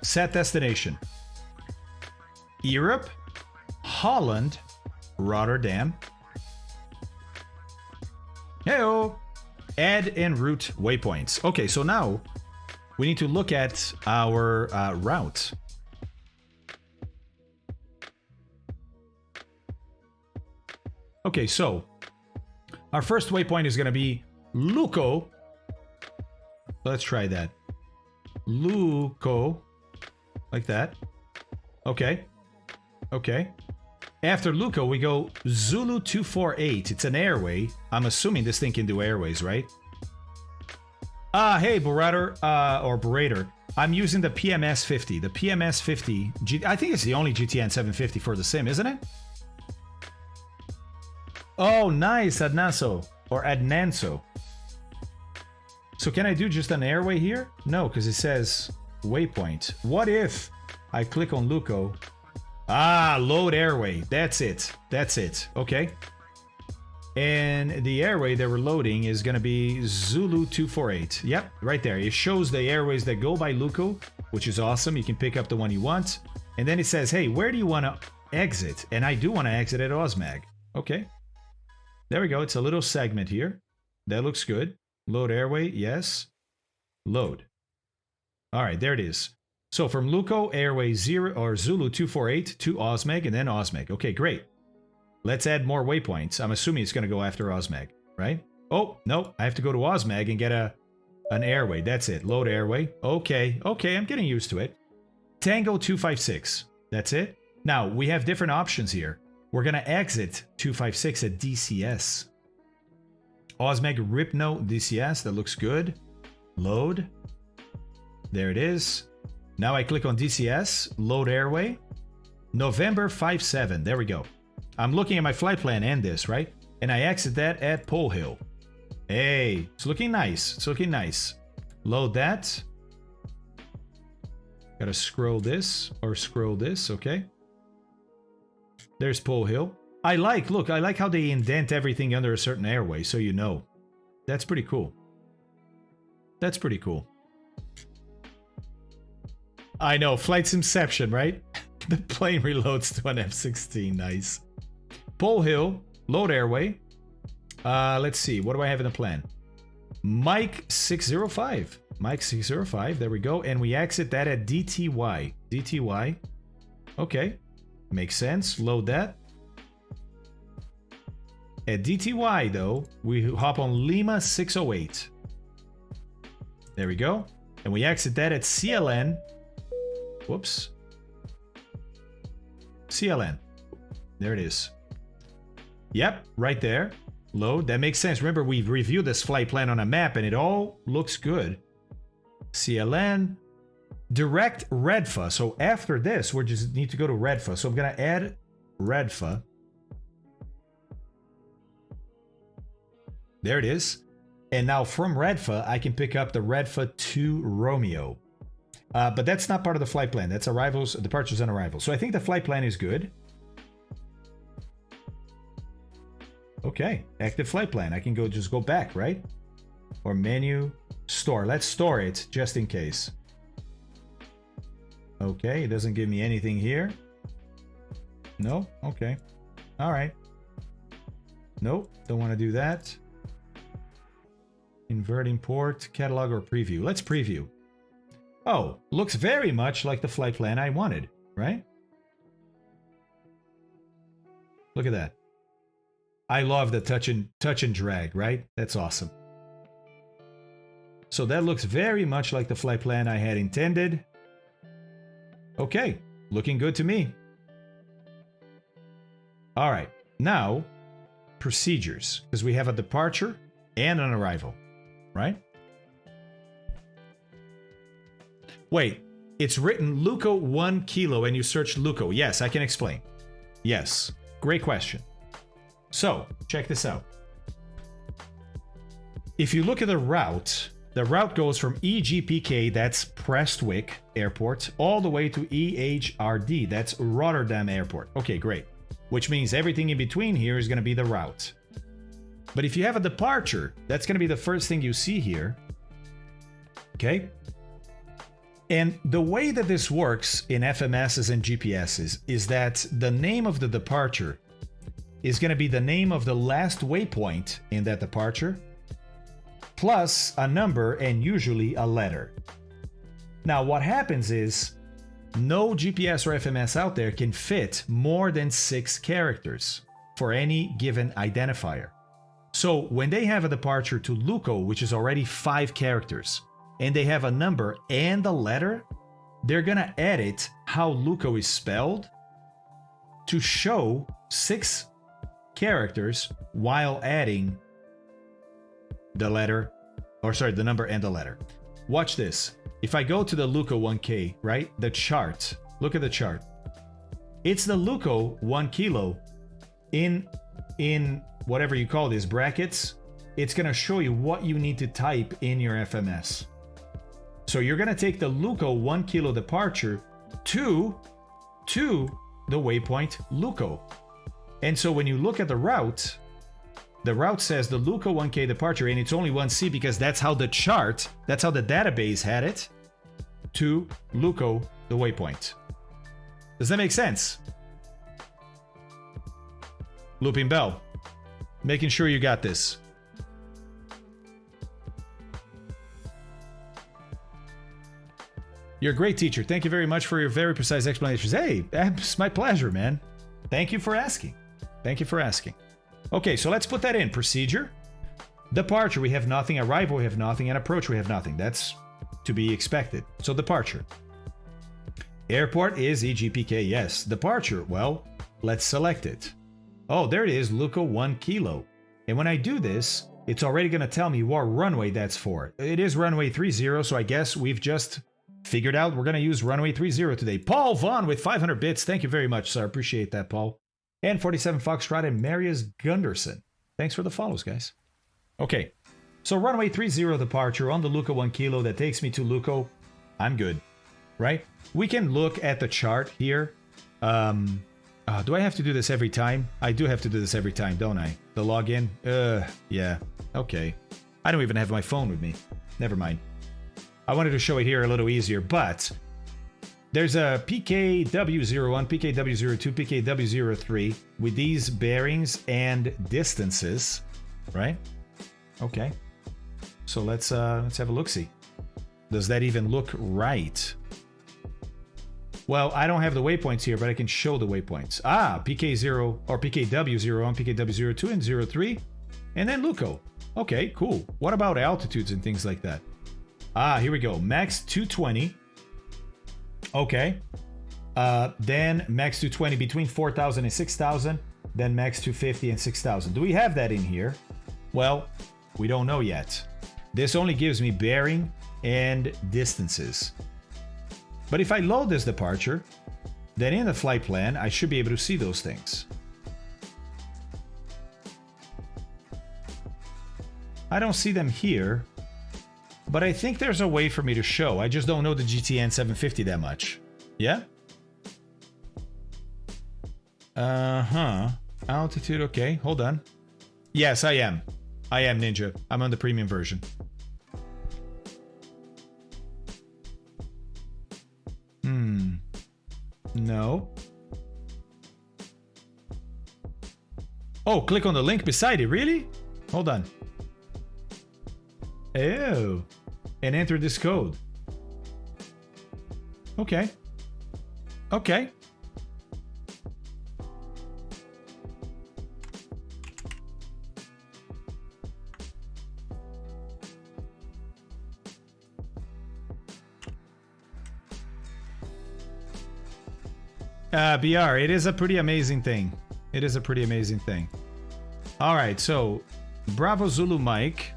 Set destination. Europe, Holland, Rotterdam. Heyo! Add en route waypoints. Okay, so now we need to look at our route. Okay, so our first waypoint is going to be Luco. Let's try that. Luco. Like that. Okay. Okay. After Luco, we go Zulu 248. It's an airway. I'm assuming this thing can do airways, right? Hey, Burator, or Burator. I'm using the PMS 50. The PMS 50, I think it's the only GTN 750 for the sim, isn't it? Oh, nice, Adnaso, or Adnanso. So can I do just an airway here? No, because it says waypoint. What if I click on Luco? Ah, load airway. That's it. That's it. Okay. And the airway that we're loading is going to be Zulu 248. Yep, right there. It shows the airways that go by Luco, which is awesome. You can pick up the one you want. And then it says, hey, where do you want to exit? And I do want to exit at Osmag. Okay. There we go. It's a little segment here. That looks good. Load airway. Yes. Load. All right, there it is. So from Luco, airway 0 or Zulu 248 to Osmag and then Osmag. Okay, great. Let's add more waypoints. I'm assuming it's going to go after Osmag, right? Oh, no. I have to go to Osmag and get an airway. That's it. Load airway. Okay. Okay, I'm getting used to it. Tango 256. That's it. Now, we have different options here. We're going to exit 256 at DCS. Osmag Ripno DCS. That looks good. Load. There it is. Now I click on DCS. Load airway. November 57. There we go. I'm looking at my flight plan and this, right? And I exit that at Pole Hill. Hey, it's looking nice. It's looking nice. Load that. Gotta scroll this or scroll this, okay? There's Pole Hill. I like how they indent everything under a certain airway, so you know. That's pretty cool. That's pretty cool. I know, flight's inception, right? The plane reloads to an F-16, nice. Pole Hill, load airway. Let's see, what do I have in the plan? Mike 605. Mike 605, there we go. And we exit that at DTY. DTY. Okay, makes sense, load that. At DTY, though, we hop on Lima 608. There we go. And we exit that at CLN. Whoops. CLN. There it is. Yep, right there. Load. That makes sense. Remember, we've reviewed this flight plan on a map, and it all looks good. CLN. Direct Redfa. So after this, we just need to go to Redfa. So I'm going to add Redfa. There it is. And now from Redfa, I can pick up the Redfa 2 Romeo. But that's not part of the flight plan. That's arrivals, departures, and arrivals. So I think the flight plan is good. Okay, active flight plan. I can just go back, right? Or menu, store. Let's store it just in case. Okay, it doesn't give me anything here. No? Okay. All right. Nope, don't want to do that. Invert, import, catalog, or preview. Let's preview. Oh, looks very much like the flight plan I wanted, right? Look at that. I love the touch and drag, right? That's awesome. So that looks very much like the flight plan I had intended. Okay, looking good to me. All right, now procedures, because we have a departure and an arrival, right? Wait, it's written Luco 1 kilo and you search Luco. Yes, I can explain. Yes, great question. So, check this out. If you look at the route goes from EGPK, that's Prestwick Airport, all the way to EHRD, that's Rotterdam Airport. Okay, great. Which means everything in between here is going to be the route. But if you have a departure, that's going to be the first thing you see here. Okay? And the way that this works in FMSs and GPSs is that the name of the departure is going to be the name of the last waypoint in that departure, plus a number and usually a letter. Now, what happens is no GPS or FMS out there can fit more than 6 characters for any given identifier. So when they have a departure to Luco, which is already 5 characters, and they have a number and a letter, they're going to edit how Luco is spelled to show 6 characters while adding the letter, or sorry, the number and the letter. watch this. If I go to the Luco 1K, right? The chart. Look at the chart. It's the Luco 1 kilo in whatever you call these brackets. It's going to show you what you need to type in your FMS. So you're going to take the Luco 1 kilo departure to the waypoint Luco. And so when you look at the route says the Luco 1K departure, and it's only 1C because that's how the chart, that's how the database had it, to Luco, the waypoint. Does that make sense? Looping Bell, making sure you got this. You're a great teacher. Thank you very much for your very precise explanations. Hey, it's my pleasure, man. Thank you for asking. Thank you for asking. Okay, so let's put that in. Procedure. Departure, we have nothing. Arrival, we have nothing. And approach, we have nothing. That's to be expected. So departure. Airport is EGPK, yes. Departure, well, let's select it. Oh, there it is, Luco 1 kilo. And when I do this, it's already going to tell me what runway that's for. It is runway 30, so I guess we've just figured out we're going to use runway 30 today. Paul Vaughn with 500 bits. Thank you very much, sir. Appreciate that, Paul. And 47 Foxtrot and Marius Gunderson. Thanks for the follows, guys. Okay, so runway 30 departure on the Luco 1 kilo. That takes me to Luco. I'm good, right? We can look at the chart here. Do I have to do this every time? I do have to do this every time, don't I? The login? Yeah. Okay. I don't even have my phone with me. Never mind. I wanted to show it here a little easier, but there's a PKW01, PKW02, PKW03 with these bearings and distances, right? Okay. So let's have a look-see. Does that even look right? Well, I don't have the waypoints here, but I can show the waypoints. Ah, PK0 or PKW01, PKW02 and 03, and then Luco. Okay, cool. What about altitudes and things like that? Ah, here we go. Max 220. Okay. Then max 220 between 4,000 and 6,000. Then max 250 and 6,000. Do we have that in here? Well, we don't know yet. This only gives me bearing and distances. But if I load this departure, then in the flight plan, I should be able to see those things. I don't see them here, but I think there's a way for me to show. I just don't know the GTN 750 that much. Yeah? Altitude, okay. Hold on. Yes, I am. I am, Ninja. I'm on the premium version. No. Oh, click on the link beside it. Really? Hold on. Oh. And enter this code. Okay. Okay. BR, it is a pretty amazing thing. It is a pretty amazing thing. All right, so Bravo Zulu Mike,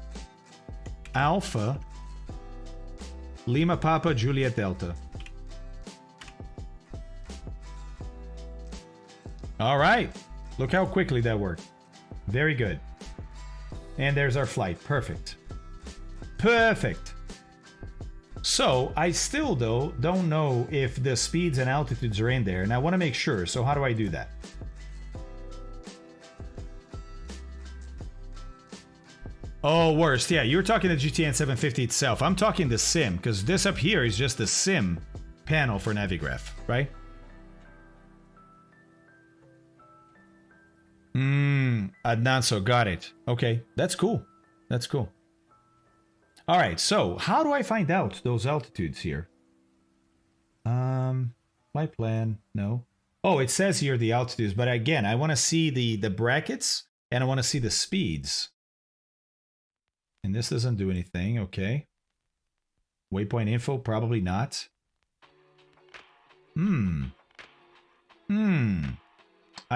Alpha, Lima Papa Juliet Delta. All right, look how quickly that worked. Very good. And there's our flight. Perfect. Perfect. So, I still, though, don't know if the speeds and altitudes are in there, and I want to make sure, so how do I do that? Oh, worst. Yeah, you're talking the GTN 750 itself. I'm talking the sim, because this up here is just the sim panel for Navigraph, right? Adnanso, got it. Okay, that's cool. That's cool. All right, so how do I find out those altitudes here? Flight plan, no. Oh, it says here the altitudes, but again, I want to see the brackets and I want to see the speeds. And this doesn't do anything, okay. Waypoint info, probably not. I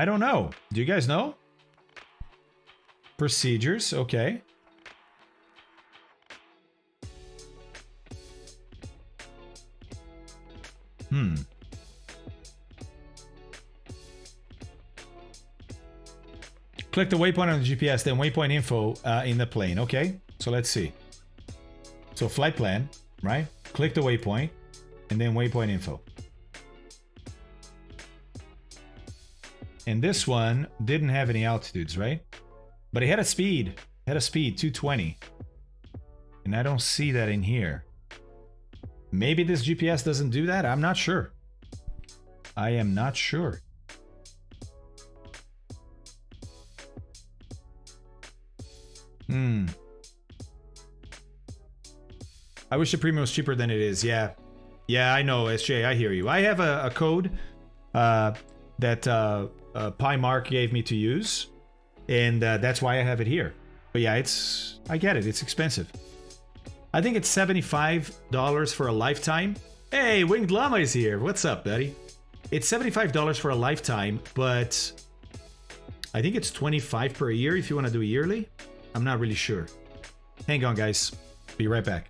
don't know. Do you guys know? Procedures, okay. Click the waypoint on the GPS, then waypoint info in the plane. Okay, so let's see. So flight plan, right? Click the waypoint, and then waypoint info. And this one didn't have any altitudes, right? But it had a speed. 220. And I don't see that in here. Maybe this GPS doesn't do that? I'm not sure. I am not sure. I wish the premium was cheaper than it is. Yeah. Yeah, I know, SJ, I hear you. I have a code that Pi Mark gave me to use, and that's why I have it here. But yeah, I get it. It's expensive. I think it's $75 for a lifetime. Hey, Winged Llama is here. What's up, buddy? It's $75 for a lifetime, but I think it's $25 per year if you want to do a yearly. I'm not really sure. Hang on, guys. Be right back.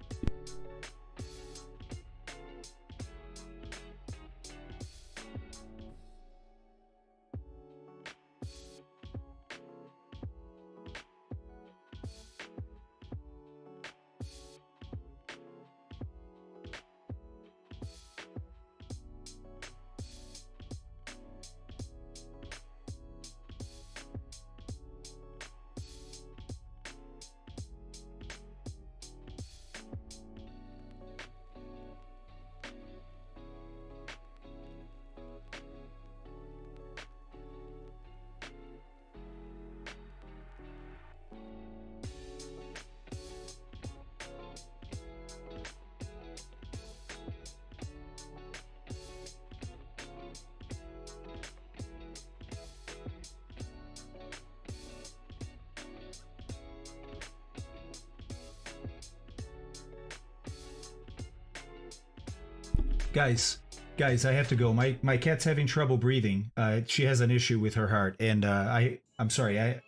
Guys, I have to go. My cat's having trouble breathing. She has an issue with her heart, and I'm sorry. I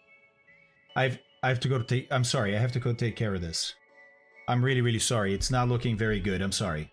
have to go to take. I'm sorry. I have to go take care of this. I'm really sorry. It's not looking very good. I'm sorry.